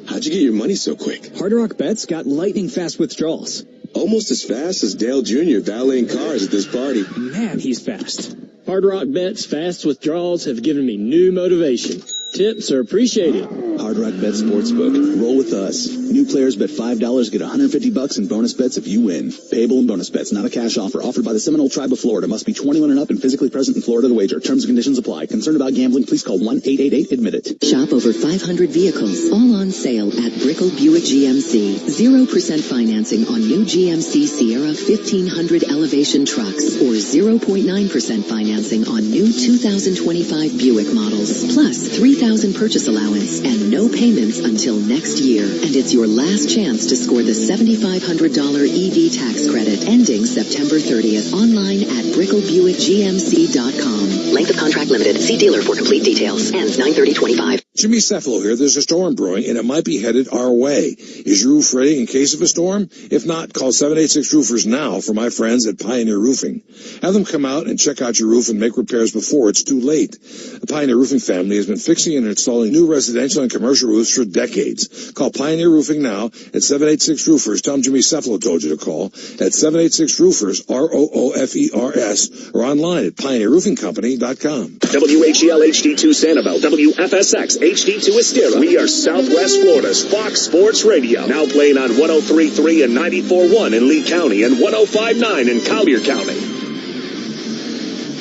How'd you get your money so quick? Hard Rock Bets got lightning fast withdrawals. Almost as fast as Dale Jr. valeting cars at this party. Man, he's fast. Hard Rock Bet's fast withdrawals have given me new motivation. Tips are appreciated. Hard Rock Bet Sportsbook. Roll with us. New players bet $5, get $150 in bonus bets if you win. Payable in bonus bets, not a cash offer. Offered by the Seminole Tribe of Florida. Must be 21 and up and physically present in Florida to wager. Terms and conditions apply. Concerned about gambling, please call 1-888-ADMIT-IT. Shop over 500 vehicles, all on sale at Brickell Buick GMC. 0% financing on new GMC Sierra 1500 elevation trucks or 0.9% financing on new 2025 Buick models. Plus 3,000 purchase allowance and no payments until next year. And it's your last chance to score the $7,500 EV tax credit ending September 30th. Online at BrickellBuickGMC.com. Length of contract limited. See dealer for complete details. Ends 9/30/25. Jimmy Cephalo here. There's a storm brewing, and it might be headed our way. Is your roof ready in case of a storm? If not, call 786 Roofers now for my friends at Pioneer Roofing. Have them come out and check out your roof and make repairs before it's too late. The Pioneer Roofing family has been fixing and installing new residential and commercial roofs for decades. Call Pioneer Roofing now at 786 Roofers. Tell them Jimmy Cephalo told you to call at 786 Roofers, ROOFERS, or online at pioneerroofingcompany.com. WHEL HD2 Sanibel, WFSX HD2 Estera. We are Southwest Florida's Fox Sports Radio. Now playing on 103.3 and 94.1 in Lee County and 105.9 in Collier County.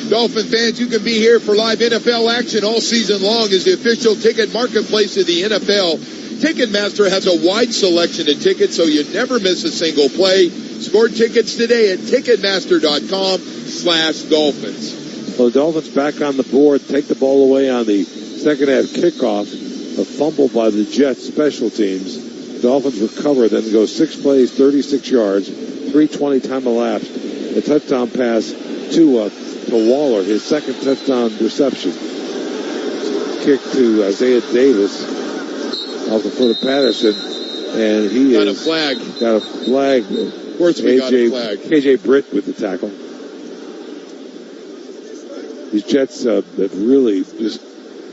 Dolphin fans, you can be here for live NFL action all season long as the official ticket marketplace of the NFL. Ticketmaster has a wide selection of tickets, so you never miss a single play. Score tickets today at Ticketmaster.com/Dolphins. Well, the Dolphins back on the board, take the ball away on the second half kickoff. A fumble by the Jets special teams. Dolphins recover, then go 6 plays, 36 yards, 3:20 time elapsed. A touchdown pass to Waller, his second touchdown reception. Kick to Isaiah Davis off the foot of Patterson, and he got a flag. Got a flag. Of course we got a flag. KJ Britt with the tackle. These Jets have really just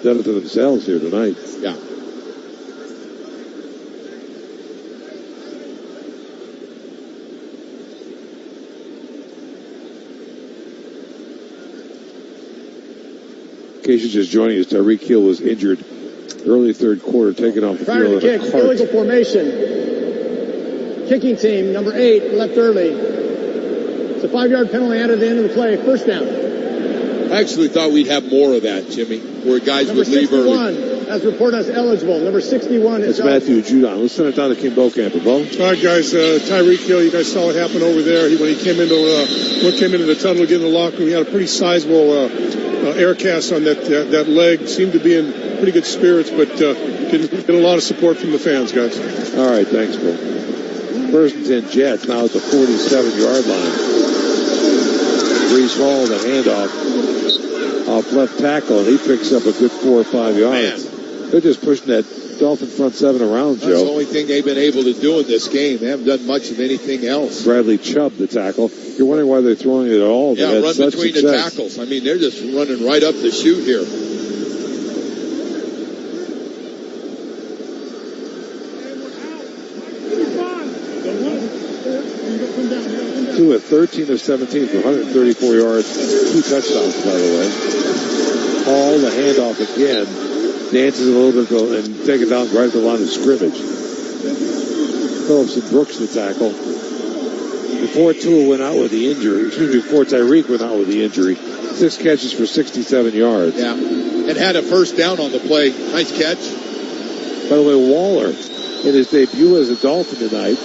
done it to themselves here tonight. Yeah. In case you're just joining us, Tyreek Hill was injured early third quarter, taken off the Prior field to in a kick, cart. illegal formation. Kicking team, number 8, left early. It's a 5-yard penalty added at the end of the play. First down. I actually thought we'd have more of that, Jimmy, where guys Number would leave 61, early. as reported as eligible. Number 61 is It's Matthew Judon. Let's send it down to Kim Bokamper. Bo? All right, guys. Tyreek Hill, you guys saw what happened over there. When he came into the tunnel to get in the locker room, he had a pretty sizable air cast on that leg. Seemed to be in pretty good spirits, but didn't get a lot of support from the fans, guys. All right, thanks, Bo. First and 10 Jets. Now at the 47-yard line. Breece Hall, the handoff off left tackle, and he picks up a good 4 or 5 yards. Man, They're just pushing that Dolphin front seven around, Joe. That's the only thing they've been able to do in this game. They haven't done much of anything else. Bradley Chubb, the tackle. You're wondering why they're throwing it at all. Yeah, run between the tackles. I mean, they're just running right up the chute here. 2 at 13 of 17 for 134 yards, 2 touchdowns, by the way. Hall, the handoff again, dances a little bit and take it down right at the line of scrimmage. Phillips and Brooks, the tackle. Before Tua went out with the injury, before Tyreek went out with the injury, 6 catches for 67 yards. Yeah, and had a first down on the play. Nice catch. By the way, Waller, in his debut as a Dolphin tonight,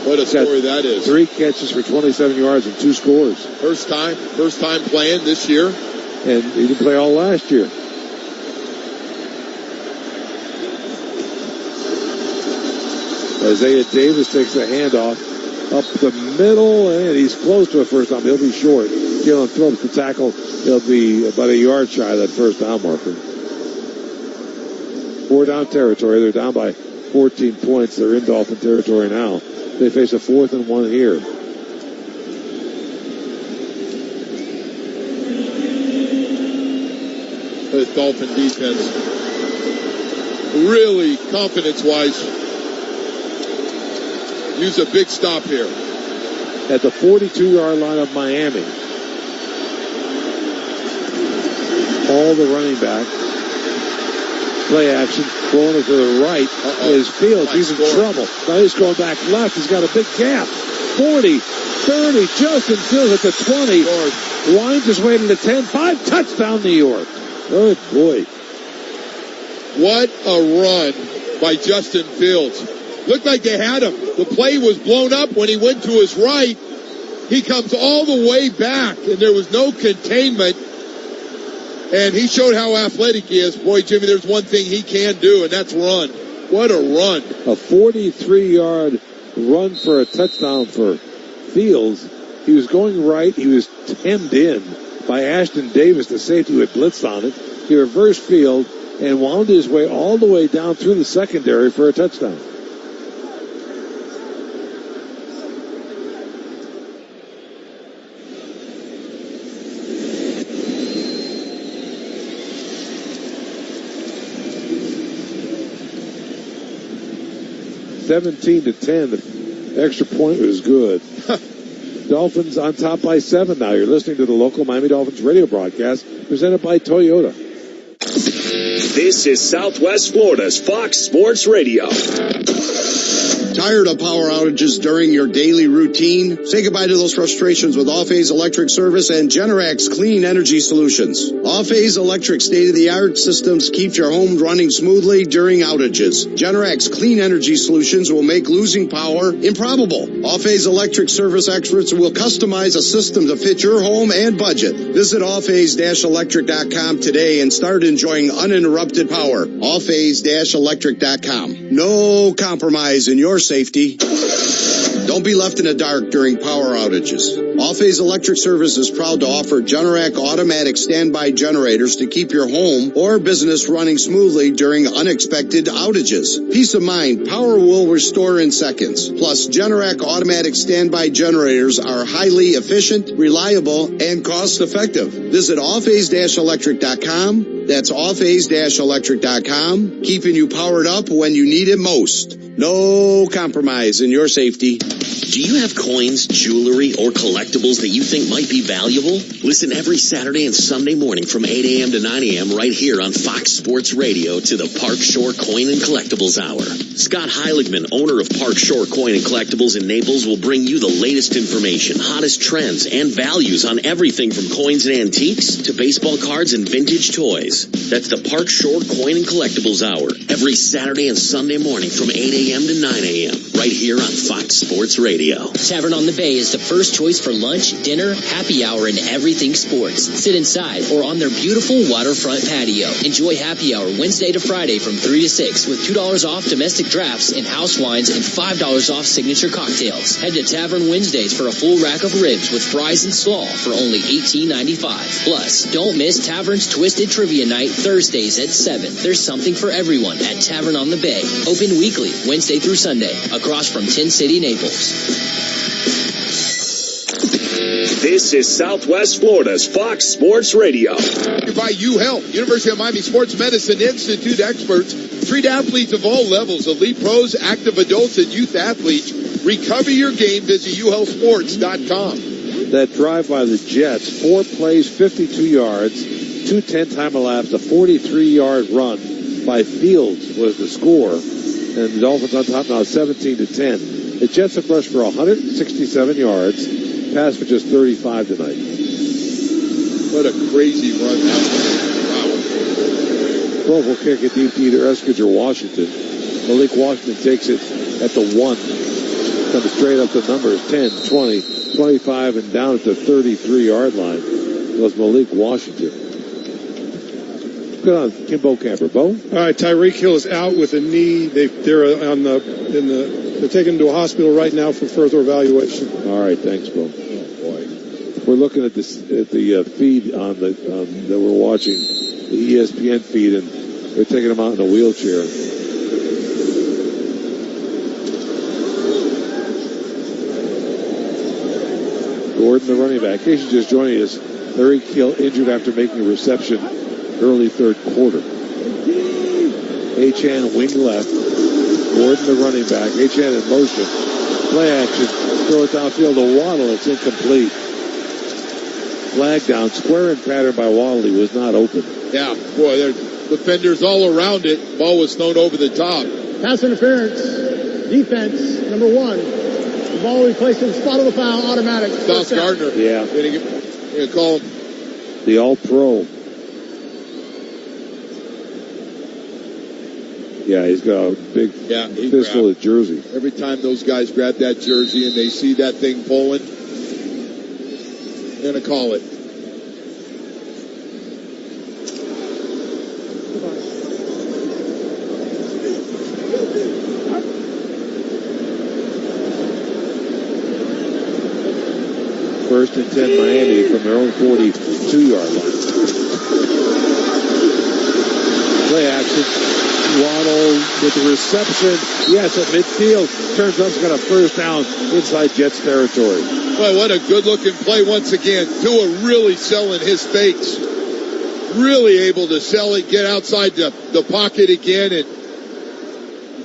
what a story that is. 3 catches for 27 yards and 2 scores. First time playing this year. And he didn't play all last year. Isaiah Davis takes the handoff up the middle, and he's close to a first down. He'll be short. Jalen Phillips, the tackle, he'll be about a yard shy of that first down marker. 4 down territory. They're down by 14 points. They're in Dolphin territory now. They face a 4th and 1 here. This Dolphin defense, really confidence-wise, use a big stop here. At the 42-yard line of Miami. All the running back. Play action. Throwing it to the right is Fields. He's in trouble. Now he's going back left. He's got a big gap. 40, 30. Justin Fields at the 20. Winds his way to the 10. 5. Touchdown, New York. Good boy. What a run by Justin Fields. Looked like they had him. The play was blown up when he went to his right. He comes all the way back, and there was no containment. And he showed how athletic he is. Boy, Jimmy, there's one thing he can do, and that's run. What a run. A 43-yard run for a touchdown for Fields. He was going right. He was hemmed in by Ashton Davis, the safety who had blitzed on it. He reversed field and wound his way all the way down through the secondary for a touchdown. (17-10). The extra point was good. Dolphins on top by 7 now. You're listening to the local Miami Dolphins radio broadcast presented by Toyota. This is Southwest Florida's Fox Sports Radio. Tired of power outages during your daily routine? Say goodbye to those frustrations with All-Phase Electric Service and Generac Clean Energy Solutions. All-Phase Electric state-of-the-art systems keep your home running smoothly during outages. Generac's Clean Energy Solutions will make losing power improbable. All-Phase Electric Service experts will customize a system to fit your home and budget. Visit allphase-electric.com today and start enjoying uninterrupted power. Allphase-electric.com. No compromise in your safety. Don't be left in the dark during power outages. All-Phase Electric Service is proud to offer Generac automatic standby generators to keep your home or business running smoothly during unexpected outages. Peace of mind, power will restore in seconds. Plus, Generac automatic standby generators are highly efficient, reliable, and cost-effective. Visit allphase-electric.com. That's allphase-electric.com, keeping you powered up when you need it most. No compromise in your safety. Do you have coins, jewelry, or collectibles that you think might be valuable? Listen every Saturday and Sunday morning from 8 a.m. to 9 a.m. right here on Fox Sports Radio to the Park Shore Coin and Collectibles Hour. Scott Heiligman, owner of Park Shore Coin and Collectibles in Naples, will bring you the latest information, hottest trends, and values on everything from coins and antiques to baseball cards and vintage toys. That's the Park Shore Coin and Collectibles Hour every Saturday and Sunday morning from 8 a.m. to 9 a.m. right here on Fox Sports Radio. Tavern on the Bay is the first choice for lunch, dinner, happy hour, and everything sports. Sit inside or on their beautiful waterfront patio. Enjoy happy hour Wednesday to Friday from 3 to 6 with $2 off domestic drafts and house wines and $5 off signature cocktails. Head to Tavern Wednesdays for a full rack of ribs with fries and slaw for only $18.95. Plus, don't miss Tavern's Twisted Trivia Night Thursdays at 7. There's something for everyone at Tavern on the Bay. Open weekly, Wednesday through Sunday, across from Tin City, Naples. This is Southwest Florida's Fox Sports Radio. By UHealth, University of Miami Sports Medicine Institute experts treat athletes of all levels, elite pros, active adults, and youth athletes. Recover your game. Visit uhealthsports.com. That drive by the Jets, 4 plays, 52 yards, 2 10-time elapsed, a 43-yard run by Fields was the score. And the Dolphins on top now 17-10. The Jets have rushed for 167 yards, passed for just 35 tonight. What a crazy run that was. Wow. Well, we'll kick it deep to either Eskridge or Washington. Malik Washington takes it at the 1. Comes straight up the numbers, 10, 20, 25, and down at the 33-yard line. It was Malik Washington. Good on Kimbo Camper. Bo? All right, Tyreek Hill is out with a knee. They're taking him to a hospital right now for further evaluation. All right, thanks, Bo. Oh, boy. We're looking at this at the feed on the that we're watching, the ESPN feed, and they're taking him out in a wheelchair. Gordon, the running back. In case you're just joining us, Tyreek Hill injured after making a reception early third quarter. Achane wing left. Gordon, the running back. Achane in motion. Play action. Throw it downfield to Waddle. It's incomplete. Flag down. Square and pattern by Waddle. He was not open. Yeah, boy, there's defenders all around it. Ball was thrown over the top. Pass interference. Defense, number 1. The ball will be placed in the spot of the foul. Automatic. Sauce Gardner. Yeah. Gonna call him the All-Pro. Yeah, he's got a big fistful of jersey. Every time those guys grab that jersey and they see that thing pulling, they're going to call it. First and 10 Miami from their own 42-yard line. Play action. Waddle with the reception. Yes, at midfield. Turns up, got a first down inside Jets territory. Well, what a good-looking play once again. Tua really selling his fakes. Really able to sell it, get outside the pocket again, and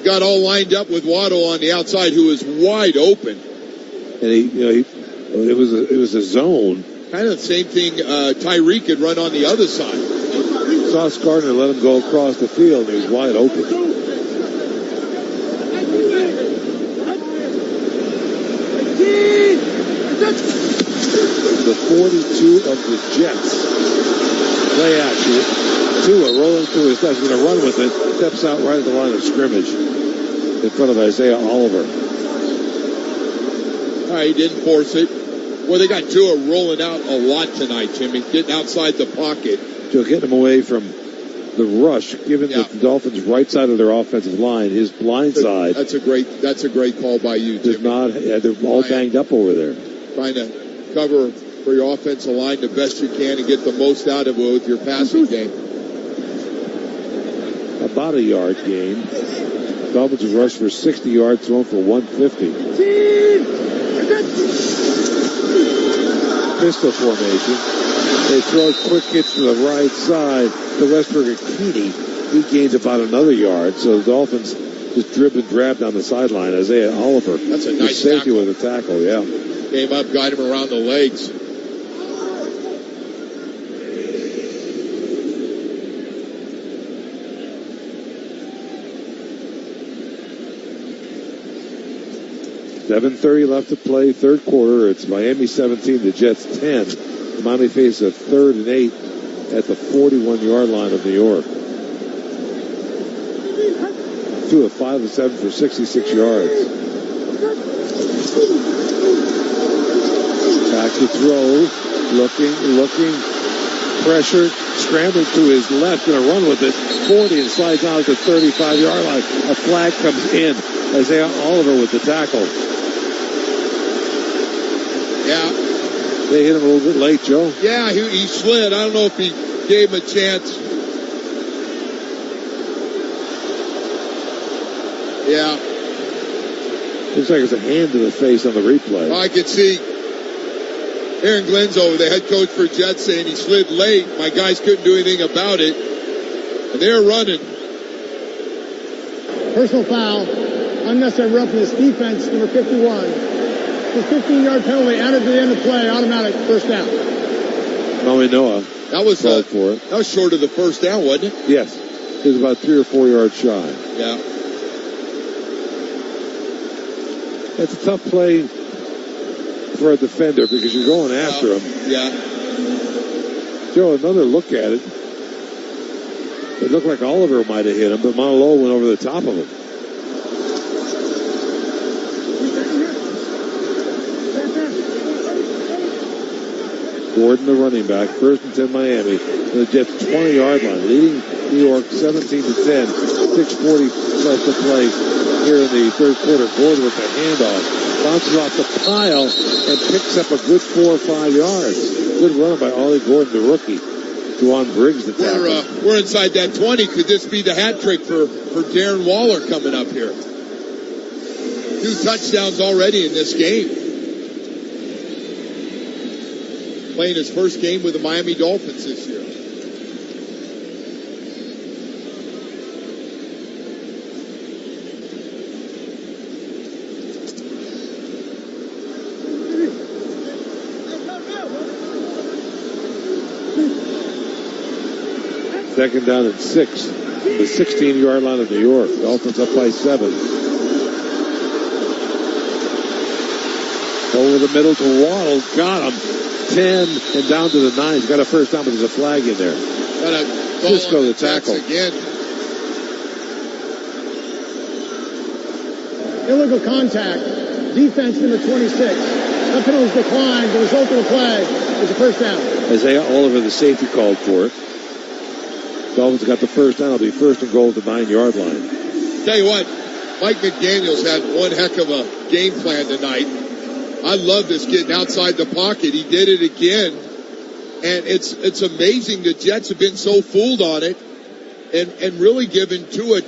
got all lined up with Waddle on the outside, who was wide open. And it was a zone. Kind of the same thing Tyreek had run on the other side. Sauce Gardner let him go across the field. He was wide open. The 42 of the Jets. Play action. Tua rolling through his steps. He's going to run with it. Steps out right at the line of scrimmage in front of Isaiah Oliver. All right, he didn't force it. Well, they got Tua rolling out a lot tonight, Jimmy. Getting outside the pocket. Getting him away from the rush, given that the Dolphins' right side of their offensive line, his blind side. That's a great call by you, Jimmy. They're all banged up over there. Trying to cover for your offensive line the best you can and get the most out of it with your passing game. About a yard gain. Dolphins have rushed for 60 yards, thrown for 150. Pistol formation. They throw a quick hits to the right side to Westbrook and Keeney. He gains about another yard. So the Dolphins just drib and drab down the sideline. Isaiah Oliver. That's a nice safety tackle. with a tackle, yeah. Came up, got him around the legs. $7:30 left to play, third quarter. It's Miami 17, the Jets 10. Miami face a 3rd and 8 at the 41-yard line of New York. Tua 5 of 7 for 66 yards. Back to throw. Looking. Pressured. scrambling to his left, going to run with it. 40 and slides out at the 35-yard line. A flag comes in. Isaiah Oliver with the tackle. Yeah. They hit him a little bit late, Joe. Yeah, he slid. I don't know if he gave him a chance. Yeah. Looks like it's a hand to the face on the replay. I could see Aaron Glenzo, the head coach for Jets, saying he slid late. My guys couldn't do anything about it. And they're running. Personal foul. Unnecessary roughness. Defense, number 51. The 15-yard penalty added to the end of play. Automatic first down. Maui Noah. That was called for it. That was short of the first down, wasn't it? Yes. It was about 3 or 4 yards shy. Yeah. That's a tough play for a defender because you're going after him. Yeah. Joe, another look at it. It looked like Oliver might have hit him, but Maulolo went over the top of him. Gordon, the running back, 1st and 10 Miami. The Jets 20-yard line, leading New York 17-10. 6:40 left to play here in the third quarter. Gordon with the handoff. Bounces off the pile and picks up a good 4 or 5 yards. Good run by Ollie Gordon, the rookie. Juwan Briggs, the tackle. We're inside that 20. Could this be the hat trick for Darren Waller coming up here? 2 touchdowns already in this game. Playing his first game with the Miami Dolphins this year. Second down and 6. The 16-yard line of New York. Dolphins up by 7. Over the middle to Waddle. Got him. 10 and down to the 9. He's got a first down, but there's a flag in there. Cisco the tackle. Again. Illegal contact. Defense number 26. That penalty is declined. The result of the play is a first down. Isaiah Oliver, the safety, called for it. Dolphins got the first down. It'll be 1st and goal at the 9-yard line. Tell you what, Mike McDaniels had one heck of a game plan tonight. I love this getting outside the pocket. He did it again. And it's amazing the Jets have been so fooled on it and really given Tua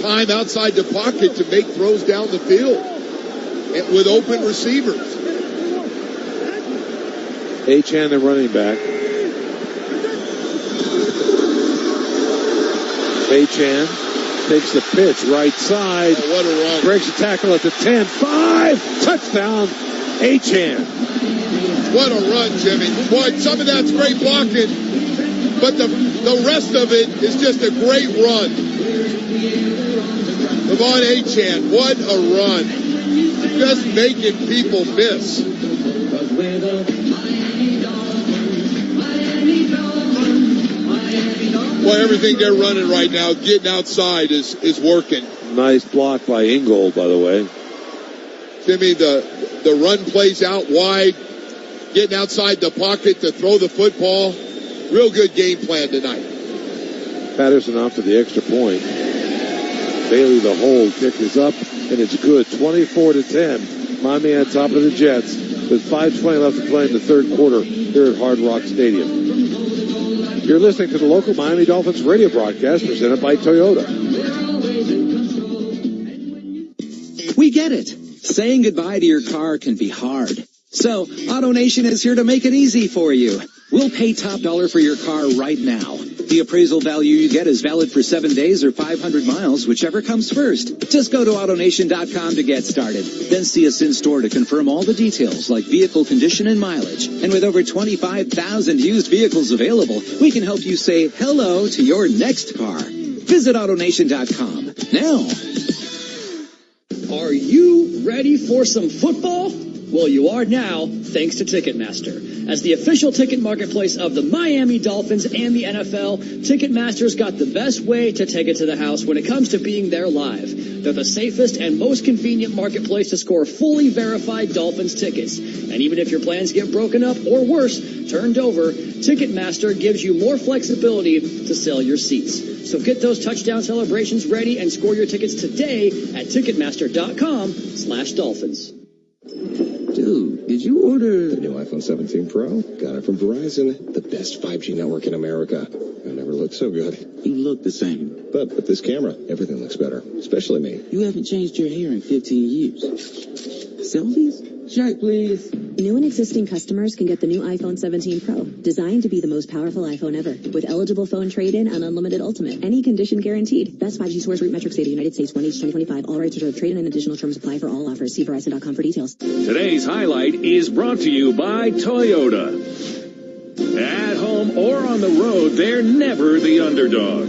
time outside the pocket to make throws down the field and with open receivers. Achane, the running back. Achane takes the pitch right side. Oh, what a run. Breaks the tackle at the 10. 5. Touchdown. Achane. What a run, Jimmy. Boy, some of that's great blocking, but the rest of it is just a great run. Devon Achane, what a run. Just making people miss. Boy, everything they're running right now, getting outside is working. Nice block by Ingold, by the way. Jimmy, the run plays out wide, getting outside the pocket to throw the football. Real good game plan tonight. Patterson off to the extra point. Bailey, the hold, kick is up, and it's good. 24-10. Miami on top of the Jets with 5:20 left to play in the third quarter here at Hard Rock Stadium. You're listening to the local Miami Dolphins radio broadcast presented by Toyota. We get it. Saying goodbye to your car can be hard. So, AutoNation is here to make it easy for you. We'll pay top dollar for your car right now. The appraisal value you get is valid for 7 days or 500 miles, whichever comes first. Just go to AutoNation.com to get started. Then see us in store to confirm all the details like vehicle condition and mileage. And with over 25,000 used vehicles available, we can help you say hello to your next car. Visit AutoNation.com now. Are you ready for some football? Well, you are now, thanks to Ticketmaster. As the official ticket marketplace of the Miami Dolphins and the NFL, Ticketmaster's got the best way to take it to the house when it comes to being there live. They're the safest and most convenient marketplace to score fully verified Dolphins tickets. And even if your plans get broken up or worse, turned over, Ticketmaster gives you more flexibility to sell your seats. So get those touchdown celebrations ready and score your tickets today at Ticketmaster.com/Dolphins. Dude, did you order the new iPhone 17 Pro? Got it from Verizon, the best 5G network in America. I never looked so good. You look the same. But with this camera, everything looks better, especially me. You haven't changed your hair in 15 years. Selfies? Check, please. New and existing customers can get the new iPhone 17 Pro, designed to be the most powerful iPhone ever, with eligible phone trade-in and unlimited ultimate. Any condition guaranteed. Best 5G source root metrics data, United States, 1H2025. All rights reserved. Trade-in and additional terms apply for all offers. See Verizon.com for details. Today's highlight is brought to you by Toyota. At home or on the road, they're never the underdog.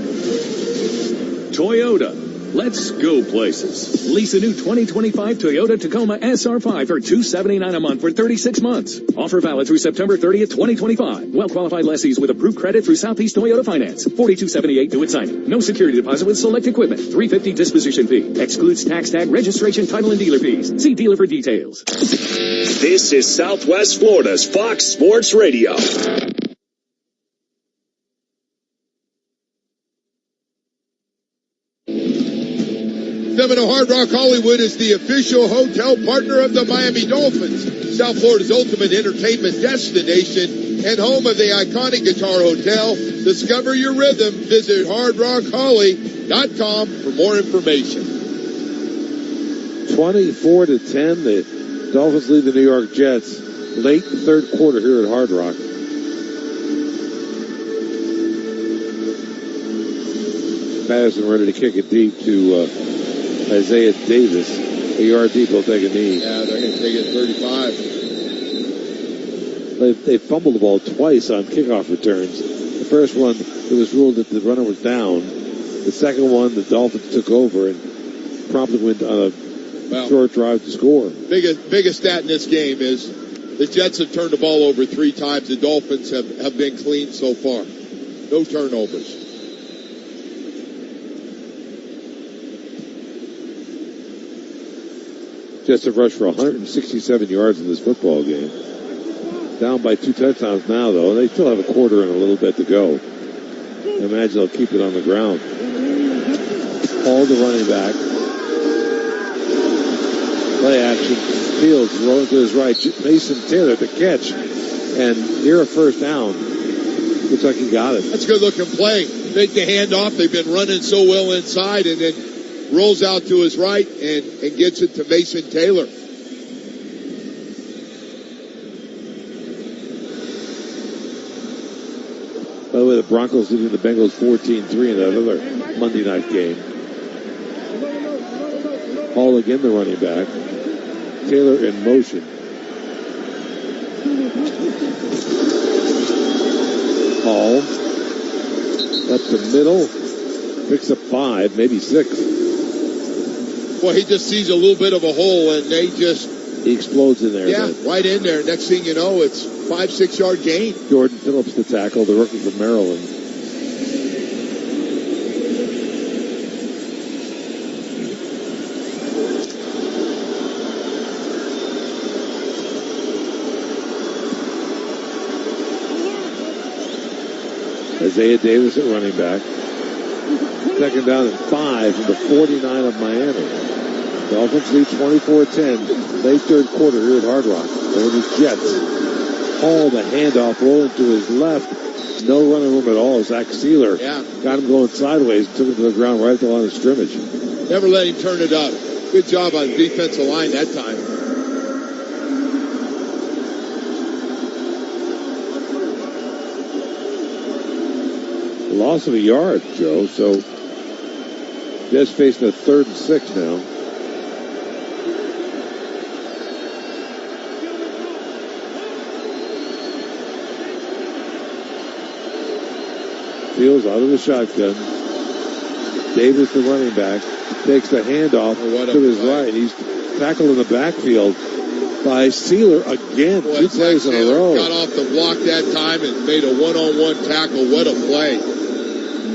Toyota. Let's go places. Lease a new 2025 Toyota Tacoma SR5 for $279 a month for 36 months. Offer valid through September 30th, 2025. Well-qualified lessees with approved credit through Southeast Toyota Finance. $42.78 due at signing. No security deposit with select equipment. $350 disposition fee. Excludes tax tag, registration, title, and dealer fees. See dealer for details. This is Southwest Florida's Fox Sports Radio. 7 Hard Rock Hollywood is the official hotel partner of the Miami Dolphins, South Florida's ultimate entertainment destination and home of the iconic Guitar Hotel. Discover your rhythm. Visit hardrockholly.com for more information. 24-10, the Dolphins lead the New York Jets late third quarter here at Hard Rock. Patterson ready to kick it deep to Isaiah Davis. A yard deep, he'll take a knee. Yeah, they're going to take it 35. They fumbled the ball twice on kickoff returns. The first one, it was ruled that the runner was down. The second one, the Dolphins took over and promptly went on a short drive to score. Biggest stat in this game is the Jets have turned the ball over 3 times. The Dolphins have been clean so far. No turnovers. Jets have rushed for 167 yards in this football game. Down by 2 touchdowns now, though. They still have a quarter and a little bit to go. I imagine they'll keep it on the ground. Hall, the running back. Play action. Fields rolling to his right. Mason Taylor the catch. And here a first down. Looks like he got it. That's a good-looking play. Make the handoff. They've been running so well inside, and then rolls out to his right and gets it to Mason Taylor. By the way, the Broncos leading the Bengals 14-3 in that other Monday night game. Hall again, the running back. Taylor in motion. Hall up the middle. Picks up 5, maybe 6. Well, he just sees a little bit of a hole, and he explodes in there. Yeah, right in there. Next thing you know, it's 5-6 yard gain. Jordan Phillips the tackle, the rookie from Maryland. Isaiah Davis at running back. Second down and 5 from the 49 of Miami. Dolphins lead 24-10. Late third quarter here at Hard Rock. Over the Jets. Hall, the handoff, rolling to his left. No running room at all. Zach Sealer got him going sideways, took him to the ground right at the line of scrimmage. Never let him turn it up. Good job on the defensive line that time. Loss of a yard, Joe, so Jets facing a 3rd and 6 now. Fields out of the shotgun. Davis, the running back, takes the handoff to his right. He's tackled in the backfield. by Sealer again. Boy, 2 plays in a row. Got off the block that time and made a one-on-one tackle. What a play.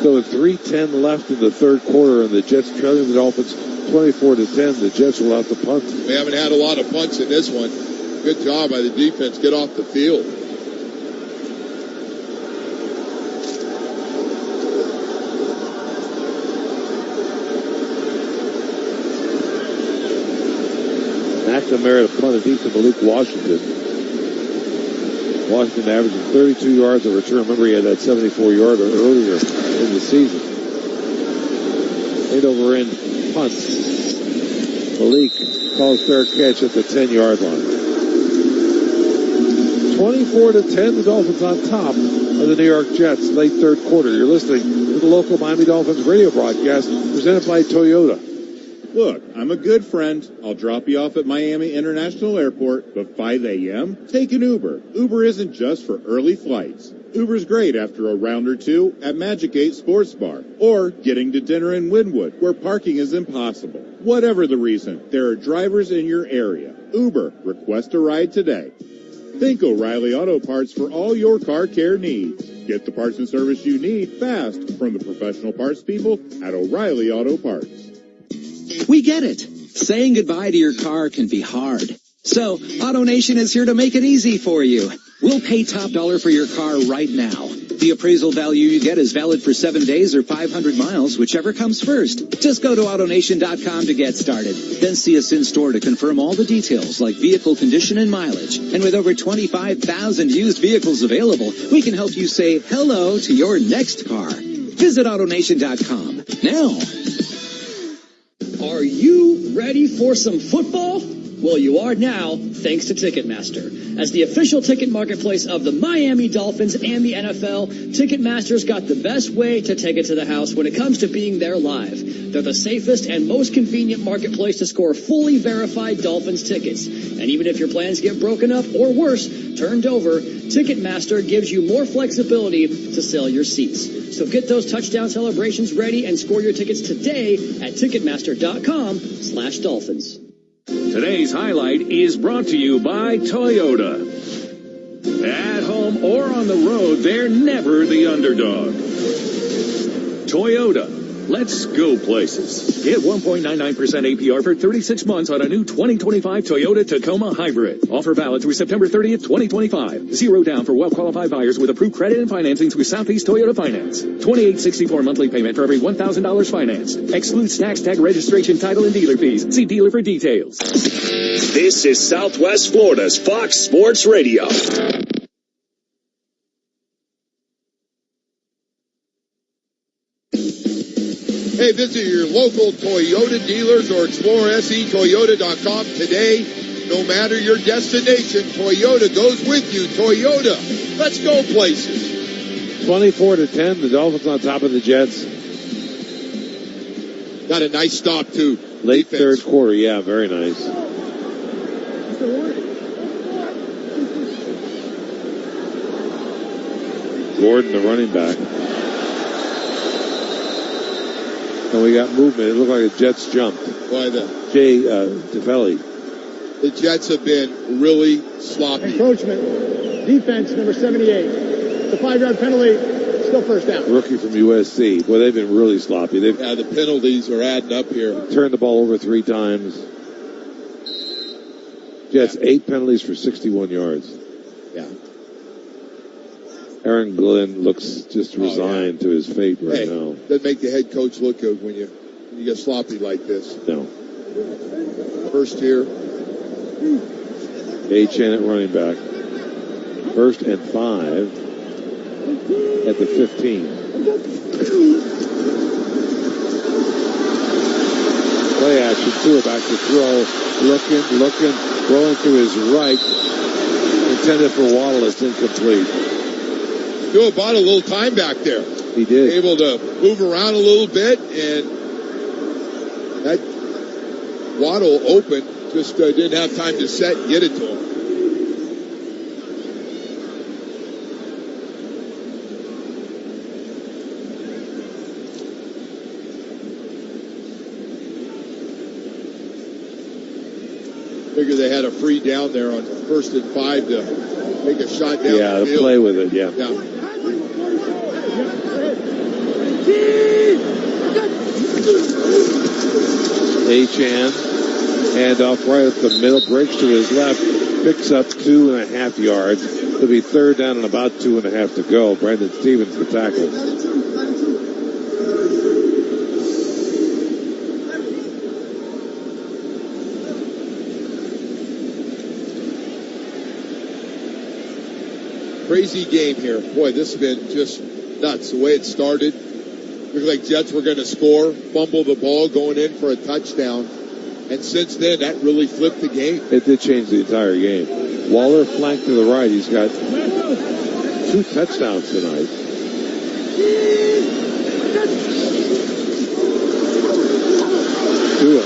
So with 3:10 left in the third quarter, and the Jets trailing the Dolphins 24-10. The Jets will have to punt. We haven't had a lot of punts in this one. Good job by the defense. Get off the field. McNamara to punt it deep to Malik Washington. Washington averaging 32 yards of return. Remember, he had that 74-yarder earlier in the season. Eight over in punt. Malik calls fair catch at the 10-yard line. 24-10, the Dolphins on top of the New York Jets, late third quarter. You're listening to the local Miami Dolphins radio broadcast presented by Toyota. Look, I'm a good friend. I'll drop you off at Miami International Airport, but 5 a.m., take an Uber. Uber isn't just for early flights. Uber's great after a round or two at Magic 8 Sports Bar, or getting to dinner in Wynwood, where parking is impossible. Whatever the reason, there are drivers in your area. Uber, request a ride today. Think O'Reilly Auto Parts for all your car care needs. Get the parts and service you need fast from the professional parts people at O'Reilly Auto Parts. We get it. Saying goodbye to your car can be hard. So, AutoNation is here to make it easy for you. We'll pay top dollar for your car right now. The appraisal value you get is valid for 7 days or 500 miles, whichever comes first. Just go to AutoNation.com to get started. Then see us in store to confirm all the details like vehicle condition and mileage. And with over 25,000 used vehicles available, we can help you say hello to your next car. Visit AutoNation.com now. Are you ready for some football? Well, you are now, thanks to Ticketmaster. As the official ticket marketplace of the Miami Dolphins and the NFL, Ticketmaster's got the best way to take it to the house when it comes to being there live. They're the safest and most convenient marketplace to score fully verified Dolphins tickets. And even if your plans get broken up or worse, turned over, Ticketmaster gives you more flexibility to sell your seats. So get those touchdown celebrations ready and score your tickets today at Ticketmaster.com/Dolphins. Today's highlight is brought to you by Toyota. At home or on the road, they're never the underdog. Toyota. Let's go places. Get 1.99% APR for 36 months on a new 2025 Toyota Tacoma Hybrid. Offer valid through September 30th, 2025. Zero down for well-qualified buyers with approved credit and financing through Southeast Toyota Finance. $28.64 monthly payment for every $1,000 financed. Excludes tax, tag, registration, title, and dealer fees. See dealer for details. This is Southwest Florida's Fox Sports Radio. Hey, visit your local Toyota dealers or explore SEToyota.com today. No matter your destination, Toyota goes with you. Toyota, let's go places. 24-10, the Dolphins on top of the Jets. Got a nice stop, too. Late defense. third quarter, yeah, very nice. Gordon, the running back. And we got movement. It looked like the Jets jumped. Why the Jay Tefeli. The Jets have been really sloppy. Encroachment. Defense, number 78. The 5-yard penalty. Still first down. Rookie from USC. Boy, they've been really sloppy. Yeah, the penalties are adding up here. Turned the ball over 3 times. Jets, 8 penalties for 61 yards. Yeah. Aaron Glenn looks just resigned to his fate right now. Doesn't make the head coach look good when you get sloppy like this. No. First here. Achane at running back. 1st and 5 at the 15. Play action. Tua back to throw. Looking, rolling to his right. Intended for Waddle. It's incomplete. Tua bought a little time back there. He did. Able to move around a little bit, and that Waddle open, just didn't have time to set and get it to him. Figure they had a free down there on 1st and 5 to make a shot down the field. To play with it, yeah. Achane, handoff right up the middle, breaks to his left, picks up 2.5 yards. It'll be 3rd down and about 2.5 to go. Brandon Stevens, the tackle. Crazy game here. Boy, this has been just nuts. The way it started. Looked like Jets were going to score, fumble the ball going in for a touchdown. And since then, that really flipped the game. It did change the entire game. Waller flanked to the right. He's got 2 touchdowns tonight. Tua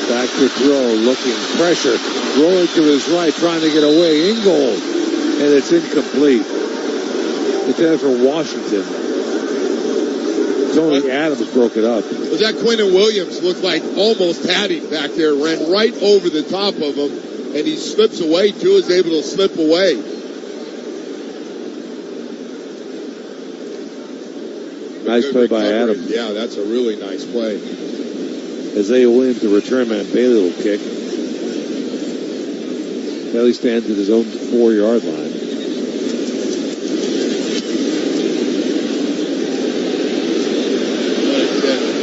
back to throw, looking pressure, rolling to his right, trying to get away. Ingold, and it's incomplete. Intended for Washington. Tony Adams broke it up. Was that Quinnen Williams looked like almost had him back there, ran right over the top of him, and he slips away. Tua's able to slip away. Nice play by Adams. Yeah, that's a really nice play. Isaiah Williams, the return man. Bailey will kick. Bailey stands at his own 4-yard line.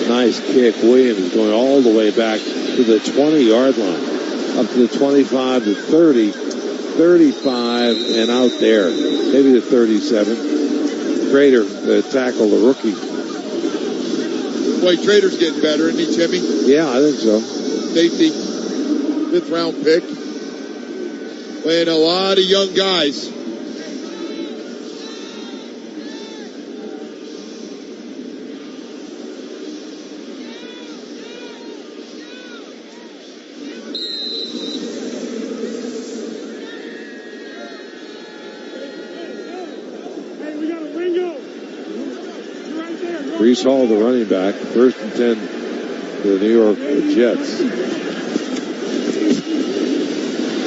Nice kick. Williams going all the way back to the 20-yard line. Up to the 25 to 30, 35, and out there. Maybe the 37. Trader, the tackle, the rookie. Boy, Trader's getting better, isn't he, Jimmy? Yeah, I think so. Safety, 5th round pick. Playing a lot of young guys. Breece Hall, the running back, 1st and 10 for the New York Jets.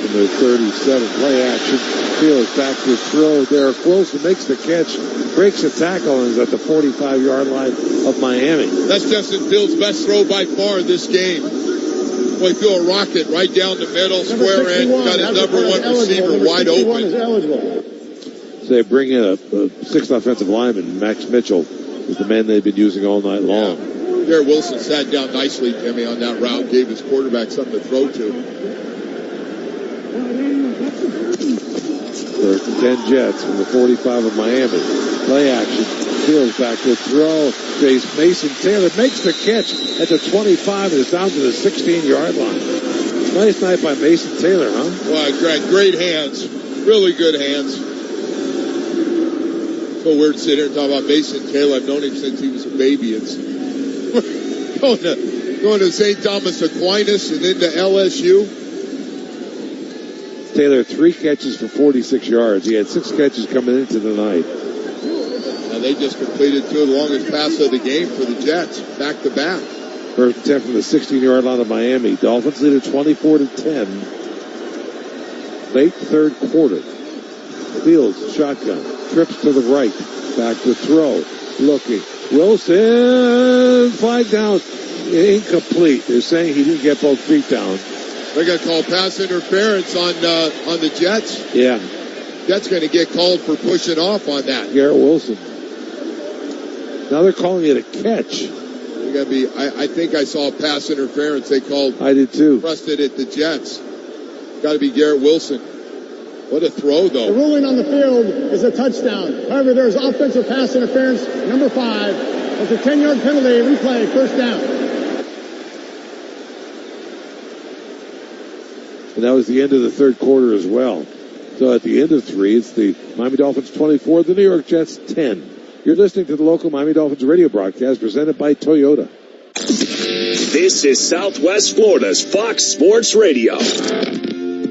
Number 37, play action. Fields back to throw. Garrett Wilson makes the catch, breaks a tackle, and is at the 45-yard line of Miami. That's Justin Fields' best throw by far this game. Boy, threw a rocket right down the middle, square end, got his number 1 receiver wide open. So they bring in a 6th offensive lineman, Max Mitchell, is the man they've been using all night long. Yeah. Garrett Wilson sat down nicely, Jimmy, on that route, gave his quarterback something to throw to. 1st and 10 Jets from the 45 of Miami. Play action. Fields back to throw. Mason Taylor makes the catch at the 25 and is down to the 16-yard line. Nice night by Mason Taylor, huh? Wow, great hands. Really good hands. So weird to sit here and talk about Mason Taylor. I've known him since he was a baby. It's going to St. Thomas Aquinas and then to LSU. Taylor, 3 catches for 46 yards. He had 6 catches coming into the night. Now they just completed 2 of the longest passes of the game for the Jets, back to back. 1st and 10 from the 16-yard line of Miami. Dolphins lead at 24-10. Late 3rd quarter. Fields, shotgun, trips to the right, back to throw, looking. Wilson, flag down, incomplete. They're saying he didn't get both feet down. They're going to call pass interference on the Jets. Yeah. Jets going to get called for pushing off on that. Garrett Wilson. Now they're calling it a catch. They're going to be. I think I saw pass interference. They called. I did too. Trusted it the Jets. Got to be Garrett Wilson. What a throw, though. The ruling on the field is a touchdown. However, there's offensive pass interference, number 5. It's a 10-yard penalty. Replay, 1st down. And that was the end of the 3rd quarter as well. So at the end of 3, it's the Miami Dolphins 24, the New York Jets 10. You're listening to the local Miami Dolphins radio broadcast presented by Toyota. This is Southwest Florida's Fox Sports Radio.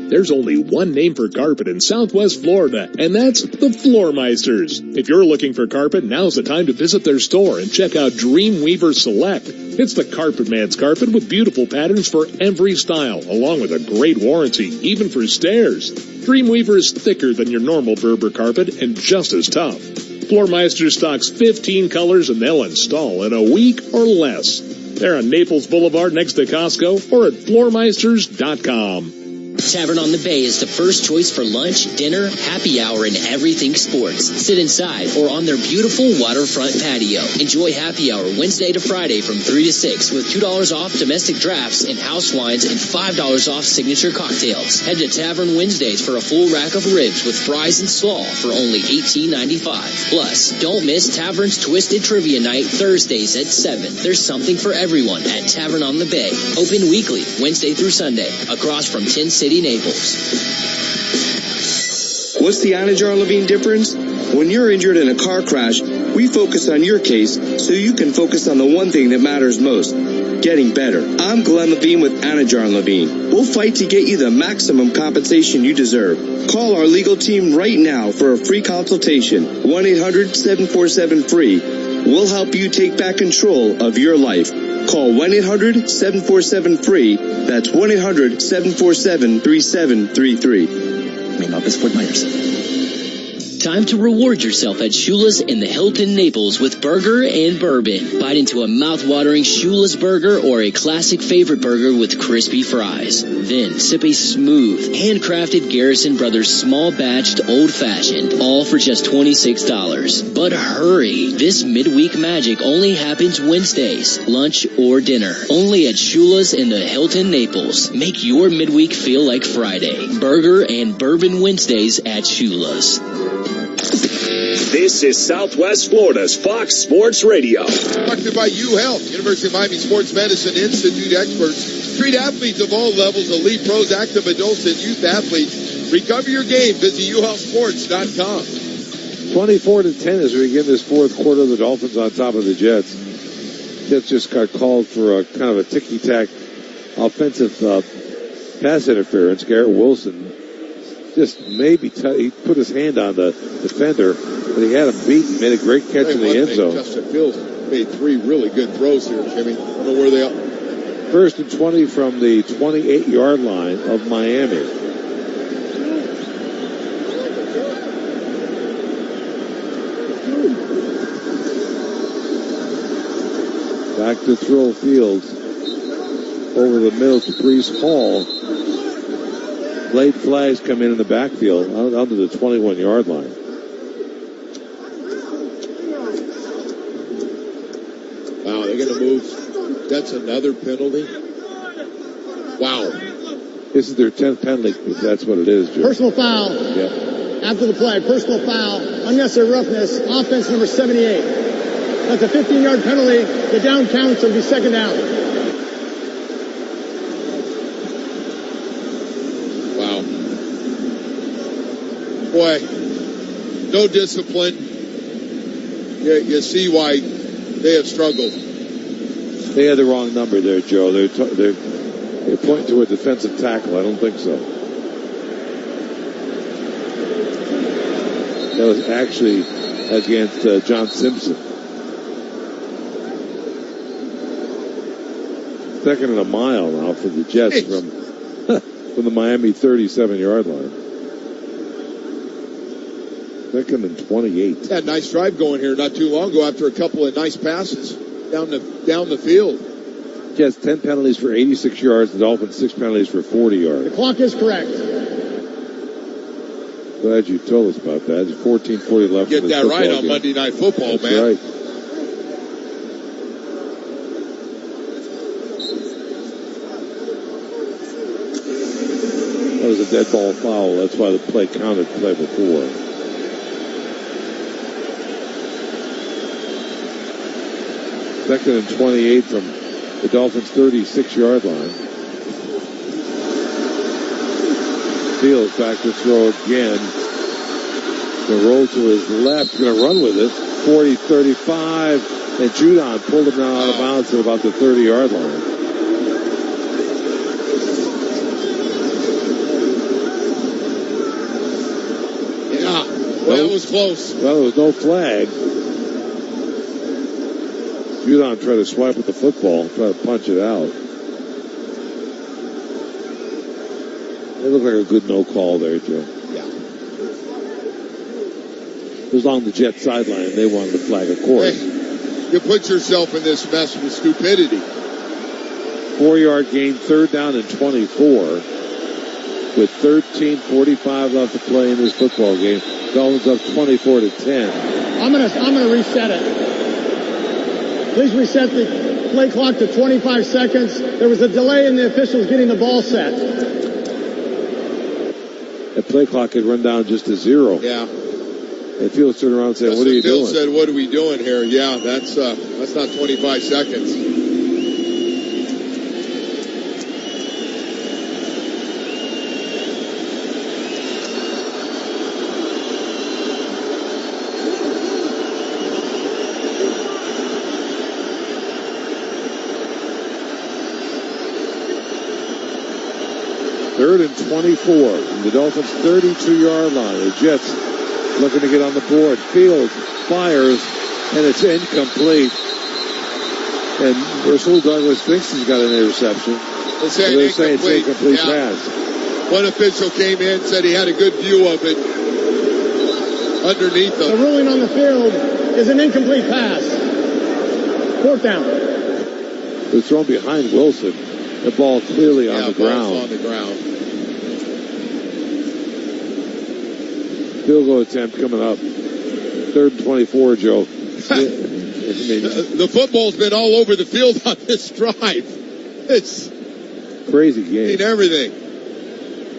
There's only one name for carpet in Southwest Florida, and that's the Floormeisters. If you're looking for carpet, now's the time to visit their store and check out Dreamweaver Select. It's the Carpet Man's carpet with beautiful patterns for every style, along with a great warranty, even for stairs. Dreamweaver is thicker than your normal Berber carpet and just as tough. Floormeister stocks 15 colors and they'll install in a week or less. They're on Naples Boulevard next to Costco or at floormeisters.com. Tavern on the Bay is the first choice for lunch, dinner, happy hour, and everything sports. Sit inside or on their beautiful waterfront patio. Enjoy happy hour Wednesday to Friday from 3 to 6 with $2 off domestic drafts and house wines and $5 off signature cocktails. Head to Tavern Wednesdays for a full rack of ribs with fries and slaw for only $18.95. Plus, don't miss Tavern's Twisted Trivia Night Thursdays at 7. There's something for everyone at Tavern on the Bay. Open weekly, Wednesday through Sunday, across from Tin City, Naples. What's the Anajar Levine difference? When you're injured in a car crash, we focus on your case so you can focus on the one thing that matters most, getting better. I'm Glenn Levine with Anajar Levine. We'll fight to get you the maximum compensation you deserve. Call our legal team right now for a free consultation. 1-800-747-FREE. We'll help you take back control of your life. Call 1-800-747-FREE. That's 1-800-747-3733. Name up as Fort Myers. Time to reward yourself at Shula's in the Hilton Naples with burger and bourbon. Bite into a mouth-watering Shula's burger or a classic favorite burger with crispy fries. Then sip a smooth, handcrafted Garrison Brothers small-batched old-fashioned, all for just $26. But hurry, this midweek magic only happens Wednesdays, lunch or dinner. Only at Shula's in the Hilton Naples. Make your midweek feel like Friday. Burger and bourbon Wednesdays at Shula's. This is Southwest Florida's Fox Sports Radio. Brought to you by UHealth, University of Miami Sports Medicine Institute experts. Treat athletes of all levels, elite pros, active adults, and youth athletes. Recover your game. Visit uhealthsports.com. 24-10 as we begin this fourth quarter. The Dolphins on top of the Jets. Jets just got called for a kind of a ticky-tack offensive pass interference. Garrett Wilson just maybe he put his hand on the defender, but he had him beat and made a great catch in the end zone. Justin Fields made three really good throws here, Jimmy. I don't know where they are. First and 20 from the 28-yard line of Miami. Back to throw Fields over the middle to Breece Hall. Late flags come in the backfield out to the 21-yard line. Wow, they're going to move. That's another penalty. Wow. This is their 10th penalty, if that's what it is, Joe. Personal foul. Yeah. After the play, personal foul, unnecessary roughness, offense number 78. That's a 15-yard penalty. The down counts will be second down. Boy, no discipline. You see why they have struggled. They had the wrong number there, Joe. They're pointing to a defensive tackle. I don't think so. That was actually against John Simpson. Second and a mile now for the Jets from the Miami 37-yard line. Second and 28. Had a nice drive going here not too long ago after a couple of nice passes down the field. Jets 10 penalties for 86 yards. The Dolphins 6 penalties for 40 yards. The clock is correct. Glad you told us about that. It's 14:40 left. Get that right on Monday Night Football, man. That's right. That was a dead ball foul. That's why the play counted play before. Second and 28 from the Dolphins' 36-yard line. Fields back to throw again. Going to roll to his left. Going to run with it. 40, 35. And Judon pulled him down out of bounds at about the 30-yard line. Well, that was close. Well, there was no flag. Judon tried to swipe at the football, try to punch it out. It looked like a good no call there, Joe. Yeah. It was on the Jets sideline. They wanted the flag, of course. Hey, you put yourself in this mess with stupidity. 4-yard gain, 3rd down and 24. With 13:45 left to play in this football game. Dolphins up 24-10. I'm gonna reset it. Please reset the play clock to 25 seconds. There was a delay in the officials getting the ball set. That play clock had run down just to 0. Yeah. And Fields turned around and said, "What are you doing?" Fields said, "What are we doing here?" Yeah, that's not 25 seconds. Third and 24. The Dolphins' 32-yard line. The Jets looking to get on the board. Fields fires, and it's incomplete. And Russell Douglas thinks he's got an interception. They're saying it's incomplete pass. One official came in, said he had a good view of it underneath them. The ruling on the field is an incomplete pass. 4th down. It was thrown behind Wilson. The ball clearly on the ground. On the ground. Field goal attempt coming up. 3rd and 24, Joe. The football's been all over the field on this drive. It's crazy game. Everything.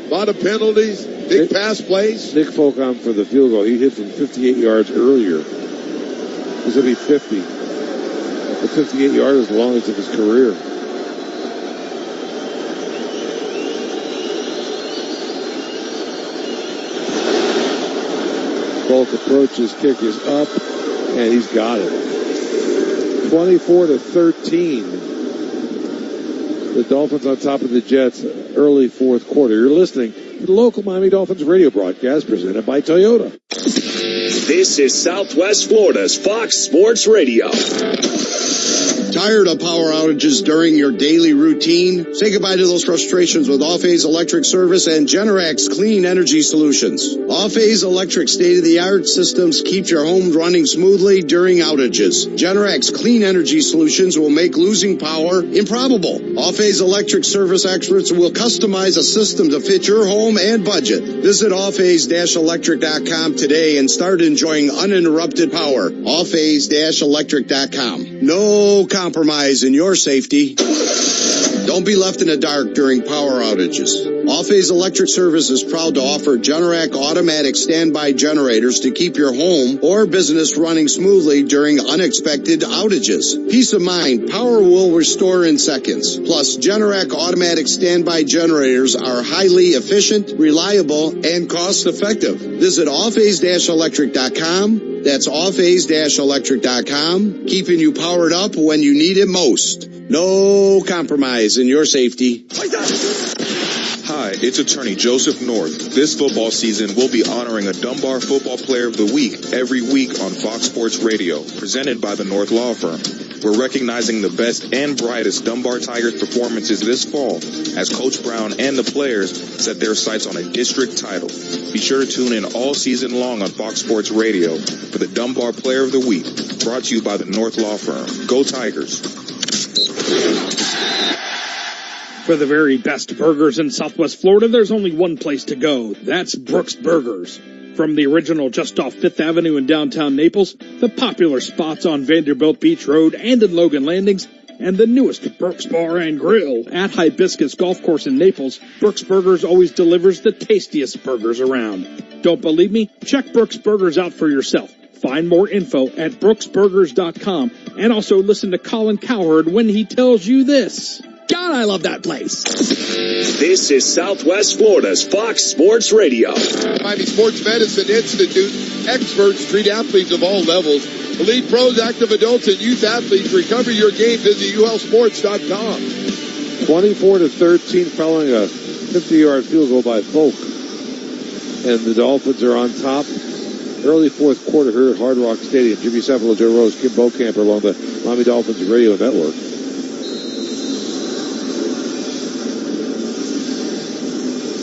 A lot of penalties, big pass plays. Nick Folk on for the field goal. He hit from 58 yards earlier. This will be 50. The 58-yard is the longest of his career. Folk approaches, kick is up, and he's got it. 24-13. The Dolphins on top of the Jets early 4th quarter. You're listening to the local Miami Dolphins radio broadcast presented by Toyota. This is Southwest Florida's Fox Sports Radio. Tired of power outages during your daily routine? Say goodbye to those frustrations with Off-Phase Electric Service and Generac Clean Energy Solutions. Off-Phase Electric state-of-the-art systems keep your home running smoothly during outages. Generac's Clean Energy Solutions will make losing power improbable. Off-Phase Electric Service experts will customize a system to fit your home and budget. Visit offphase-electric.com today and start enjoying uninterrupted power. Offphase-electric.com. No compromise in your safety. Don't be left in the dark during power outages. Off-Phase Electric Service is proud to offer Generac automatic standby generators to keep your home or business running smoothly during unexpected outages. Peace of mind, power will restore in seconds. Plus, Generac automatic standby generators are highly efficient, reliable, and cost-effective. Visit offphase-electric.com. That's offphase-electric.com, keeping you powered up when you need it most. No compromise in your safety. Hi, it's attorney Joseph North. This football season, we'll be honoring a Dunbar Football Player of the Week every week on Fox Sports Radio, presented by the North Law Firm. We're recognizing the best and brightest Dunbar Tigers performances this fall as Coach Brown and the players set their sights on a district title. Be sure to tune in all season long on Fox Sports Radio for the Dunbar Player of the Week, brought to you by the North Law Firm. Go Tigers. For the very best burgers in Southwest Florida, there's only one place to go. That's Brooks Burgers. From the original just off 5th Avenue in downtown Naples, the popular spots on Vanderbilt Beach Road and in Logan Landings, and the newest Brooks Bar and Grill at Hibiscus Golf Course in Naples, Brooks Burgers always delivers the tastiest burgers around. Don't believe me? Check Brooks Burgers out for yourself. Find more info at brooksburgers.com and also listen to Colin Cowherd when he tells you this. God, I love that place. This is Southwest Florida's Fox Sports Radio. Miami Sports Medicine Institute. Experts treat athletes of all levels. Elite pros, active adults, and youth athletes. Recover your game. Visit ulsports.com. 24-13 following a 50-yard field goal by Folk. And the Dolphins are on top early fourth quarter here at Hard Rock Stadium. Jimmy Cephalo, Joe Rose, Kim Bokamper along the Miami Dolphins radio network.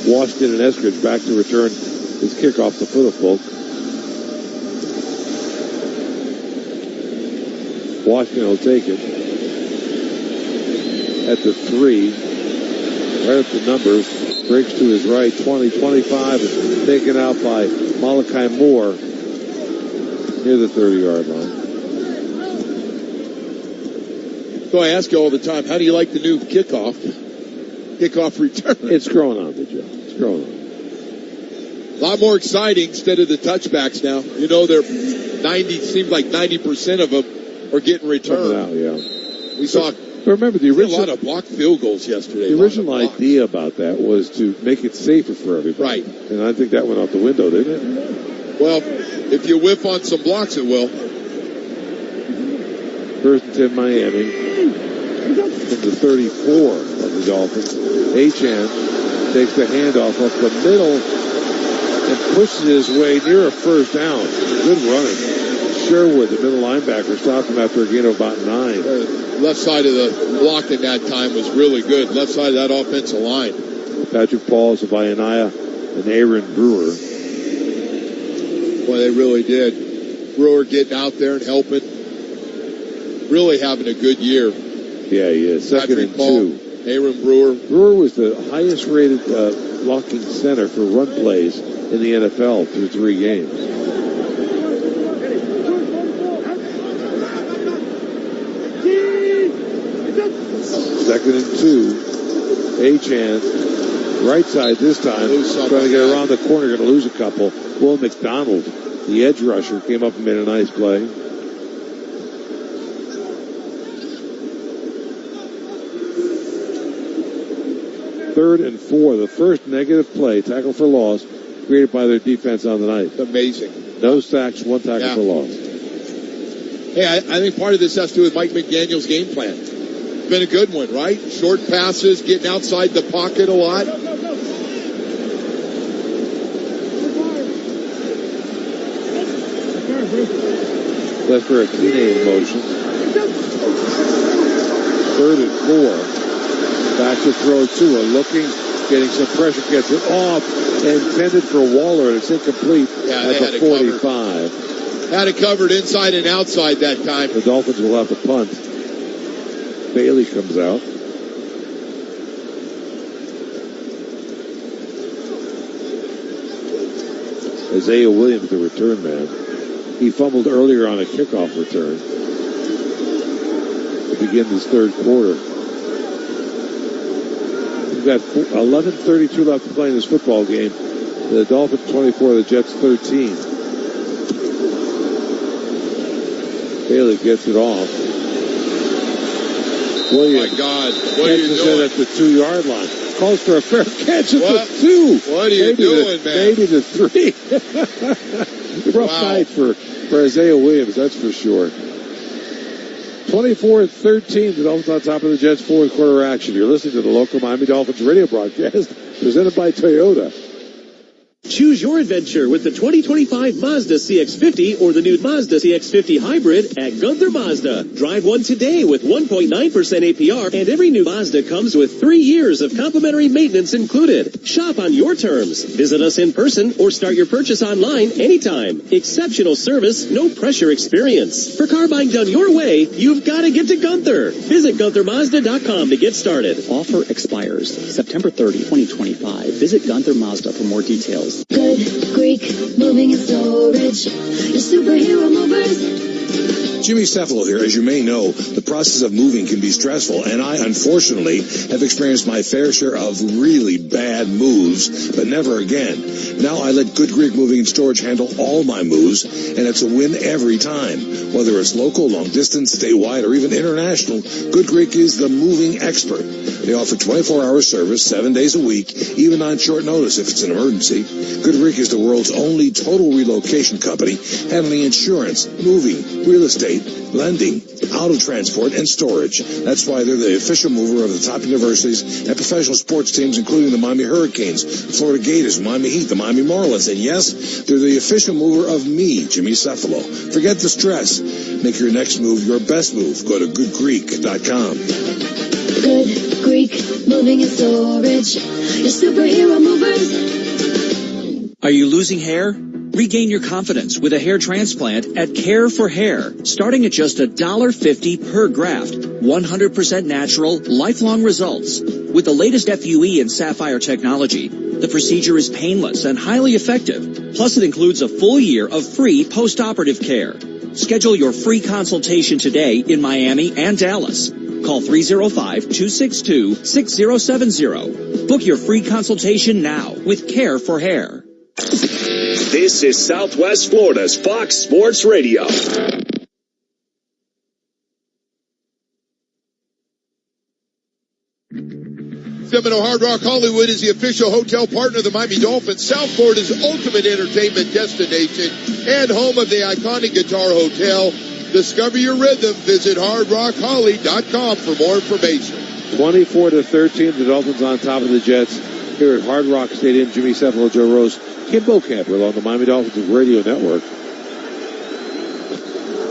Washington and Eskridge back to return his kickoff to foot of folk. Washington will take it at the 3. Right up the numbers. Breaks to his right, 20-25, is taken out by Malachi Moore near the 30-yard line. So I ask you all the time, how do you like the new kickoff return? It's growing on me, Joe. It's growing on. A lot more exciting instead of the touchbacks now. You know, they're 90, seems like 90% of them are getting returned. Out, yeah. We saw remember the original, a lot of blocked field goals yesterday. The original idea about that was to make it safer for everybody. Right. And I think that went out the window, didn't it? Well, if you whiff on some blocks, it will. First and 10 Miami. From the 34 of the Dolphins. Achane takes the handoff up the middle and pushes his way near a first down. Good running. Sherwood, the middle linebacker, stopped him after a gain of about 9. Left side of the block at that time was really good. Left side of that offensive line. Patrick Pauls, Abayanaya, and Aaron Brewer. Boy, they really did. Brewer getting out there and helping. Really having a good year. Yeah, he is. Second and 2. Aaron Brewer. Brewer was the highest rated blocking center for run plays in the NFL through 3 games. Second and 2. Achane, right side this time. Trying to get around the corner, going to lose a couple. Will McDonald, the edge rusher, came up and made a nice play. Third and 4, the first negative play, tackle for loss, created by their defense on the night. Amazing. No sacks, 1 tackle for loss. Hey, I think part of this has to do with Mike McDaniel's game plan. It's been a good one, right? Short passes, getting outside the pocket a lot. That's for a teenage motion. Third and 4. Back to throw Tua, looking, getting some pressure, gets it off, intended for Waller, and it's incomplete at the 45. Had it covered inside and outside that time. The Dolphins will have to punt. Bailey comes out. Isaiah Williams, the return man. He fumbled earlier on a kickoff return to begin this third quarter. We've got 11:32 left to play in this football game. The Dolphins 24, the Jets 13. Bailey gets it off. Williams, oh my God, what are you doing? At the 2-yard line. Calls for a fair catch at the 2. What are you doing, man? Maybe the 3. Rough night for Isaiah Williams, that's for sure. 24-13, the Dolphins on top of the Jets' fourth quarter action. You're listening to the local Miami Dolphins radio broadcast presented by Toyota. Choose your adventure with the 2025 Mazda CX-50 or the new Mazda CX-50 Hybrid at Gunther Mazda. Drive one today with 1.9% APR, and every new Mazda comes with 3 years of complimentary maintenance included. Shop on your terms. Visit us in person or start your purchase online anytime. Exceptional service, no pressure experience. For car buying done your way, you've got to get to Gunther. Visit GuntherMazda.com to get started. Offer expires September 30, 2025. Visit Gunther Mazda for more details. Good Greek moving and storage. Your superhero movers. Jimmy Cephalo here. As you may know, the process of moving can be stressful, and I, unfortunately, have experienced my fair share of really bad moves, but never again. Now I let Good Greek Moving and Storage handle all my moves, and it's a win every time. Whether it's local, long distance, statewide, or even international, Good Greek is the moving expert. They offer 24-hour service, 7 days a week, even on short notice if it's an emergency. Good Greek is the world's only total relocation company, handling insurance, moving, real estate, estate, lending, auto transport, and storage. That's why they're the official mover of the top universities and professional sports teams, including the Miami Hurricanes, the Florida Gators, Miami Heat, the Miami Marlins, and yes, they're the official mover of me, Jimmy Cephalo. Forget the stress. Make your next move your best move. Go to goodgreek.com. Good Greek moving and storage. Your superhero movers. Are you losing hair? Regain your confidence with a hair transplant at Care for Hair, starting at just $1.50 per graft. 100% natural, lifelong results. With the latest FUE and Sapphire technology, the procedure is painless and highly effective. Plus, it includes a full year of free post-operative care. Schedule your free consultation today in Miami and Dallas. Call 305-262-6070. Book your free consultation now with Care for Hair. This is Southwest Florida's Fox Sports Radio. Seminole Hard Rock Hollywood is the official hotel partner of the Miami Dolphins, South Florida's ultimate entertainment destination and home of the iconic Guitar Hotel. Discover your rhythm. Visit hardrockholly.com for more information. 24-13, the Dolphins on top of the Jets here at Hard Rock Stadium. Jimmy Cephalo, Joe Rose, Kim Bocamper on the Miami Dolphins radio network.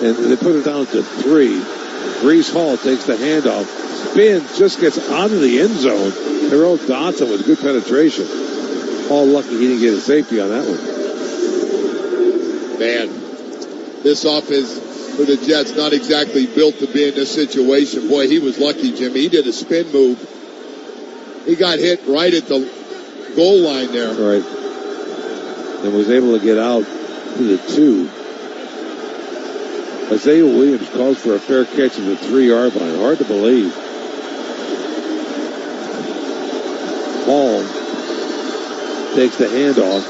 And they put it down to 3. Breece Hall takes the handoff. Spins, just gets out of the end zone. Tyrod Taylor with good penetration. Hall lucky he didn't get a safety on that one. Man, this offense for the Jets not exactly built to be in this situation. Boy, he was lucky, Jimmy. He did a spin move. He got hit right at the goal line there. Right. And was able to get out to the 2. Isaiah Williams calls for a fair catch at the 3-yard line. Hard to believe. Hall takes the handoff,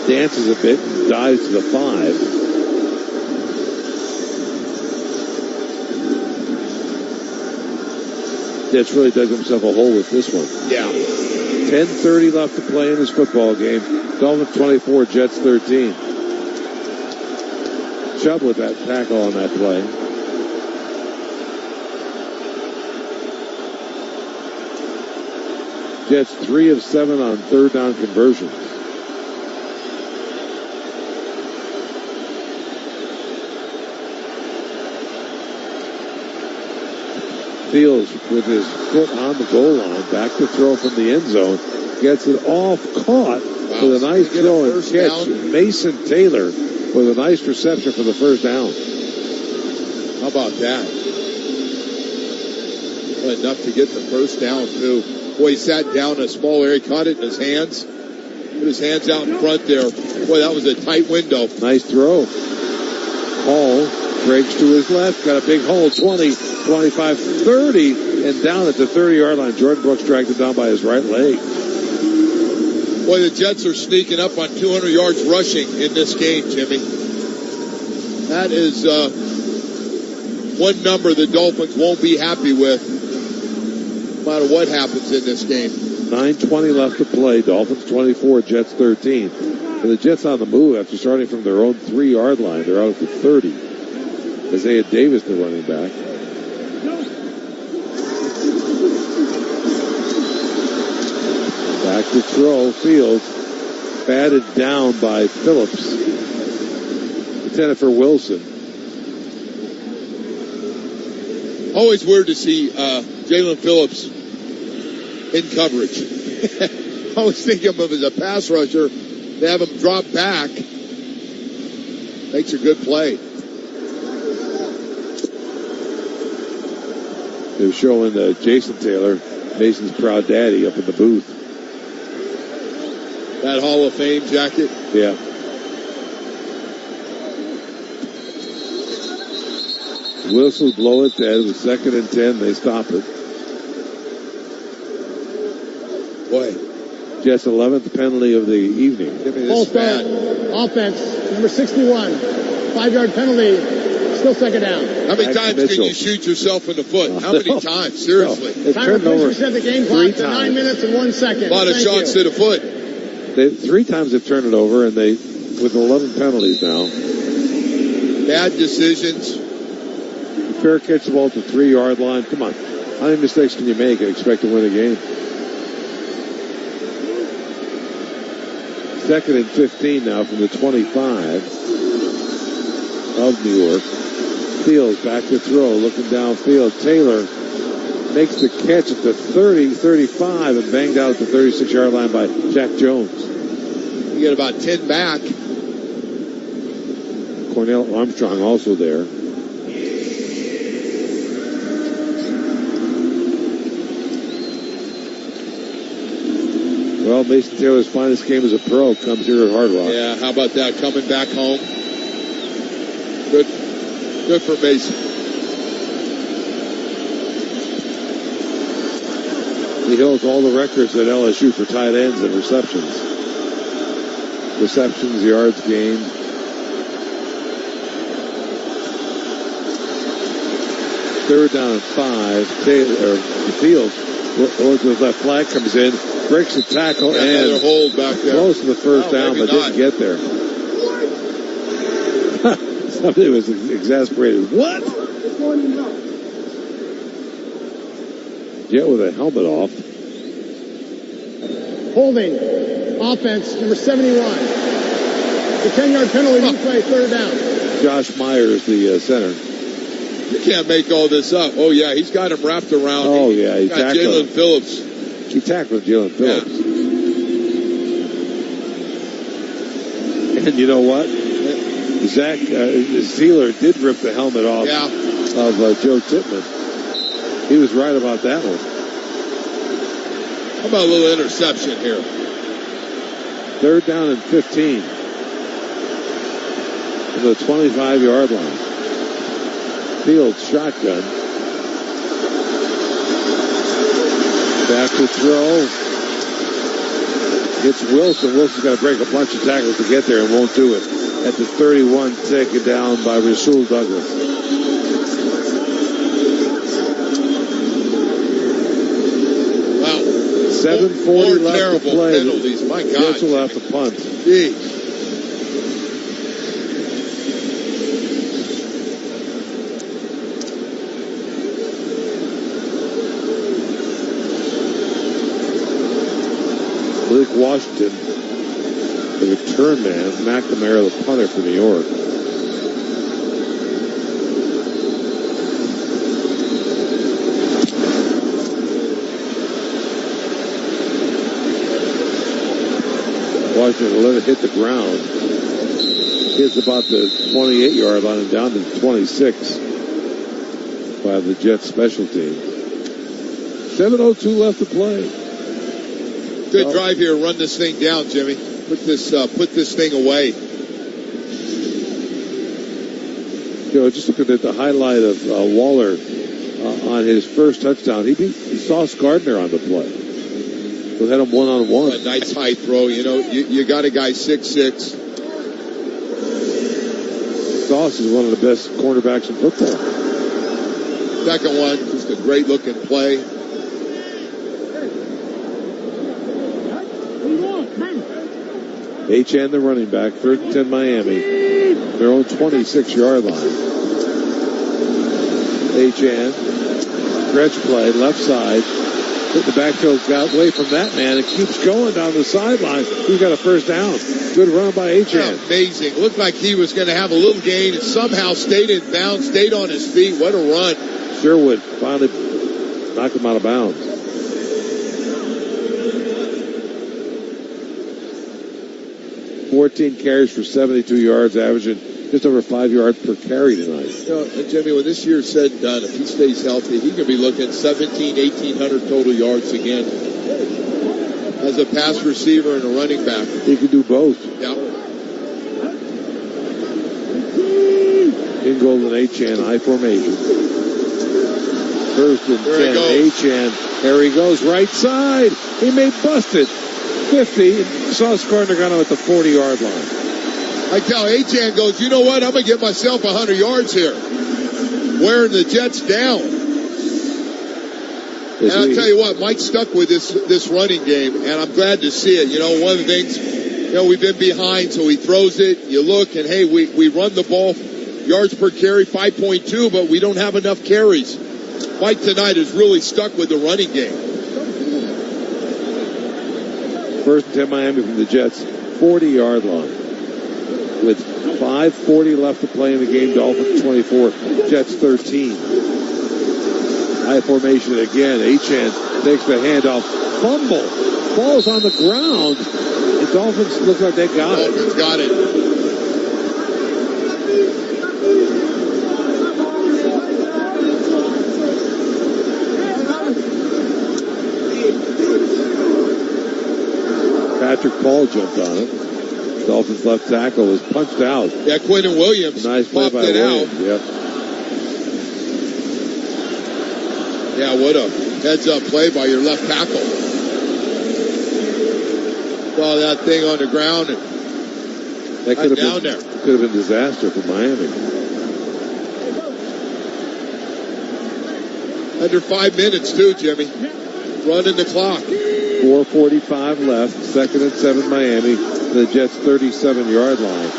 dances a bit, and dives to the 5. Jets really dug himself a hole with this one. Yeah. 10:30 left to play in this football game. Dolphins 24, Jets 13. Chubb with that tackle on that play. Jets 3 of 7 on third down conversions. Fields with his foot on the goal line, back to throw from the end zone. Gets it off, caught with a nice throw and catch. Down. Mason Taylor with a nice reception for the first down. How about that? Well, enough to get the first down, too. Boy, he sat down in a small area, caught it in his hands. Put his hands out in front there. Boy, that was a tight window. Nice throw. Hall breaks to his left, got a big hole, 20, 25, 30, and down at the 30-yard line. Jordan Brooks dragged it down by his right leg. Boy, the Jets are sneaking up on 200 yards rushing in this game, Jimmy. That is one number the Dolphins won't be happy with, no matter what happens in this game. 9:20 left to play. Dolphins 24, Jets 13. For the Jets on the move after starting from their own 3-yard line. They're out at the 30. Isaiah Davis, the running back. Back to throw. Fields batted down by Phillips. Intended for Wilson. Always weird to see Jalen Phillips in coverage. I always think of him as a pass rusher. They have him drop back. Makes a good play. They're showing Jason Taylor, Mason's proud daddy, up in the booth. That Hall of Fame jacket? Yeah. Whistles blow it dead with 2nd and 10. They stop it. Boy. Jets 11th penalty of the evening. Full start. Offense, number 61. 5-yard penalty. Still 2nd down. How many times can you shoot yourself in the foot? How many times? Seriously. Time to reset the game clock to 9 minutes and 1 second. A lot of shots to the foot. 3 times they've turned it over, and they with 11 penalties now. Bad decisions. fair catch the ball at the 3-yard line. Come on. How many mistakes can you make and expect to win a game? 2nd and 15 now from the 25 of New York. Fields back to throw, looking downfield. Taylor makes the catch at the 30, 35, and banged out at the 36-yard line by Jack Jones. You get about 10 back. Cornell Armstrong also there. Well, Mason Taylor's finest game as a pro comes here at Hard Rock. Yeah, how about that? Coming back home. Good for Mason. He holds all the records at LSU for tight ends and receptions. Receptions, yards gained. Third down and 5. Fields goes to his left, flag comes in, breaks the tackle, and another hold back there. Close to the first down, but didn't get there. Somebody was exasperated. What? Jet with a helmet off. Holding. Offense, number 71. The 10-yard penalty, replay, third down. Josh Myers, the center. You can't make all this up. Oh, yeah, he's got him wrapped around. Oh, yeah, he got Jalen Phillips. He tackled Jalen Phillips. Yeah. And you know what? Zach Zeeler did rip the helmet off of Joe Tippmann. He was right about that one. How about a little interception here? Third down and 15. From the 25-yard line. Fields shotgun. Back to throw. It's Wilson. Wilson's got to break a bunch of tackles to get there and won't do it. At the 31, taken down by Rasul Douglas. Wow. 7:40 left to play. Penalties. My God. Jets will have to punt. Jeez. Blake Washington, the return man. McNamara, the punter for New York. Washington will let it hit the ground. Hits about the 28-yard line and down to the 26 by the Jets special team. 7:02 left to play. Good drive here. Run this thing down, Jimmy. Put this thing away. You know, just looking at the highlight of Waller on his first touchdown, he beat Sauce Gardner on the play. So had him one-on-one. A nice high throw. You know, you got a guy 6'6". Sauce is one of the best cornerbacks in football. Second one, just a great-looking play. Achane, the running back, 3rd and 10 Miami. Their own 26-yard line. Achane, stretch play, left side. Hit the backfield, got away from that man. It keeps going down the sideline. He's got a first down. Good run by Achane. Amazing. Looked like he was going to have a little gain and somehow stayed in bounds, stayed on his feet. What a run. Sherwood finally knocked him out of bounds. 14 carries for 72 yards, averaging just over 5 yards per carry tonight. You know, Jimmy, when this year's said and done, if he stays healthy, he could be looking at 1,800 total yards again. As a pass receiver and a running back. He could do both. Yeah. Ingold and Achane, high formation. 1st and 10, Achane. There he goes, right side. He may bust it. 50, Sauce Gardner got him at the 40-yard line. I tell Achane goes, you know what? I'm going to get myself 100 yards here. Wearing the Jets down. And I'll tell you what, Mike stuck with this running game, and I'm glad to see it. You know, one of the things, you know, we've been behind, so he throws it. You look, and hey, we run the ball. Yards per carry, 5.2, but we don't have enough carries. Mike tonight is really stuck with the running game. First and 10 Miami from the Jets, 40-yard line. With 5:40 left to play in the game, Dolphins 24, Jets 13. High formation again. Achane takes the handoff. Fumble. Ball's on the ground. The Dolphins look like they got it. Dolphins got it. Patrick Paul jumped on it. Dolphins left tackle was punched out. Yeah, Quentin Williams nice play popped by it Williams. out. Yep. Yeah, what a heads-up play by your left tackle. Saw that thing on the ground and that could down there. Could have been disaster for Miami. Under 5 minutes, too, Jimmy. Running the clock. 4:45 left. 2nd and 7 Miami. The Jets 37-yard line.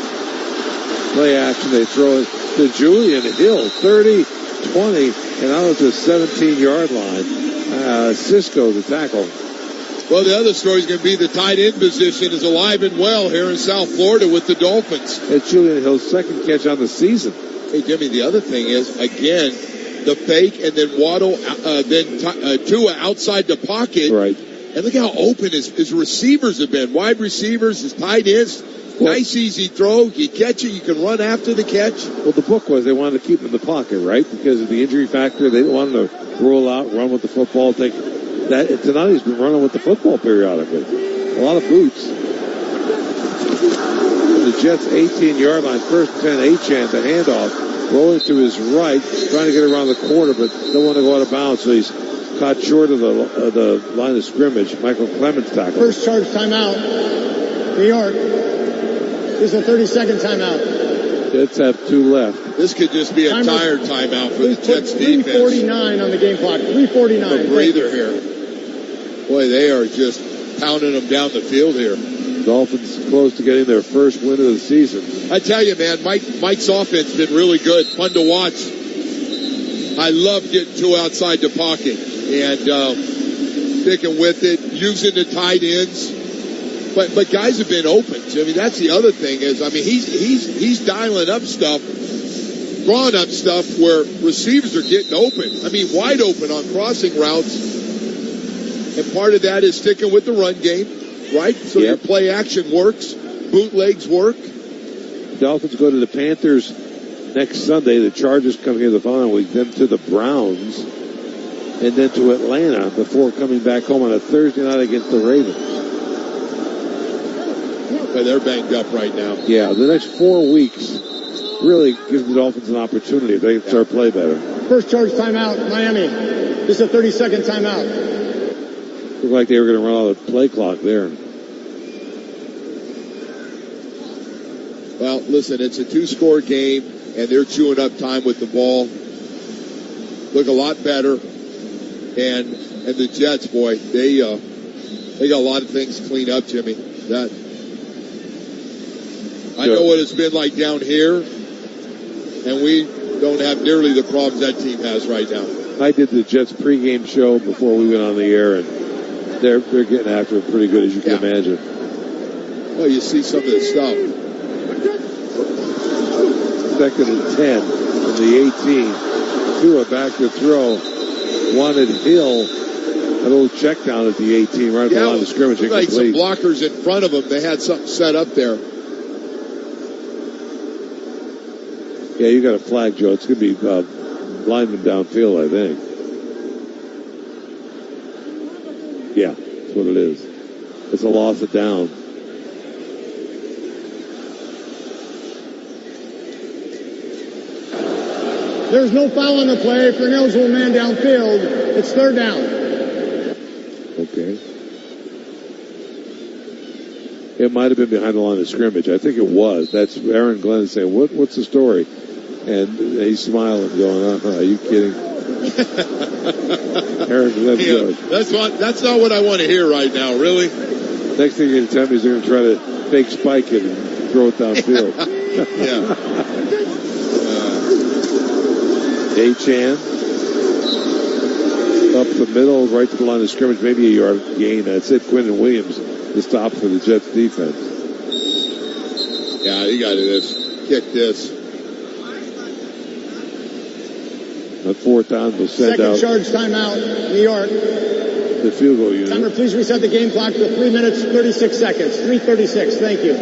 Play action. They throw it to Julian Hill. 30, 20, and out to the 17-yard line. Cisco, the tackle. Well, the other story is going to be the tight end position is alive and well here in South Florida with the Dolphins. It's Julian Hill's second catch on the season. Hey, Jimmy, the other thing is, again, the fake and then Waddle, Tua outside the pocket. Right. And look how open his receivers have been. Wide receivers, his tight ends. Nice, easy throw. You catch it. You can run after the catch. Well, the book was they wanted to keep him in the pocket, right? Because of the injury factor. They didn't want him to roll out, run with the football. Take that. Tonight he's been running with the football periodically. A lot of boots. The Jets' 18-yard line. 1st and 10, Achane, the handoff. Rolling to his right. Trying to get around the corner, but don't want to go out of bounds. So he's caught short of the line of scrimmage. Michael Clemens tackle. First charge timeout. New York. This is a 30-second timeout. Jets have 2 left. This could just be a tired timeout for the Jets defense. 3:49 on the game clock. 3:49. A breather here. Boy, they are just pounding them down the field here. Dolphins close to getting their first win of the season. I tell you, man, Mike's offense has been really good. Fun to watch. I love getting Tua outside the pocket and sticking with it, using the tight ends. But guys have been open. I mean, that's the other thing is, I mean, he's dialing up stuff, drawing up stuff where receivers are getting open. I mean, wide open on crossing routes. And part of that is sticking with the run game, right? So your play action works, bootlegs work. Dolphins go to the Panthers next Sunday. The Chargers come here the following week, then to the Browns, and then to Atlanta before coming back home on a Thursday night against the Ravens. But they're banged up right now. Yeah, the next 4 weeks really gives the Dolphins an opportunity if they can start play better. First charge timeout, Miami. This is a 30-second timeout. Looked like they were going to run out of the play clock there. Well, listen, it's a 2-score game, and they're chewing up time with the ball. Look a lot better. And the Jets, boy, they got a lot of things to clean up, Jimmy. I know what it's been like down here, and we don't have nearly the problems that team has right now. I did the Jets pregame show before we went on the air, and they're getting after it pretty good, as you can imagine. Well, you see some of this stuff. 2nd and 10 from the 18. Tua back to throw. Wanted Hill. A little check down at the 18, right at the line of scrimmage. Like some blockers in front of them. They had something set up there. Yeah, you got a flag, Joe. It's going to be lineman downfield, I think. Yeah, that's what it is. It's a loss of down. There's no foul on the play for an eligible man downfield. It's 3rd down. Okay. It might have been behind the line of scrimmage. I think it was. That's Aaron Glenn saying, what's the story? And he's smiling, going, are you kidding? Aaron Glenn goes. That's not what I want to hear right now, really. Next thing you're going to tell me is they're going to try to fake spike it and throw it downfield. Yeah. Achane up the middle, right to the line of scrimmage, maybe a yard gain. That's it. Quinton Williams, the stop for the Jets defense. Yeah, you got to kick this. On fourth down, they'll send Second out. charge timeout, New York. The field goal unit. Timer, please reset the game clock to 3 minutes, 36 seconds. 3:36, thank you.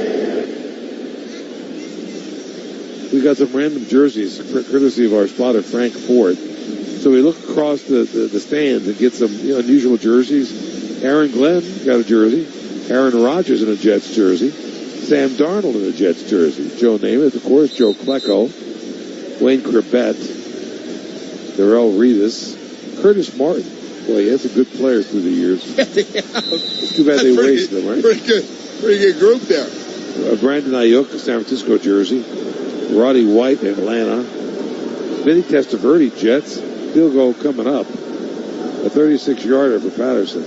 We got some random jerseys, courtesy of our spotter, Frank Ford. So we look across the stands and get some unusual jerseys. Aaron Glenn got a jersey. Aaron Rodgers in a Jets jersey. Sam Darnold in a Jets jersey. Joe Namath, of course. Joe Klecko. Wayne Corbett. Darrell Revis. Curtis Martin. Boy, he had some good players through the years. It's too bad they wasted them, right? Pretty good group there. Brandon Ayuk, San Francisco jersey. Roddy White, Atlanta. Vinny Testaverde, Jets. Field goal coming up. A 36-yarder for Patterson.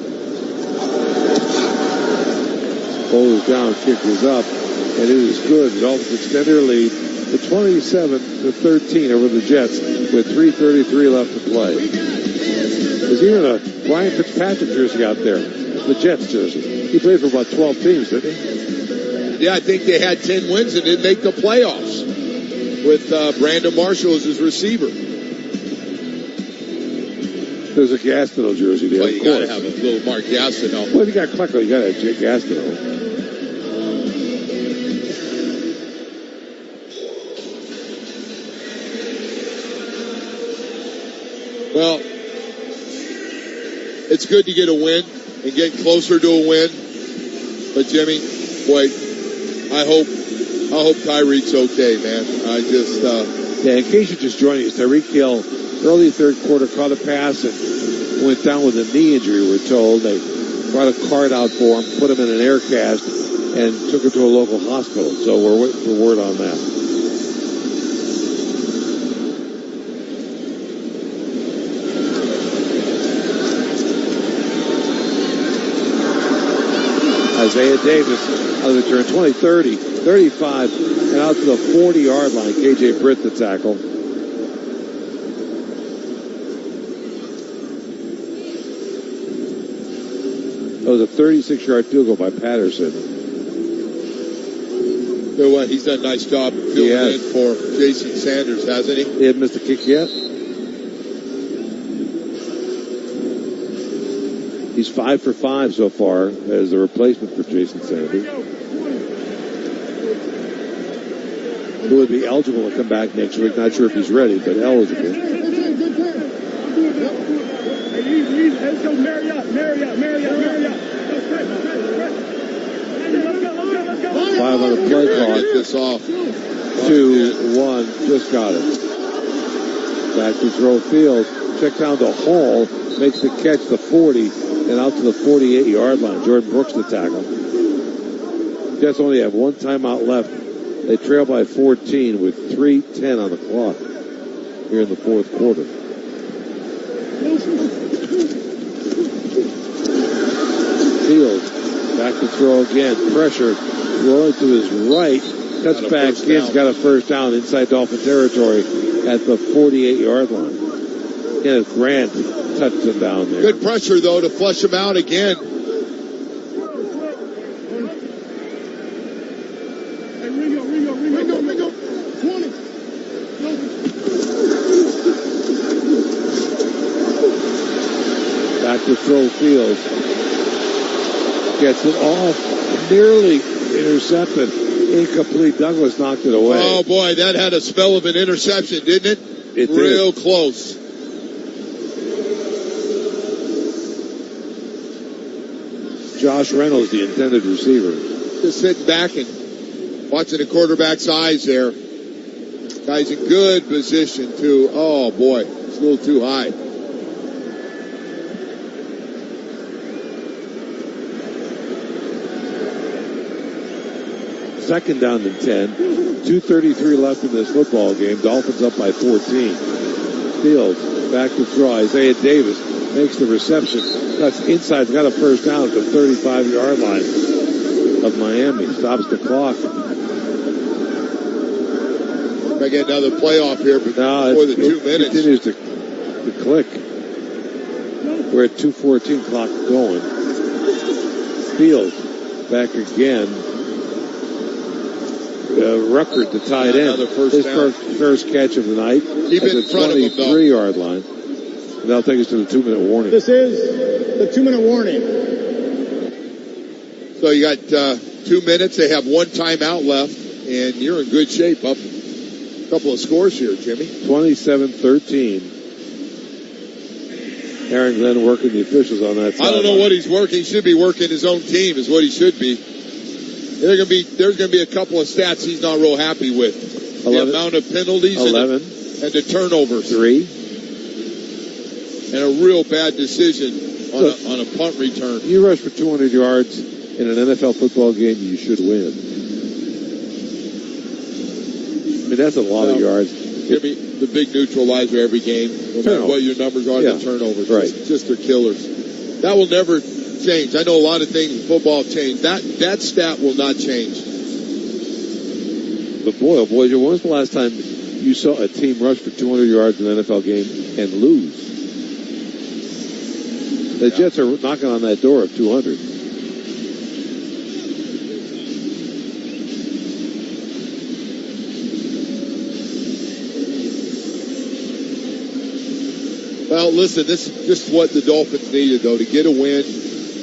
Ball is down, kick is up, and it is good. The Dolphins extend their lead to 27-13 over the Jets with 3:33 left to play. There's even a Ryan Fitzpatrick jersey out there, the Jets jersey. He played for about 12 teams, didn't he? Yeah, I think they had 10 wins and didn't make the playoffs with Brandon Marshall as his receiver. There's a Gastineau jersey there. Well, you got to have a little Mark Gastineau. Well, if you got Klecko, you got to have Gastineau. Well, it's good to get a win and get closer to a win. But Jimmy, boy, I hope Tyreek's okay, man. Yeah, in case you're just joining us, Tyreek Hill, early third quarter, caught a pass and went down with a knee injury, we're told. They brought a cart out for him, put him in an air cast, and took him to a local hospital. So we're waiting for word on that. Isaiah Davis on the return, 20, 30, 35, and out to the 40-yard line. KJ Britt the tackle. That was a 36-yard field goal by Patterson. So what? He's done a nice job filling in for Jason Sanders, hasn't he? He hasn't missed a kick yet. He's 5 for 5 so far as a replacement for Jason Sanders, who would be eligible to come back next week. Not sure if he's ready, but eligible. Let's go, Marriott. 5 on the play clock. Get this off. 2-1, just got it. Back to throw field. Check down to Hall, makes the catch, the 40, and out to the 48-yard line. Jordan Brooks the tackle. Jets only have one timeout left. They trail by 14 with 3:10 on the clock here in the fourth quarter. Fields back to throw again. Pressure rolling to his right. Cuts back in. Got a first down inside Dolphin territory at the 48-yard line. Kenneth Grant touched him down there. Good pressure, though, to flush him out again. Ringo. 20. Back to throw Fields. Gets it off. Nearly intercepted. Incomplete. Douglas knocked it away. Oh, boy, that had a spell of an interception, didn't it? It did. Real close. Josh Reynolds, the intended receiver. Just sitting back and watching the quarterback's eyes there. Guy's in good position, too. Oh, boy, it's a little too high. Second down and 10. 2:33 left in this football game. Dolphins up by 14. Fields back to throw. Isaiah Davis makes the reception. Cuts inside. Got a first down at the 35-yard line of Miami. Stops the clock. I get another playoff here before the 2 minutes. It continues to click. We're at 2:14 clock going. Field back again. Record to tight end. His first catch of the night. Keep it in front of him, though. 23-yard line. And that'll take us to the 2-minute warning. This is the 2-minute warning. So you got 2 minutes. They have one timeout left, and you're in good shape. Up a couple of scores here, Jimmy. 27-13. Aaron Glenn working the officials on that side. I don't know what he's working. He should be working his own team is what he should be. There's going to be a couple of stats he's not real happy with. 11, the amount of penalties 11, and the turnovers. 3. And a real bad decision on a punt return. You rush for 200 yards in an NFL football game, you should win. I mean, that's a lot of yards. Jimmy, the big neutralizer every game, no matter what your numbers are, the turnovers. Right. Just they're killers. That will never change. I know a lot of things in football have changed. That stat will not change. But boy, oh boy, when was the last time you saw a team rush for 200 yards in an NFL game and lose? The Jets are knocking on that door of 200. Well, listen, this is just what the Dolphins needed, though, to get a win.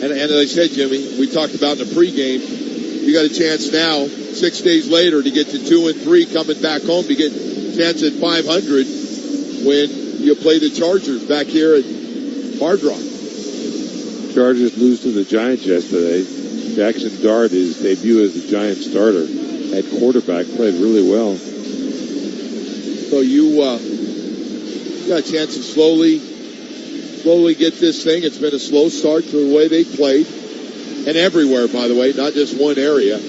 And as I said, Jimmy, we talked about in the pregame, you got a chance now, 6 days later, to get to 2-3, coming back home to get a chance at 500 when you play the Chargers back here at Hard Rock. Chargers lose to the Giants yesterday. Jackson Dart, his debut as the Giants starter at quarterback, played really well. So you got a chance to slowly get this thing. It's been a slow start to the way they played. And everywhere, by the way, not just one area.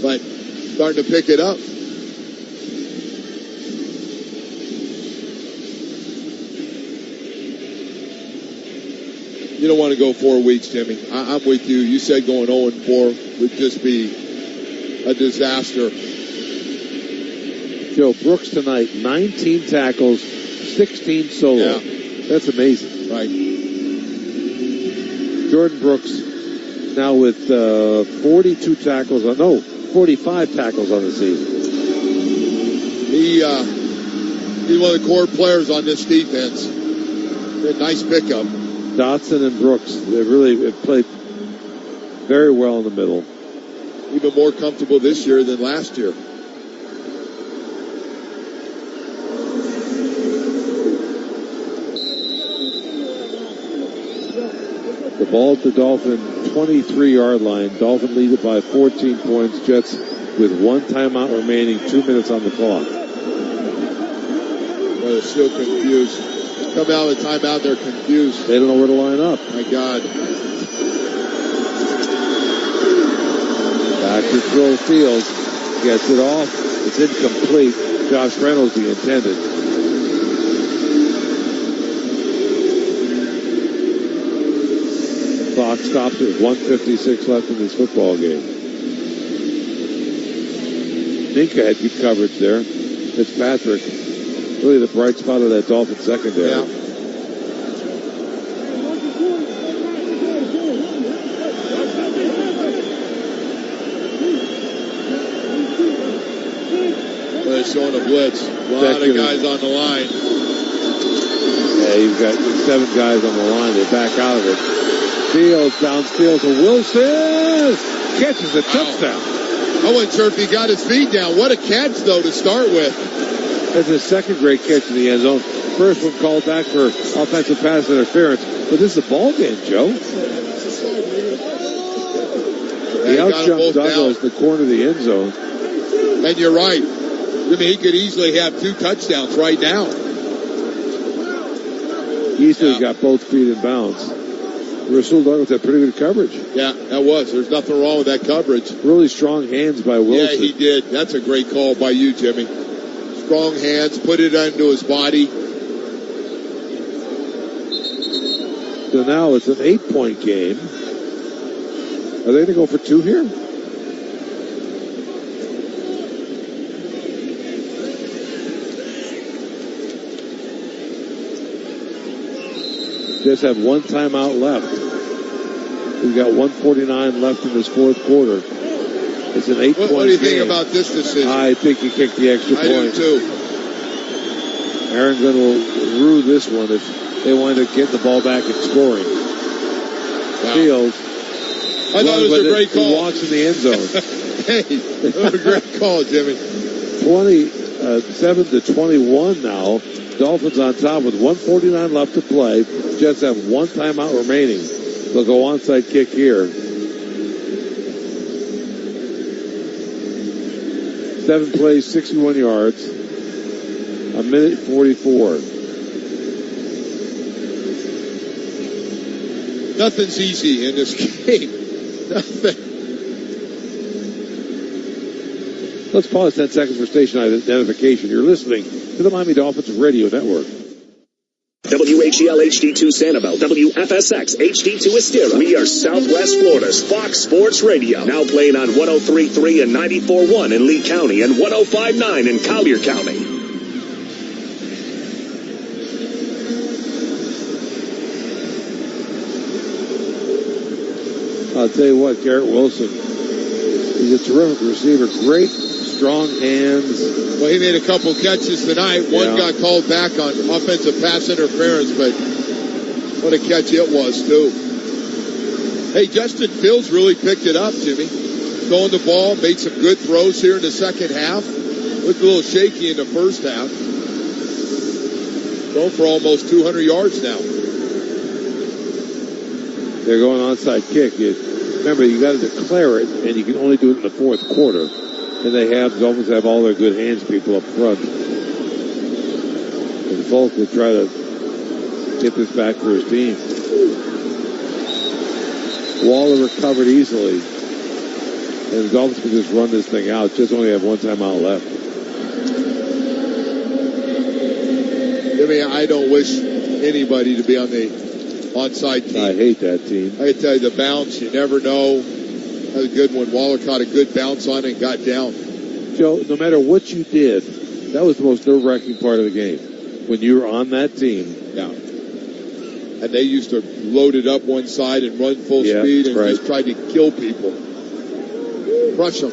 But starting to pick it up. You don't want to go 4 weeks, Jimmy. I'm with you. You said going 0-4 would just be a disaster. Joe Brooks tonight, 19 tackles, 16 solo. Yeah. That's amazing. Right. Jordan Brooks now with 45 tackles on the season. He's one of the core players on this defense. Nice pickup. Dotson and Brooks, they really have played very well in the middle. Even more comfortable this year than last year. The ball at the Dolphin 23-yard line. Dolphin lead it by 14 points. Jets with one timeout remaining, 2 minutes on the clock. Well, they're still confused. Come out of the timeout, they're confused. They don't know where to line up. My God. Back to throw Fields. Gets it off. It's incomplete. Josh Reynolds, the intended. Clock stops with 1:56 left in this football game. Ninka had good coverage there. Fitzpatrick, really the bright spot of that Dolphin secondary. Yeah. They're showing a blitz. A lot of guys on the line. Yeah, you've got 7 guys on the line. They back out of it. Fields downfield to Wilson. Catches a touchdown. I wasn't sure if he got his feet down. What a catch, though, to start with. That's his second great catch in the end zone. First one called back for offensive pass interference. But this is a ball game, Joe. He outjumped Douglas in the corner of the end zone. And you're right. I mean, he could easily have 2 touchdowns right now. Easily got both feet in bounds. Rasul Douglas had pretty good coverage. Yeah, that was. There's nothing wrong with that coverage. Really strong hands by Wilson. Yeah, he did. That's a great call by you, Jimmy. Strong hands, put it into his body. So now it's an 8-point game. Are they going to go for 2 here? Just have one timeout left. We've got 1:49 left in this fourth quarter. It's an 8-point game. What do you think about this decision? I think you kick the extra point. I do too. Aaron Glenn will rue this one if they wind up getting the ball back and scoring. Wow. Fields. I thought it was a great call. He walks in the end zone. Hey, that was a great call, Jimmy. 27-21 now. Dolphins on top with 1:49 left to play. Jets have one timeout remaining. They'll go onside kick here. 7 plays, 61 yards. A minute 44. Nothing's easy in this game. Nothing. Let's pause 10 seconds for station identification. You're listening to the Miami Dolphins Radio Network. WHEL HD2 Sanibel, WFSX HD2 Estera. We are Southwest Florida's Fox Sports Radio. Now playing on 103.3 and 94.1 in Lee County and 105.9 in Collier County. I'll tell you what, Garrett Wilson, he's a terrific receiver. Great, strong hands. Well, he made a couple catches tonight. One got called back on offensive pass interference, but what a catch it was, too. Hey, Justin Fields really picked it up, Jimmy. Throwing the ball, made some good throws here in the second half. Looked a little shaky in the first half. Thrown for almost 200 yards now. They're going onside kick. Remember, you got to declare it, and you can only do it in the fourth quarter. And the Dolphins have all their good hands people up front. And Folk will try to get this back for his team. Waller recovered easily. And the Dolphins can just run this thing out. Just only have one timeout left. Jimmy, I don't wish anybody to be on the onside team. I hate that team. I tell you, the bounce, you never know. That was a good one. Waller caught a good bounce on it and got down. Joe, no matter what you did, that was the most nerve-wracking part of the game. When you were on that team. Yeah. And they used to load it up one side and run full speed and just try to kill people. Crush them.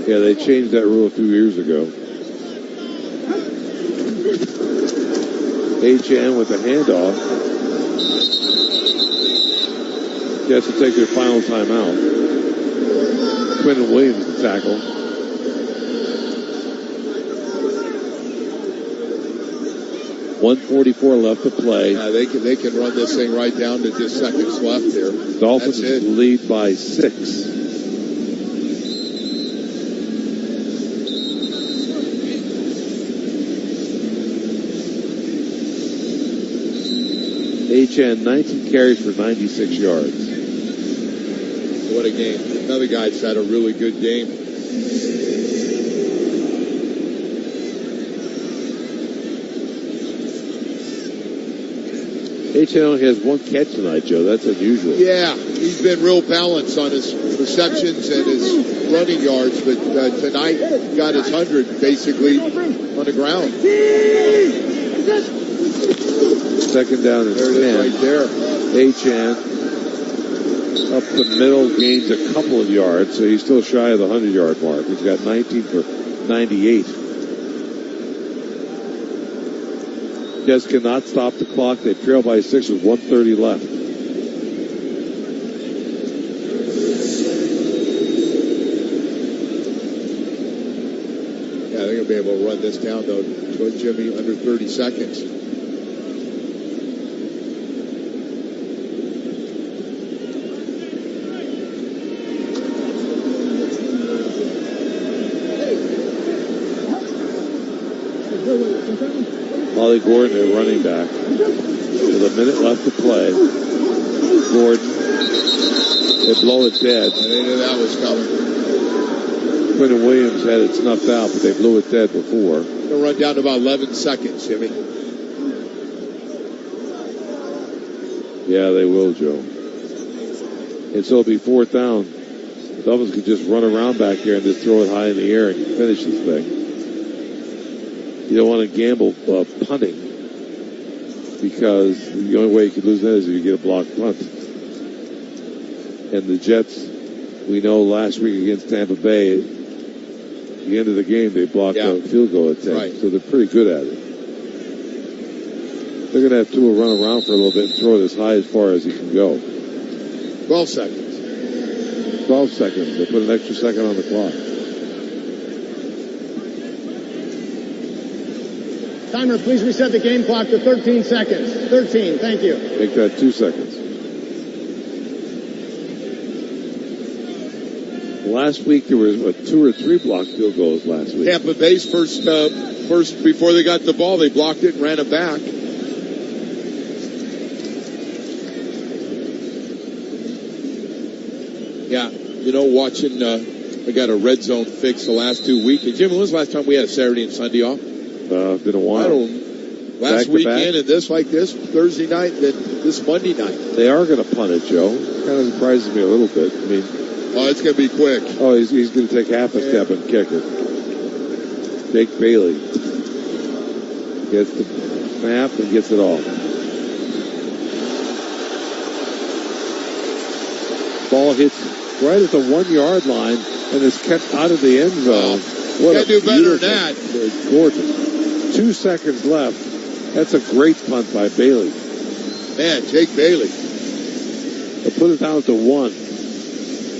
Yeah, they changed that rule a few years ago. Achane with the handoff. Jets will take their final timeout. Quentin Williams the tackle. .144 left to play. They can run this thing right down to just seconds left here. Dolphins lead by 6. Achane, 19 carries for 96 yards. What a game. Another guy's had a really good game. Achane only has one catch tonight, Joe. That's unusual. Yeah, he's been real balanced on his receptions and his running yards, but tonight got his 100 basically on the ground. Second down and 10. There it is right there. Achane up the middle, gains a couple of yards, so he's still shy of the 100-yard mark. He's got 19 for 98. Jets cannot stop the clock. They trail by 6 with 1:30 left. Yeah, they're going to be able to run this down, though, Jimmy, under 30 seconds. Molly Gordon, their running back, with a minute left to play. Gordon, they blow it dead. They knew that was coming. Quentin Williams had it snuffed out, but they blew it dead before. They'll run down to about 11 seconds, Jimmy. Yeah, they will, Joe. And so it'll be 4th down. The Dolphins could just run around back here and just throw it high in the air and finish this thing. You don't want to gamble punting. because the only way you could lose that is if you get a blocked punt. And the Jets, we know last week against Tampa Bay, at the end of the game, they blocked a field goal attempt. Right. So they're pretty good at it. They're going to have Tua run around for a little bit and throw it as high as far as he can go. 12 seconds. 12 seconds. They put an extra second on the clock. Timer, please reset the game clock to 13 seconds. 13, thank you. Make that 2 seconds. Last week there was 2 or 3 blocked field goals last week. Tampa Bay's first before they got the ball, they blocked it and ran it back. Yeah, you know, watching, I got a red zone fix the last 2 weekends. Jim, when was the last time we had a Saturday and Sunday off? Been a while. Last weekend and this like this, Thursday night, then this Monday night. They are going to punt it, Joe. Kind of surprises me a little bit. I mean, it's going to be quick. Oh, he's going to take half a step and kick it. Jake Bailey gets the snap and gets it off. Ball hits right at the 1 yard line and is kept out of the end zone. What a do better than that. Gorgeous. 2 seconds left. That's a great punt by Bailey. Man, Jake Bailey. They'll put it down to 1.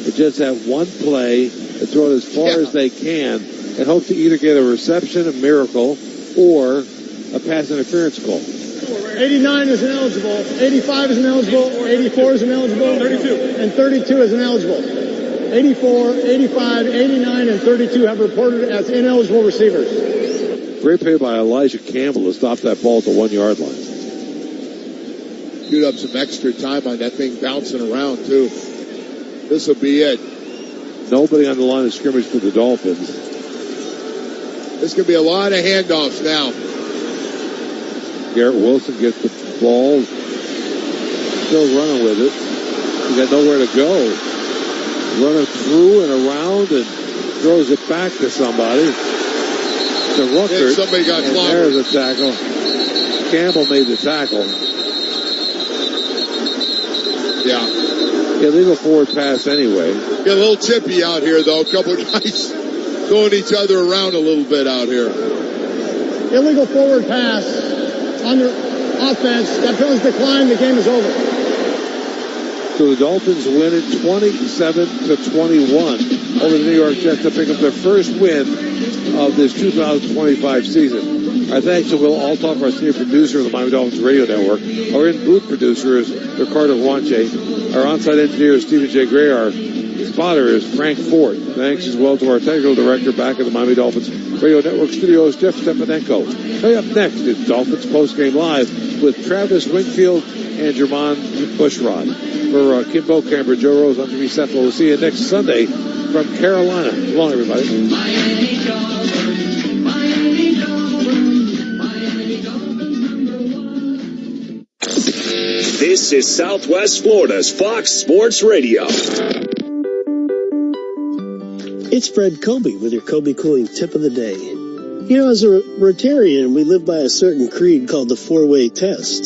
The Jets have one play to throw it as far as they can and hope to either get a reception, a miracle, or a pass interference call. 89 is ineligible, 85 is ineligible, 84 is ineligible, 32. And 32 is ineligible. 84, 85, 89, and 32 have reported as ineligible receivers. Great play by Elijah Campbell to stop that ball at the 1 yard line. Queued up some extra time on that thing bouncing around, too. This will be it. Nobody on the line of scrimmage for the Dolphins. This could be a lot of handoffs now. Garrett Wilson gets the ball. Still running with it. He's got nowhere to go. Running through and around and throws it back to somebody. To Ruckert. Somebody got and clobbered. There's a tackle. Campbell made the tackle. Yeah. Illegal forward pass anyway. Get a little chippy out here, though. A couple of guys throwing each other around a little bit out here. Illegal forward pass on the offense. That penalty's declined. The game is over. So the Dolphins win it 27-21 over the New York Jets to pick up their first win of this 2025 season. Our thanks to Will Altoff, our senior producer of the Miami Dolphins Radio Network. Our in-booth producer is Ricardo Guanche. Our on-site engineer is Stephen J. Gray. Our spotter is Frank Ford. Thanks as well to our technical director back at the Miami Dolphins Radio Network studios, Jeff Stepanenko. Hey, up next is Dolphins Postgame Live with Travis Wingfield and Jermon Bushrod. For Kim Bokamper, Joe Rose, I'm Jimmy Seflo. We'll see you next Sunday from Carolina. Come on, everybody. Miami Dolphins, Miami Dolphins, Miami Dolphins #1. This is Southwest Florida's Fox Sports Radio. It's Fred Colby with your Colby Cooling tip of the day. You know, as a Rotarian, we live by a certain creed called the four-way test.